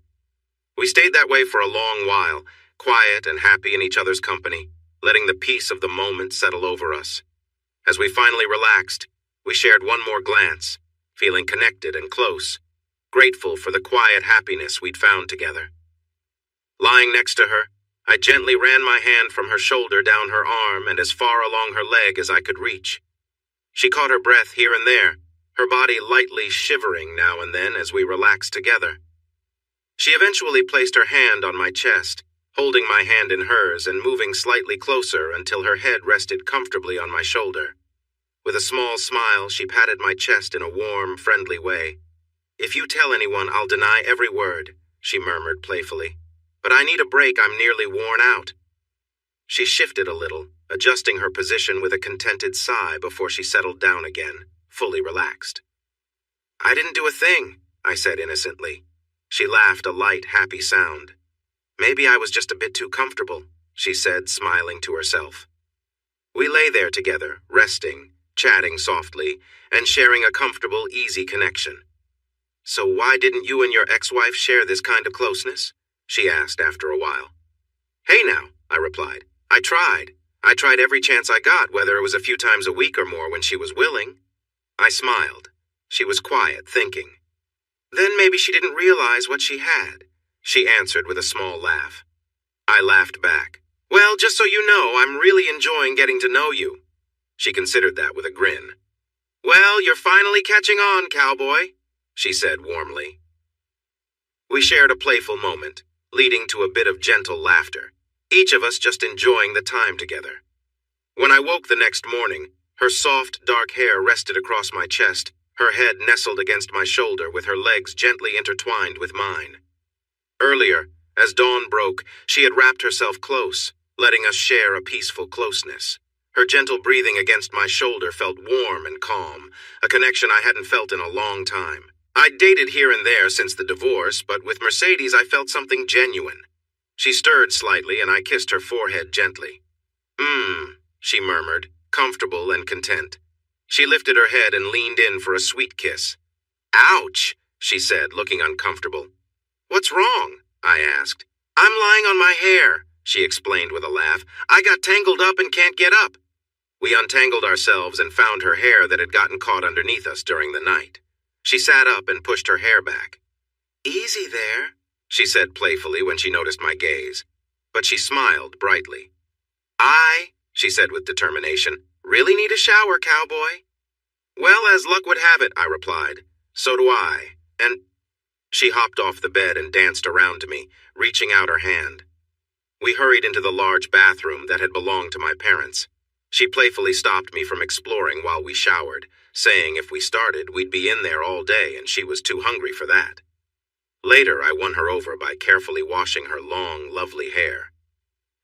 We stayed that way for a long while, quiet and happy in each other's company, letting the peace of the moment settle over us. As we finally relaxed, we shared one more glance, feeling connected and close, grateful for the quiet happiness we'd found together. Lying next to her, I gently ran my hand from her shoulder down her arm and as far along her leg as I could reach. She caught her breath here and there, her body lightly shivering now and then as we relaxed together. She eventually placed her hand on my chest, holding my hand in hers and moving slightly closer until her head rested comfortably on my shoulder. With a small smile, she patted my chest in a warm, friendly way. "If you tell anyone, I'll deny every word," she murmured playfully. "But I need a break, I'm nearly worn out." She shifted a little, adjusting her position with a contented sigh before she settled down again, fully relaxed. "I didn't do a thing," I said innocently. She laughed a light, happy sound. "Maybe I was just a bit too comfortable," she said, smiling to herself. We lay there together, resting, chatting softly, and sharing a comfortable, easy connection. "So why didn't you and your ex-wife share this kind of closeness?" she asked after a while. "Hey now," I replied. I tried every chance I got, whether it was a few times a week or more when she was willing." I smiled. She was quiet, thinking. "Then maybe she didn't realize what she had," she answered with a small laugh. I laughed back. "Well, just so you know, I'm really enjoying getting to know you." She considered that with a grin. "Well, you're finally catching on, cowboy," she said warmly. We shared a playful moment, leading to a bit of gentle laughter, each of us just enjoying the time together. When I woke the next morning, her soft, dark hair rested across my chest, her head nestled against my shoulder with her legs gently intertwined with mine. Earlier, as dawn broke, she had wrapped herself close, letting us share a peaceful closeness. Her gentle breathing against my shoulder felt warm and calm, a connection I hadn't felt in a long time. I'd dated here and there since the divorce, but with Mercedes I felt something genuine. She stirred slightly and I kissed her forehead gently. She murmured, comfortable and content. She lifted her head and leaned in for a sweet kiss. "Ouch," she said, looking uncomfortable. "What's wrong?" I asked. "I'm lying on my hair," she explained with a laugh. "I got tangled up and can't get up." We untangled ourselves and found her hair that had gotten caught underneath us during the night. She sat up and pushed her hair back. "Easy there," she said playfully when she noticed my gaze. But she smiled brightly. She said with determination, "really need a shower, cowboy." "Well, as luck would have it," I replied. "So do I." And she hopped off the bed and danced around to me, reaching out her hand. We hurried into the large bathroom that had belonged to my parents. She playfully stopped me from exploring while we showered, saying if we started, we'd be in there all day and she was too hungry for that. Later, I won her over by carefully washing her long, lovely hair.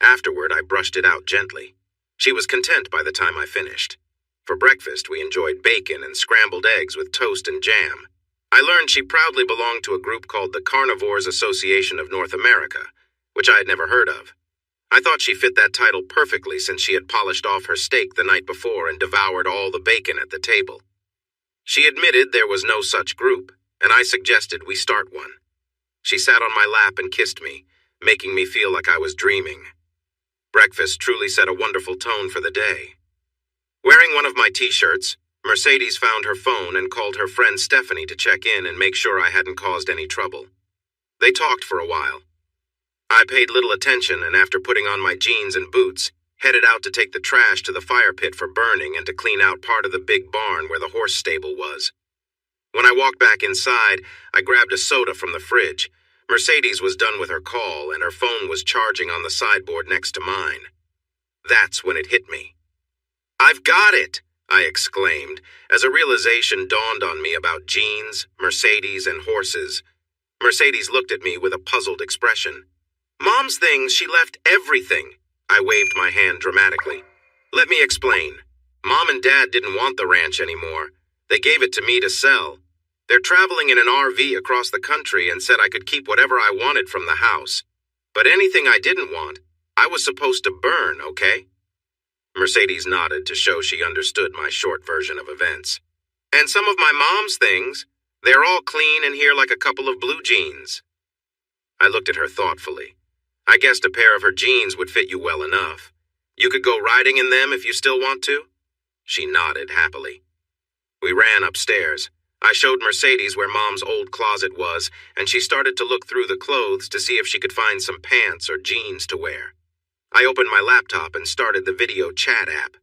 Afterward, I brushed it out gently. She was content by the time I finished. For breakfast, we enjoyed bacon and scrambled eggs with toast and jam. I learned she proudly belonged to a group called the Carnivores Association of North America, which I had never heard of. I thought she fit that title perfectly since she had polished off her steak the night before and devoured all the bacon at the table. She admitted there was no such group, and I suggested we start one. She sat on my lap and kissed me, making me feel like I was dreaming. Breakfast truly set a wonderful tone for the day. Wearing one of my t-shirts, Mercedes found her phone and called her friend Stephanie to check in and make sure I hadn't caused any trouble. They talked for a while. I paid little attention and after putting on my jeans and boots, headed out to take the trash to the fire pit for burning and to clean out part of the big barn where the horse stable was. When I walked back inside, I grabbed a soda from the fridge. Mercedes was done with her call and her phone was charging on the sideboard next to mine. That's when it hit me. "I've got it!" I exclaimed, as a realization dawned on me about jeans, Mercedes, and horses. Mercedes looked at me with a puzzled expression. Mom's things, she left everything. I waved my hand dramatically. Let me explain. Mom and Dad didn't want the ranch anymore. They gave it to me to sell. They're traveling in an RV across the country and said I could keep whatever I wanted from the house. But anything I didn't want, I was supposed to burn, okay? Mercedes nodded to show she understood my short version of events. And some of my mom's things, they're all clean and here like a couple of blue jeans. I looked at her thoughtfully. I guessed a pair of her jeans would fit you well enough. You could go riding in them if you still want to? She nodded happily. We ran upstairs. I showed Mercedes where Mom's old closet was, and she started to look through the clothes to see if she could find some pants or jeans to wear. I opened my laptop and started the video chat app.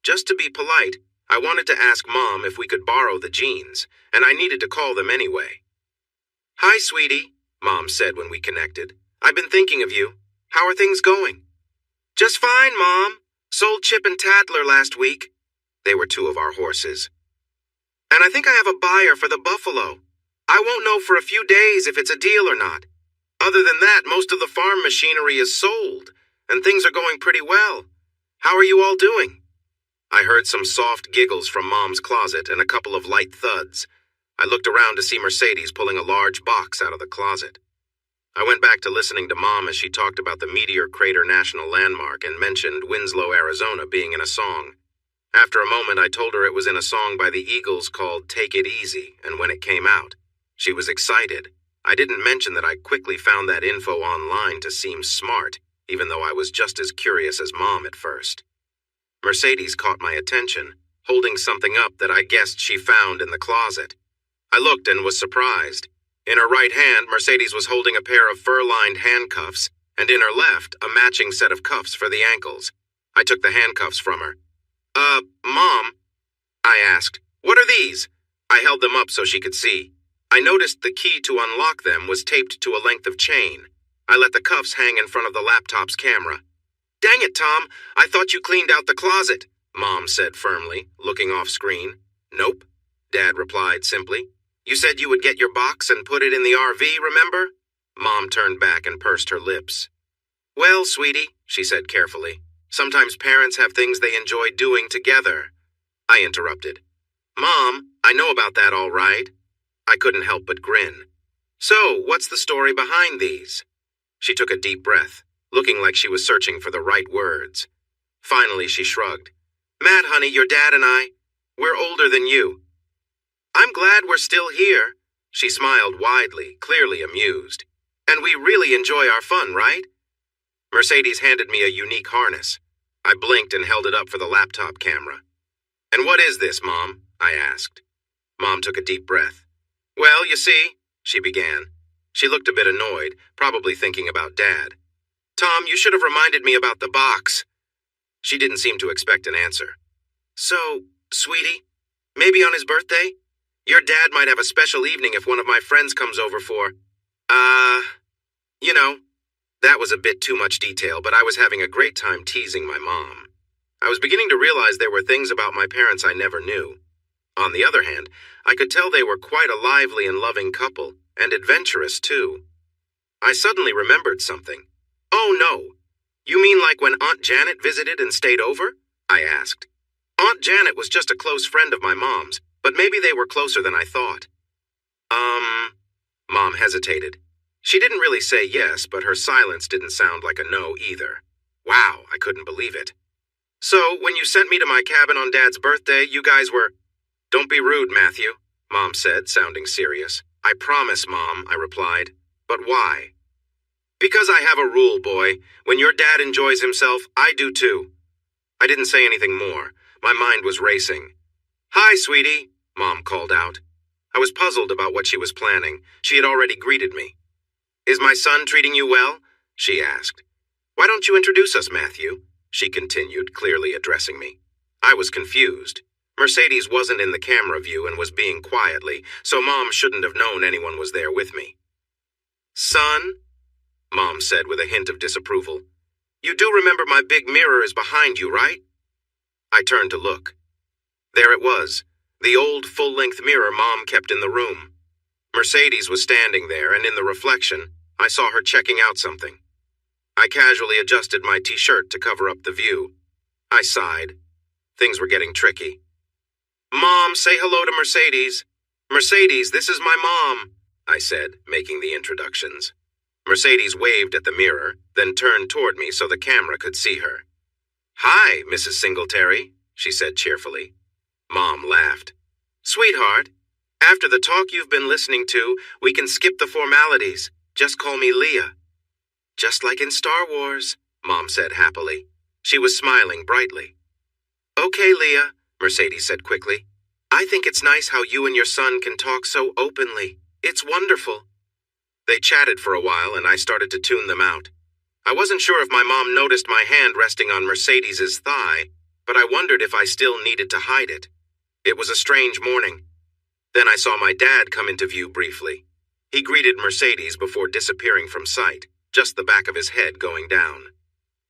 Just to be polite, I wanted to ask Mom if we could borrow the jeans, and I needed to call them anyway. Hi, sweetie, Mom said when we connected. I've been thinking of you. How are things going? Just fine, Mom. Sold Chip and Tattler last week. They were two of our horses. And I think I have a buyer for the buffalo. I won't know for a few days if it's a deal or not. Other than that, most of the farm machinery is sold, and things are going pretty well. How are you all doing? I heard some soft giggles from Mom's closet and a couple of light thuds. I looked around to see Mercedes pulling a large box out of the closet. I went back to listening to Mom as she talked about the Meteor Crater National Landmark and mentioned Winslow, Arizona being in a song. After a moment, I told her it was in a song by the Eagles called Take It Easy, and when it came out, she was excited. I didn't mention that I quickly found that info online to seem smart, even though I was just as curious as Mom at first. Mercedes caught my attention, holding something up that I guessed she found in the closet. I looked and was surprised. In her right hand, Mercedes was holding a pair of fur-lined handcuffs, and in her left, a matching set of cuffs for the ankles. I took the handcuffs from her. Mom, I asked, what are these? I held them up so she could see. I noticed the key to unlock them was taped to a length of chain. I let the cuffs hang in front of the laptop's camera. Dang it, Tom, I thought you cleaned out the closet, Mom said firmly, looking off screen. Nope, Dad replied simply. You said you would get your box and put it in the RV, remember? Mom turned back and pursed her lips. Well, sweetie, she said carefully, sometimes parents have things they enjoy doing together. I interrupted. Mom, I know about that all right. I couldn't help but grin. So, what's the story behind these? She took a deep breath, looking like she was searching for the right words. Finally, she shrugged. Matt, honey, your dad and I, we're older than you. I'm glad we're still here. She smiled widely, clearly amused. And we really enjoy our fun, right? Mercedes handed me a unique harness. I blinked and held it up for the laptop camera. And what is this, Mom? I asked. Mom took a deep breath. Well, you see, she began. She looked a bit annoyed, probably thinking about Dad. Tom, you should have reminded me about the box. She didn't seem to expect an answer. So, sweetie, maybe on his birthday? Your dad might have a special evening if one of my friends comes over for, you know. That was a bit too much detail, but I was having a great time teasing my mom. I was beginning to realize there were things about my parents I never knew. On the other hand, I could tell they were quite a lively and loving couple, and adventurous too. I suddenly remembered something. Oh no, you mean like when Aunt Janet visited and stayed over? I asked. Aunt Janet was just a close friend of my mom's, but maybe they were closer than I thought. Mom hesitated. She didn't really say yes, but her silence didn't sound like a no either. Wow, I couldn't believe it. So, when you sent me to my cabin on Dad's birthday, you guys were... Don't be rude, Matthew, Mom said, sounding serious. I promise, Mom, I replied. But why? Because I have a rule, boy. When your dad enjoys himself, I do too. I didn't say anything more. My mind was racing. Hi, sweetie, Mom called out. I was puzzled about what she was planning. She had already greeted me. Is my son treating you well? She asked. Why don't you introduce us, Matthew? She continued, clearly addressing me. I was confused. Mercedes wasn't in the camera view and was being quietly, so Mom shouldn't have known anyone was there with me. Son? Mom said with a hint of disapproval. You do remember my big mirror is behind you, right? I turned to look. There it was, the old full-length mirror Mom kept in the room. Mercedes was standing there, and in the reflection, I saw her checking out something. I casually adjusted my t-shirt to cover up the view. I sighed. Things were getting tricky. "Mom, say hello to Mercedes. Mercedes, this is my mom," I said, making the introductions. Mercedes waved at the mirror, then turned toward me so the camera could see her. "Hi, Mrs. Singletary," she said cheerfully. Mom laughed. "Sweetheart, after the talk you've been listening to, we can skip the formalities. Just call me Leah." "Just like in Star Wars," Mom said happily. She was smiling brightly. "Okay, Leah," Mercedes said quickly. "I think it's nice how you and your son can talk so openly. It's wonderful." They chatted for a while, and I started to tune them out. I wasn't sure if my mom noticed my hand resting on Mercedes's thigh, but I wondered if I still needed to hide it. It was a strange morning. Then I saw my dad come into view briefly. He greeted Mercedes before disappearing from sight, just the back of his head going down.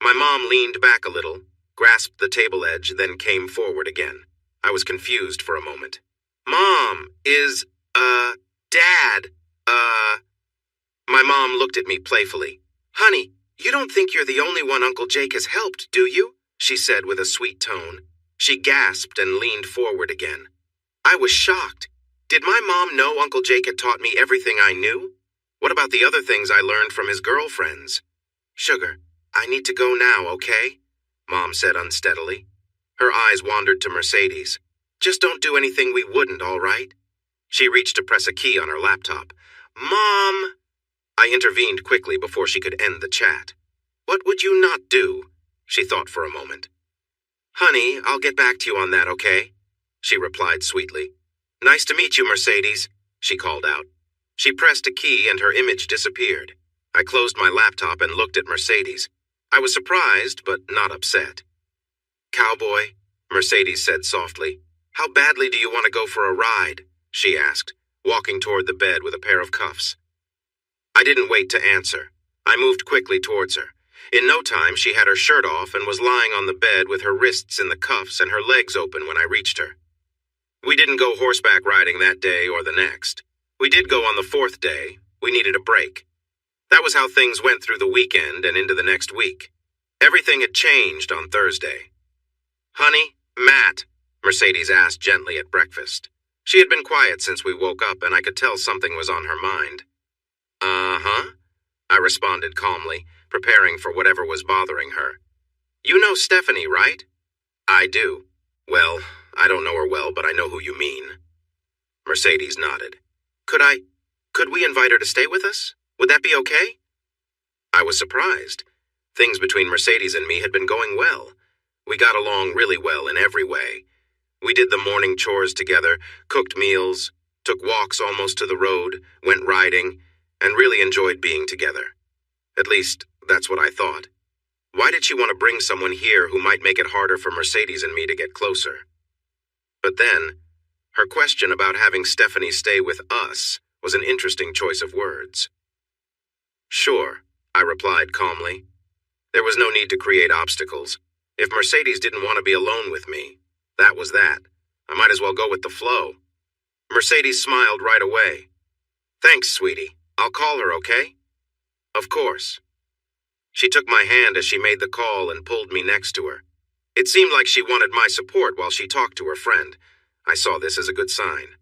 My mom leaned back a little, grasped the table edge, then came forward again. I was confused for a moment. "Mom, Dad, My mom looked at me playfully. "Honey, you don't think you're the only one Uncle Jake has helped, do you?" she said with a sweet tone. She gasped and leaned forward again. I was shocked. Did my mom know Uncle Jake had taught me everything I knew? What about the other things I learned from his girlfriends? "Sugar, I need to go now, okay?" Mom said unsteadily. Her eyes wandered to Mercedes. "Just don't do anything we wouldn't, all right?" She reached to press a key on her laptop. "Mom!" I intervened quickly before she could end the chat. "What would you not do?" She thought for a moment. "Honey, I'll get back to you on that, okay?" She replied sweetly. "Nice to meet you, Mercedes," she called out. She pressed a key and her image disappeared. I closed my laptop and looked at Mercedes. I was surprised, but not upset. "Cowboy," Mercedes said softly, "how badly do you want to go for a ride?" she asked, walking toward the bed with a pair of cuffs. I didn't wait to answer. I moved quickly towards her. In no time, she had her shirt off and was lying on the bed with her wrists in the cuffs and her legs open when I reached her. We didn't go horseback riding that day or the next. We did go on the fourth day. We needed a break. That was how things went through the weekend and into the next week. Everything had changed on Thursday. "Honey, Matt," Mercedes asked gently at breakfast. She had been quiet since we woke up, and I could tell something was on her mind. "Uh-huh," I responded calmly, preparing for whatever was bothering her. "You know Stephanie, right?" "I do. Well, I don't know her well, but I know who you mean." Mercedes nodded. Could we invite her to stay with us? Would that be okay?" I was surprised. Things between Mercedes and me had been going well. We got along really well in every way. We did the morning chores together, cooked meals, took walks almost to the road, went riding, and really enjoyed being together. At least, that's what I thought. Why did she want to bring someone here who might make it harder for Mercedes and me to get closer? But then, her question about having Stephanie stay with us was an interesting choice of words. "Sure," I replied calmly. There was no need to create obstacles. If Mercedes didn't want to be alone with me, that was that. I might as well go with the flow. Mercedes smiled right away. "Thanks, sweetie. I'll call her, okay?" "Of course." She took my hand as she made the call and pulled me next to her. It seemed like she wanted my support while she talked to her friend. I saw this as a good sign.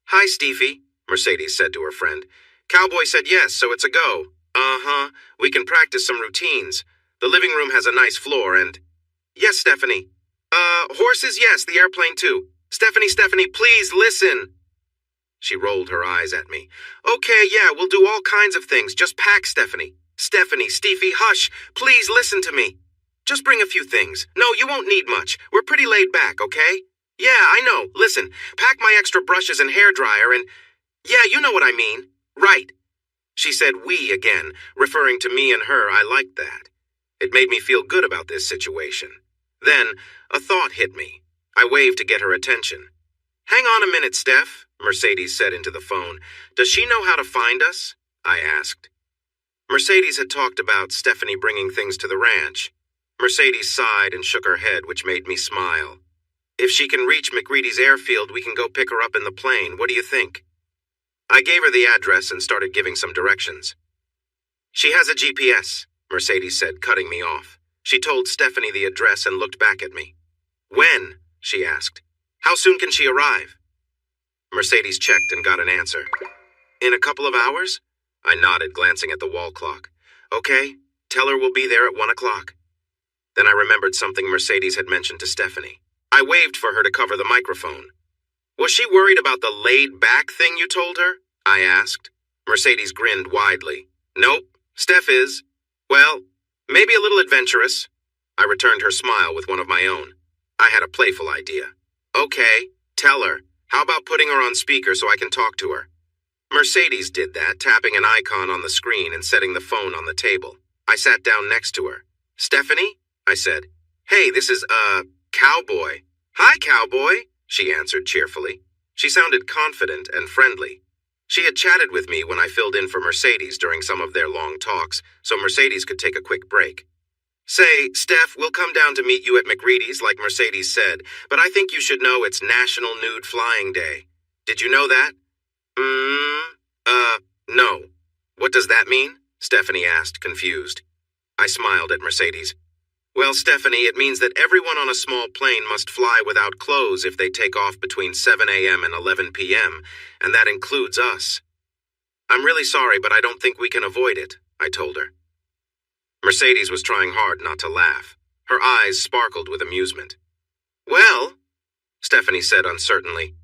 "Hi, Steffi," Mercedes said to her friend. "Cowboy said yes, so it's a go." "Uh-huh. We can practice some routines. The living room has a nice floor and—" "Yes, Stephanie." Horses, yes, the airplane too. Stephanie, please listen." She rolled her eyes at me. "Okay, yeah, we'll do all kinds of things. Just pack, Stephanie. Steffi, hush. Please listen to me. Just bring a few things. No, you won't need much. We're pretty laid back, okay? Yeah, I know. Listen, pack my extra brushes and hairdryer and... Yeah, you know what I mean. Right." She said we again, referring to me and her. I liked that. It made me feel good about this situation. Then, a thought hit me. I waved to get her attention. "Hang on a minute, Steph," Mercedes said into the phone. "Does she know how to find us?" I asked. Mercedes had talked about Stephanie bringing things to the ranch. Mercedes sighed and shook her head, which made me smile. If she can reach McReady's airfield, we can go pick her up in the plane. What do you think? I gave her the address and started giving some directions. She has a GPS, Mercedes said, cutting me off. She told Stephanie the address and looked back at me. When? She asked. How soon can she arrive? Mercedes checked and got an answer. In a couple of hours? I nodded, glancing at the wall clock. Okay, tell her we'll be there at 1 o'clock. Then I remembered something Mercedes had mentioned to Stephanie. I waved for her to cover the microphone. Was she worried about the laid-back thing you told her? I asked. Mercedes grinned widely. Nope, Steph is. Well, maybe a little adventurous. I returned her smile with one of my own. I had a playful idea. Okay, tell her. How about putting her on speaker so I can talk to her? Mercedes did that, tapping an icon on the screen and setting the phone on the table. I sat down next to her. Stephanie? I said. Hey, this is, Cowboy. Hi, Cowboy, she answered cheerfully. She sounded confident and friendly. She had chatted with me when I filled in for Mercedes during some of their long talks, so Mercedes could take a quick break. Say, Steph, we'll come down to meet you at McReady's like Mercedes said, but I think you should know it's National Nude Flying Day. Did you know that? No. What does that mean? Stephanie asked, confused. I smiled at Mercedes. Well, Stephanie, it means that everyone on a small plane must fly without clothes if they take off between 7 a.m. and 11 p.m., and that includes us. I'm really sorry, but I don't think we can avoid it, I told her. Mercedes was trying hard not to laugh. Her eyes sparkled with amusement. Well, Stephanie said uncertainly,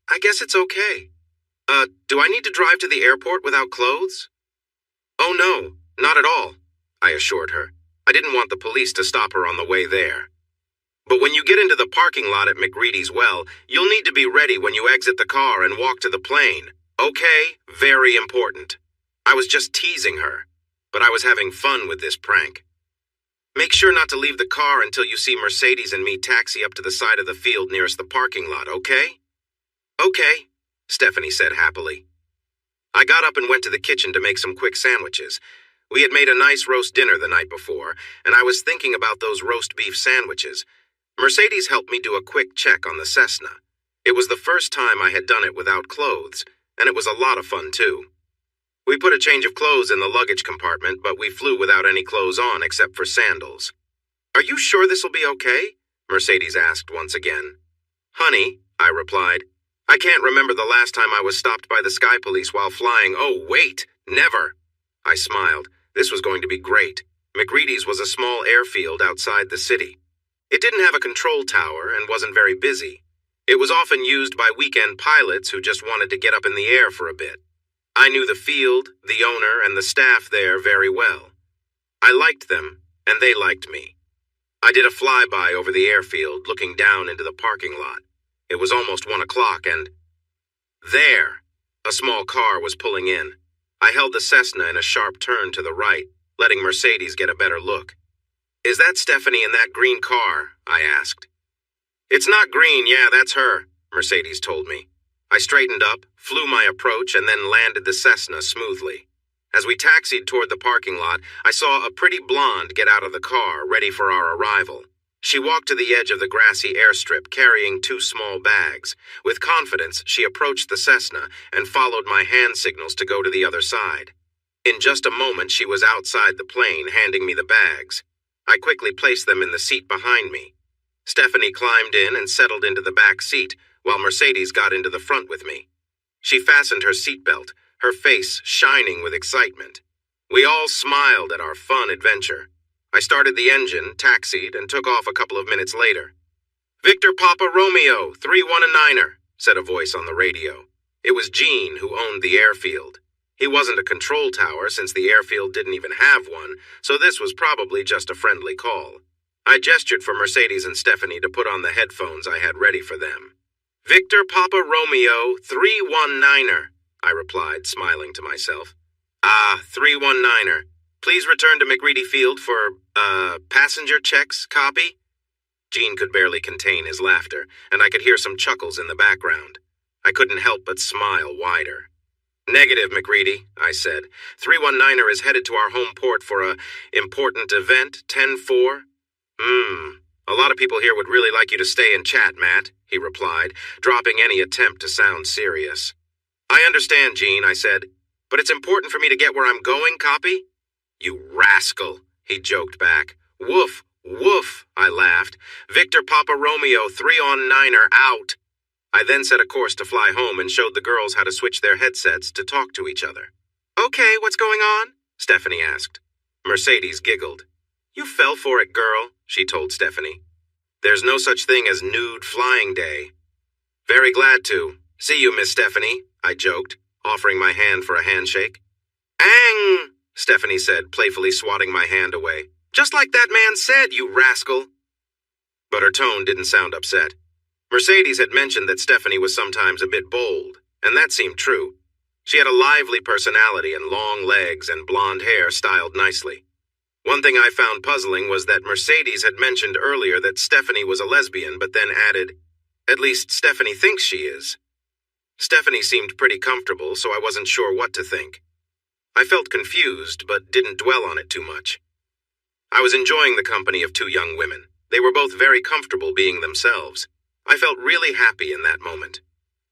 I guess it's okay. Do I need to drive to the airport without clothes? Oh no, not at all, I assured her. I didn't want the police to stop her on the way there. But when you get into the parking lot at McReady's well, you'll need to be ready when you exit the car and walk to the plane. Okay? Very important. I was just teasing her, but I was having fun with this prank. Make sure not to leave the car until you see Mercedes and me taxi up to the side of the field nearest the parking lot, okay? Okay, Stephanie said happily. I got up and went to the kitchen to make some quick sandwiches. We had made a nice roast dinner the night before, and I was thinking about those roast beef sandwiches. Mercedes helped me do a quick check on the Cessna. It was the first time I had done it without clothes, and it was a lot of fun too. We put a change of clothes in the luggage compartment, but we flew without any clothes on except for sandals. Are you sure this'll be okay? Mercedes asked once again. Honey, I replied, I can't remember the last time I was stopped by the Sky Police while flying. Oh, wait, never. I smiled. This was going to be great. McReady's was a small airfield outside the city. It didn't have a control tower and wasn't very busy. It was often used by weekend pilots who just wanted to get up in the air for a bit. I knew the field, the owner, and the staff there very well. I liked them, and they liked me. I did a flyby over the airfield, looking down into the parking lot. It was almost 1 o'clock, and there, a small car was pulling in. I held the Cessna in a sharp turn to the right, letting Mercedes get a better look. Is that Stephanie in that green car? I asked. It's not green, yeah, that's her, Mercedes told me. I straightened up, flew my approach, and then landed the Cessna smoothly. As we taxied toward the parking lot, I saw a pretty blonde get out of the car, ready for our arrival. She walked to the edge of the grassy airstrip, carrying 2 small bags. With confidence, she approached the Cessna and followed my hand signals to go to the other side. In just a moment, she was outside the plane, handing me the bags. I quickly placed them in the seat behind me. Stephanie climbed in and settled into the back seat, while Mercedes got into the front with me. She fastened her seatbelt, her face shining with excitement. We all smiled at our fun adventure. I started the engine, taxied, and took off a couple of minutes later. Victor Papa Romeo, 319er, said a voice on the radio. It was Gene, who owned the airfield. He wasn't a control tower since the airfield didn't even have one, so this was probably just a friendly call. I gestured for Mercedes and Stephanie to put on the headphones I had ready for them. Victor Papa Romeo, 319er, I replied, smiling to myself. 319er. Please return to McReady Field for, passenger checks, copy? Gene could barely contain his laughter, and I could hear some chuckles in the background. I couldn't help but smile wider. Negative, McReady, I said. 319er is headed to our home port for a important event, 10-4. A lot of people here would really like you to stay and chat, Matt, he replied, dropping any attempt to sound serious. I understand, Gene, I said, but it's important for me to get where I'm going, copy? You rascal, he joked back. Woof, woof, I laughed. Victor Papa Romeo, 3-on-9er, out. I then set a course to fly home and showed the girls how to switch their headsets to talk to each other. Okay, what's going on? Stephanie asked. Mercedes giggled. You fell for it, girl, she told Stephanie. There's no such thing as nude flying day. Very glad to. See you, Miss Stephanie, I joked, offering my hand for a handshake. Ang, Stephanie said, playfully swatting my hand away. Just like that man said, you rascal. But her tone didn't sound upset. Mercedes had mentioned that Stephanie was sometimes a bit bold, and that seemed true. She had a lively personality and long legs and blonde hair styled nicely. One thing I found puzzling was that Mercedes had mentioned earlier that Stephanie was a lesbian, but then added, at least Stephanie thinks she is. Stephanie seemed pretty comfortable, so I wasn't sure what to think. I felt confused, but didn't dwell on it too much. I was enjoying the company of two young women. They were both very comfortable being themselves. I felt really happy in that moment.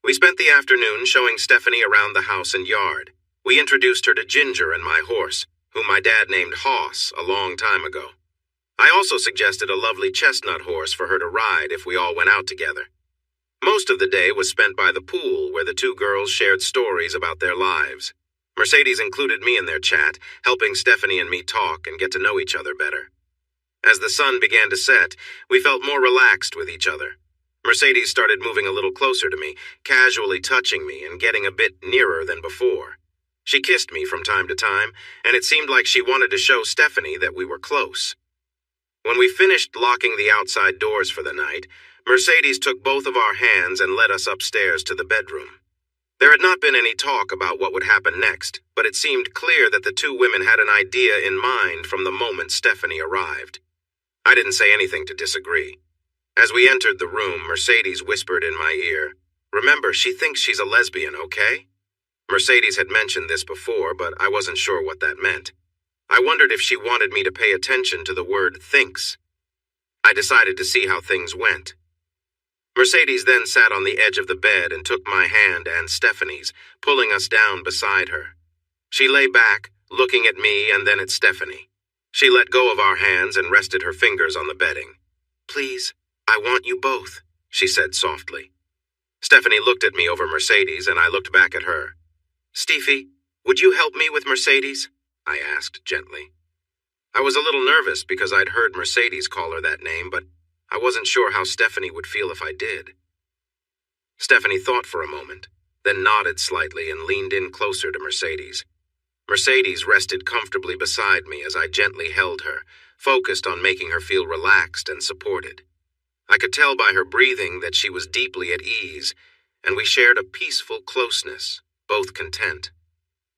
We spent the afternoon showing Stephanie around the house and yard. We introduced her to Ginger and my horse, whom my dad named Hoss a long time ago. I also suggested a lovely chestnut horse for her to ride if we all went out together. Most of the day was spent by the pool, where the two girls shared stories about their lives. Mercedes included me in their chat, helping Stephanie and me talk and get to know each other better. As the sun began to set, we felt more relaxed with each other. Mercedes started moving a little closer to me, casually touching me and getting a bit nearer than before. She kissed me from time to time, and it seemed like she wanted to show Stephanie that we were close. When we finished locking the outside doors for the night, Mercedes took both of our hands and led us upstairs to the bedroom. There had not been any talk about what would happen next, but it seemed clear that the two women had an idea in mind from the moment Stephanie arrived. I didn't say anything to disagree. As we entered the room, Mercedes whispered in my ear, "Remember, she thinks she's a lesbian, okay?" Mercedes had mentioned this before, but I wasn't sure what that meant. I wondered if she wanted me to pay attention to the word thinks. I decided to see how things went. Mercedes then sat on the edge of the bed and took my hand and Stephanie's, pulling us down beside her. She lay back, looking at me and then at Stephanie. She let go of our hands and rested her fingers on the bedding. "Please, I want you both," she said softly. Stephanie looked at me over Mercedes and I looked back at her. "Steffi, would you help me with Mercedes?" I asked gently. I was a little nervous because I'd heard Mercedes call her that name, but I wasn't sure how Stephanie would feel if I did. Stephanie thought for a moment, then nodded slightly and leaned in closer to Mercedes. Mercedes rested comfortably beside me as I gently held her, focused on making her feel relaxed and supported. I could tell by her breathing that she was deeply at ease, and we shared a peaceful closeness, both content.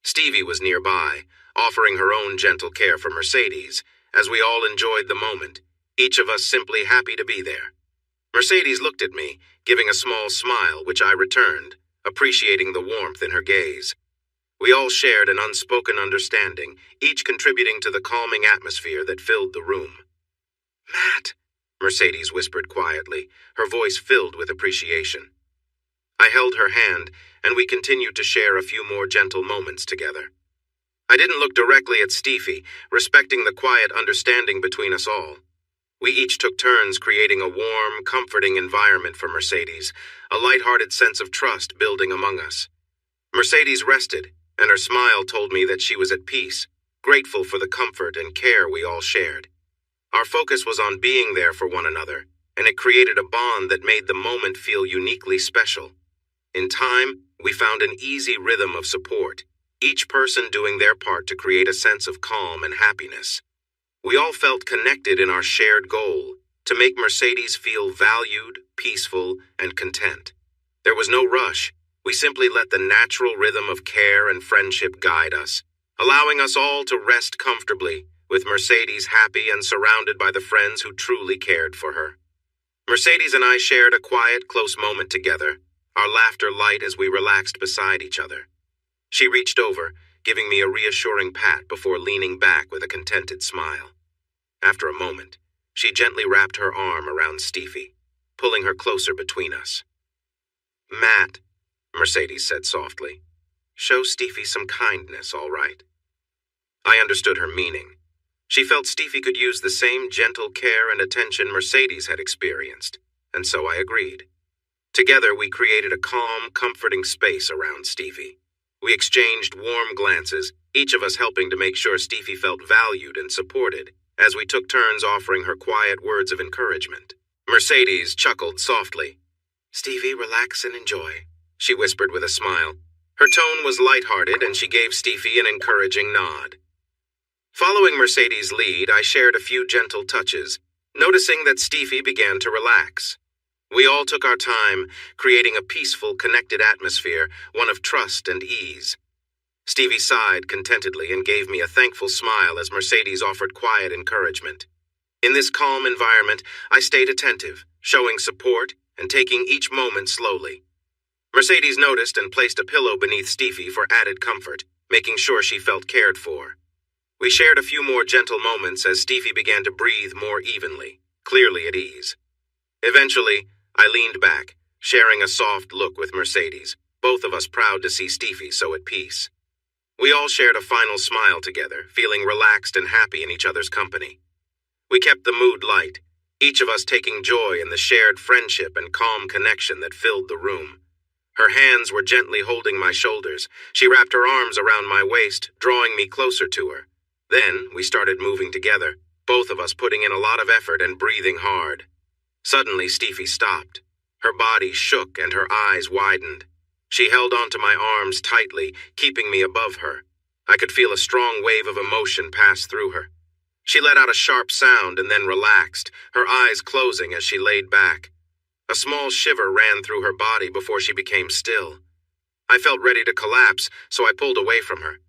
Stevie was nearby, offering her own gentle care for Mercedes, as we all enjoyed the moment, each of us simply happy to be there. Mercedes looked at me, giving a small smile, which I returned, appreciating the warmth in her gaze. We all shared an unspoken understanding, each contributing to the calming atmosphere that filled the room. "Matt," Mercedes whispered quietly, her voice filled with appreciation. I held her hand, and we continued to share a few more gentle moments together. I didn't look directly at Steffi, respecting the quiet understanding between us all. We each took turns creating a warm, comforting environment for Mercedes, a light-hearted sense of trust building among us. Mercedes rested, and her smile told me that she was at peace, grateful for the comfort and care we all shared. Our focus was on being there for one another, and it created a bond that made the moment feel uniquely special. In time, we found an easy rhythm of support, each person doing their part to create a sense of calm and happiness. We all felt connected in our shared goal, to make Mercedes feel valued, peaceful, and content. There was no rush. We simply let the natural rhythm of care and friendship guide us, allowing us all to rest comfortably, with Mercedes happy and surrounded by the friends who truly cared for her. Mercedes and I shared a quiet, close moment together, our laughter light as we relaxed beside each other. She reached over, giving me a reassuring pat before leaning back with a contented smile. After a moment, She gently wrapped her arm around Stevie, pulling her closer between us. "Matt," Mercedes said softly, "show Stevie some kindness, all right?" I understood her meaning. She felt Stevie could use the same gentle care and attention Mercedes had experienced, and so I agreed. Together, we created a calm, comforting space around Stevie. We exchanged warm glances, each of us helping to make sure Stevie felt valued and supported, as we took turns offering her quiet words of encouragement. Mercedes chuckled softly. "Stevie, relax and enjoy," she whispered with a smile. Her tone was lighthearted, and she gave Stevie an encouraging nod. Following Mercedes' lead, I shared a few gentle touches, noticing that Stevie began to relax. We all took our time, creating a peaceful, connected atmosphere, one of trust and ease. Stevie sighed contentedly and gave me a thankful smile as Mercedes offered quiet encouragement. In this calm environment, I stayed attentive, showing support and taking each moment slowly. Mercedes noticed and placed a pillow beneath Stevie for added comfort, making sure she felt cared for. We shared a few more gentle moments as Stevie began to breathe more evenly, clearly at ease. Eventually, I leaned back, sharing a soft look with Mercedes, both of us proud to see Stevie so at peace. We all shared a final smile together, feeling relaxed and happy in each other's company. We kept the mood light, each of us taking joy in the shared friendship and calm connection that filled the room. Her hands were gently holding my shoulders. She wrapped her arms around my waist, drawing me closer to her. Then we started moving together, both of us putting in a lot of effort and breathing hard. Suddenly, Stevie stopped. Her body shook and her eyes widened. She held onto my arms tightly, keeping me above her. I could feel a strong wave of emotion pass through her. She let out a sharp sound and then relaxed, her eyes closing as she laid back. A small shiver ran through her body before she became still. I felt ready to collapse, so I pulled away from her.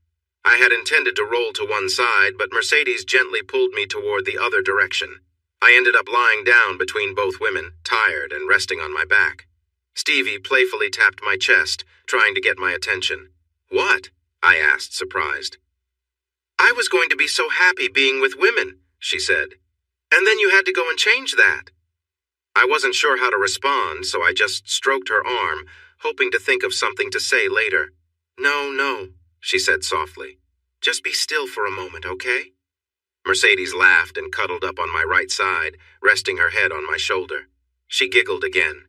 I had intended to roll to one side, but Mercedes gently pulled me toward the other direction. I ended up lying down between both women, tired and resting on my back. Stevie playfully tapped my chest, trying to get my attention. "What?" I asked, surprised. "I was going to be so happy being with women," she said. "And then you had to go and change that." I wasn't sure how to respond, so I just stroked her arm, hoping to think of something to say later. No, she said softly. "Just be still for a moment, okay?" Mercedes laughed and cuddled up on my right side, resting her head on my shoulder. She giggled again.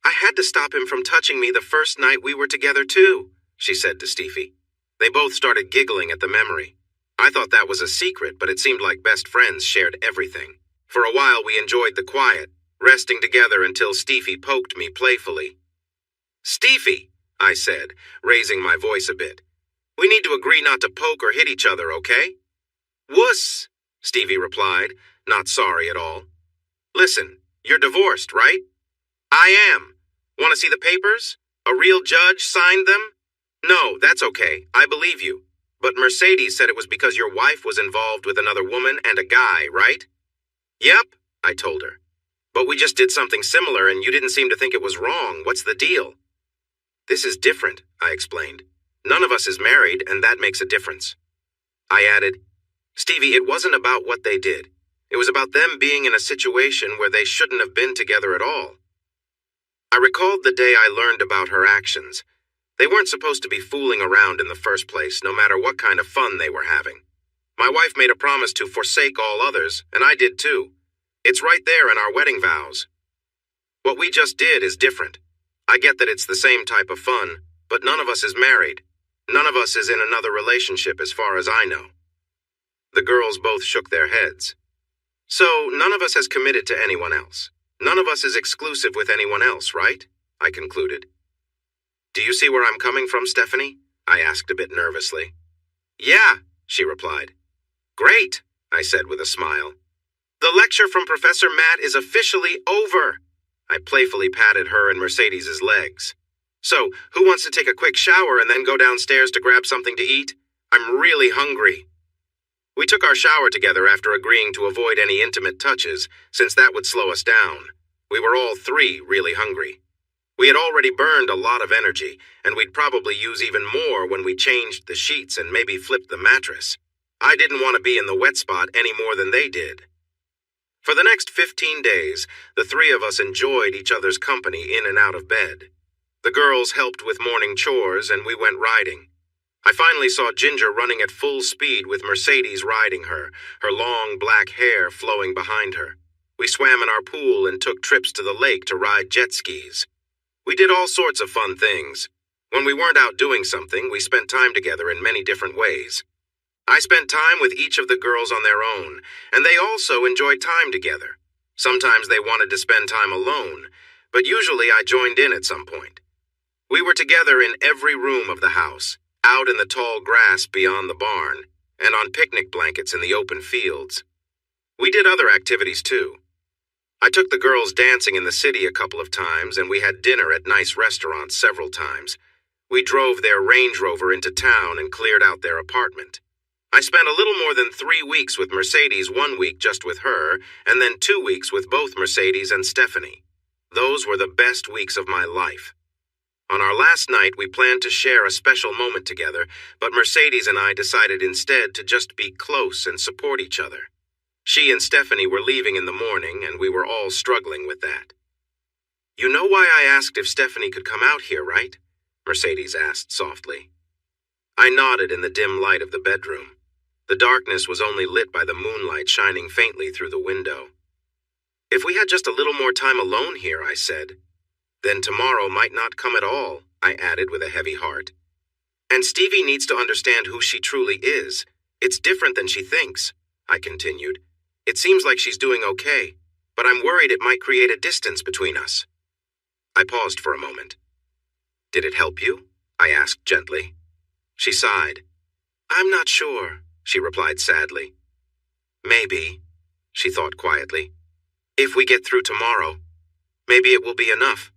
"I had to stop him from touching me the first night we were together too," she said to Stevie. They both started giggling at the memory. I thought that was a secret, but it seemed like best friends shared everything. For a while we enjoyed the quiet, resting together until Stevie poked me playfully. "Stevie," I said, raising my voice a bit. "We need to agree not to poke or hit each other, okay?" "Wuss," Stevie replied, not sorry at all. "Listen, you're divorced, right?" "I am. Want to see the papers? A real judge signed them?" "No, that's okay. I believe you. But Mercedes said it was because your wife was involved with another woman and a guy, right?" "Yep," I told her. "But we just did something similar and you didn't seem to think it was wrong. What's the deal?" "This is different," I explained. "None of us is married, and that makes a difference." I added, "Stevie, it wasn't about what they did. It was about them being in a situation where they shouldn't have been together at all." I recalled the day I learned about her actions. They weren't supposed to be fooling around in the first place, no matter what kind of fun they were having. My wife made a promise to forsake all others, and I did too. It's right there in our wedding vows. What we just did is different. I get that it's the same type of fun, but none of us is married. None of us is in another relationship as far as I know. The girls both shook their heads. "So none of us has committed to anyone else. None of us is exclusive with anyone else, right?" I concluded. "Do you see where I'm coming from, Stephanie?" I asked a bit nervously. "Yeah," she replied. "Great," I said with a smile. "The lecture from Professor Matt is officially over." I playfully patted her and Mercedes' legs. "So, who wants to take a quick shower and then go downstairs to grab something to eat? I'm really hungry." We took our shower together after agreeing to avoid any intimate touches, since that would slow us down. We were all three really hungry. We had already burned a lot of energy, and we'd probably use even more when we changed the sheets and maybe flipped the mattress. I didn't want to be in the wet spot any more than they did. For the next 15 days, the three of us enjoyed each other's company in and out of bed. The girls helped with morning chores, and we went riding. I finally saw Ginger running at full speed with Mercedes riding her, her long black hair flowing behind her. We swam in our pool and took trips to the lake to ride jet skis. We did all sorts of fun things. When we weren't out doing something, we spent time together in many different ways. I spent time with each of the girls on their own, and they also enjoyed time together. Sometimes they wanted to spend time alone, but usually I joined in at some point. We were together in every room of the house, out in the tall grass beyond the barn, and on picnic blankets in the open fields. We did other activities too. I took the girls dancing in the city a couple of times, and we had dinner at nice restaurants several times. We drove their Range Rover into town and cleared out their apartment. I spent a little more than 3 weeks with Mercedes, 1 week just with her, and then 2 weeks with both Mercedes and Stephanie. Those were the best weeks of my life. On our last night, we planned to share a special moment together, but Mercedes and I decided instead to just be close and support each other. She and Stephanie were leaving in the morning, and we were all struggling with that. "You know why I asked if Stephanie could come out here, right?" Mercedes asked softly. I nodded in the dim light of the bedroom. The darkness was only lit by the moonlight shining faintly through the window. "If we had just a little more time alone here," I said. "Then tomorrow might not come at all," I added with a heavy heart. "And Stevie needs to understand who she truly is. It's different than she thinks," I continued. "It seems like she's doing okay, but I'm worried it might create a distance between us." I paused for a moment. "Did it help you?" I asked gently. She sighed. "I'm not sure," she replied sadly. "Maybe," she thought quietly. "If we get through tomorrow, maybe it will be enough."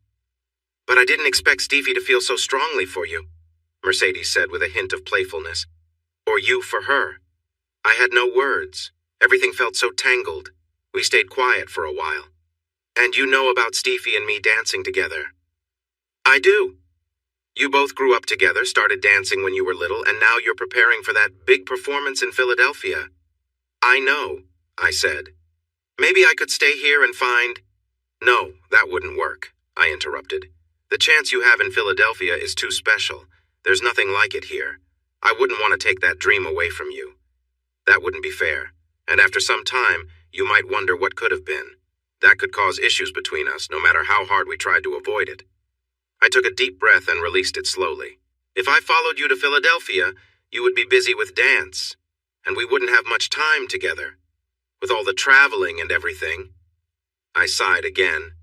"But I didn't expect Stevie to feel so strongly for you," Mercedes said with a hint of playfulness. "Or you for her." I had no words. Everything felt so tangled. We stayed quiet for a while. "And you know about Stevie and me dancing together?" "I do. You both grew up together, started dancing when you were little, and now you're preparing for that big performance in Philadelphia." "I know," I said. "Maybe I could stay here and find—" "No, that wouldn't work," I interrupted. "The chance you have in Philadelphia is too special. There's nothing like it here. I wouldn't want to take that dream away from you. That wouldn't be fair, and after some time, you might wonder what could have been. That could cause issues between us, no matter how hard we tried to avoid it." I took a deep breath and released it slowly. "If I followed you to Philadelphia, you would be busy with dance, and we wouldn't have much time together, with all the traveling and everything." I sighed again.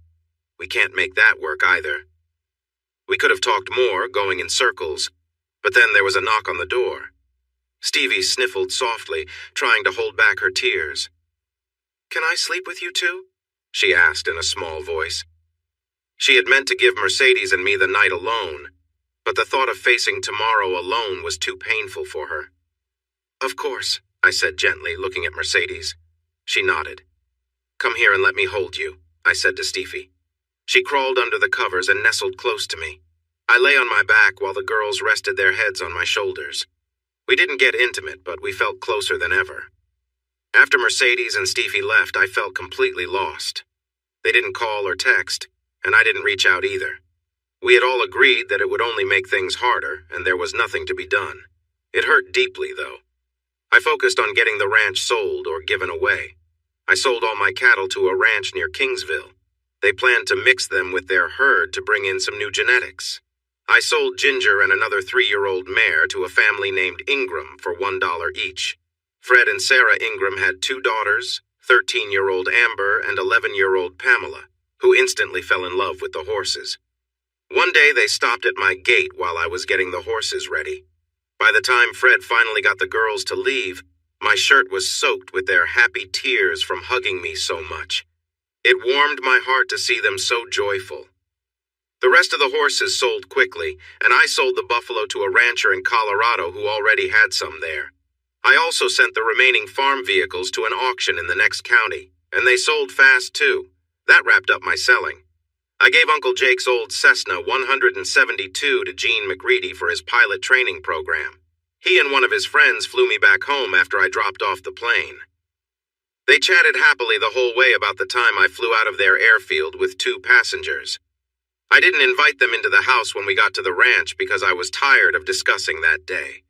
"We can't make that work either." We could have talked more, going in circles, but then there was a knock on the door. Stevie sniffled softly, trying to hold back her tears. "Can I sleep with you too?" she asked in a small voice. She had meant to give Mercedes and me the night alone, but the thought of facing tomorrow alone was too painful for her. "Of course," I said gently, looking at Mercedes. She nodded. "Come here and let me hold you," I said to Stevie. She crawled under the covers and nestled close to me. I lay on my back while the girls rested their heads on my shoulders. We didn't get intimate, but we felt closer than ever. After Mercedes and Stevie left, I felt completely lost. They didn't call or text, and I didn't reach out either. We had all agreed that it would only make things harder, and there was nothing to be done. It hurt deeply, though. I focused on getting the ranch sold or given away. I sold all my cattle to a ranch near Kingsville. They planned to mix them with their herd to bring in some new genetics. I sold Ginger and another 3-year-old mare to a family named Ingram for $1 each. Fred and Sarah Ingram had 2 daughters, 13-year-old Amber and 11-year-old Pamela, who instantly fell in love with the horses. One day they stopped at my gate while I was getting the horses ready. By the time Fred finally got the girls to leave, my shirt was soaked with their happy tears from hugging me so much. It warmed my heart to see them so joyful. The rest of the horses sold quickly, and I sold the buffalo to a rancher in Colorado who already had some there. I also sent the remaining farm vehicles to an auction in the next county, and they sold fast too. That wrapped up my selling. I gave Uncle Jake's old Cessna 172 to Gene McReady for his pilot training program. He and one of his friends flew me back home after I dropped off the plane. They chatted happily the whole way about the time I flew out of their airfield with 2 passengers. I didn't invite them into the house when we got to the ranch because I was tired of discussing that day.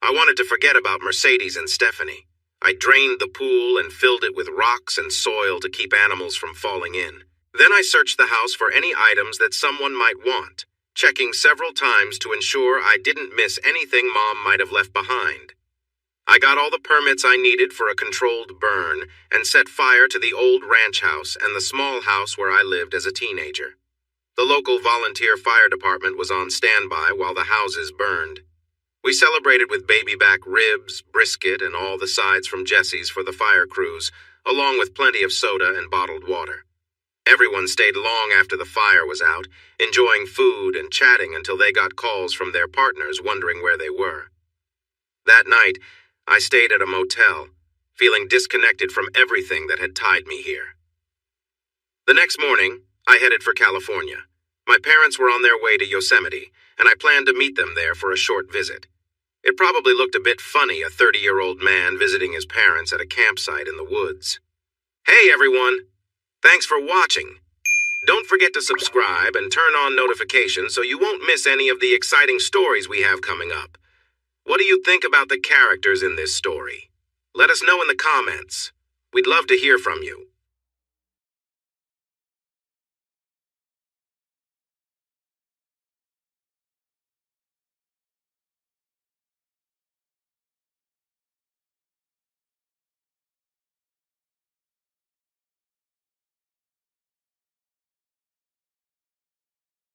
I wanted to forget about Mercedes and Stephanie. I drained the pool and filled it with rocks and soil to keep animals from falling in. Then I searched the house for any items that someone might want, checking several times to ensure I didn't miss anything Mom might have left behind. I got all the permits I needed for a controlled burn and set fire to the old ranch house and the small house where I lived as a teenager. The local volunteer fire department was on standby while the houses burned. We celebrated with baby back ribs, brisket, and all the sides from Jesse's for the fire crews, along with plenty of soda and bottled water. Everyone stayed long after the fire was out, enjoying food and chatting until they got calls from their partners wondering where they were. That night, I stayed at a motel, feeling disconnected from everything that had tied me here. The next morning, I headed for California. My parents were on their way to Yosemite, and I planned to meet them there for a short visit. It probably looked a bit funny, a 30-year-old man visiting his parents at a campsite in the woods. Hey everyone! Thanks for watching. Don't forget to subscribe and turn on notifications so you won't miss any of the exciting stories we have coming up. What do you think about the characters in this story? Let us know in the comments. We'd love to hear from you.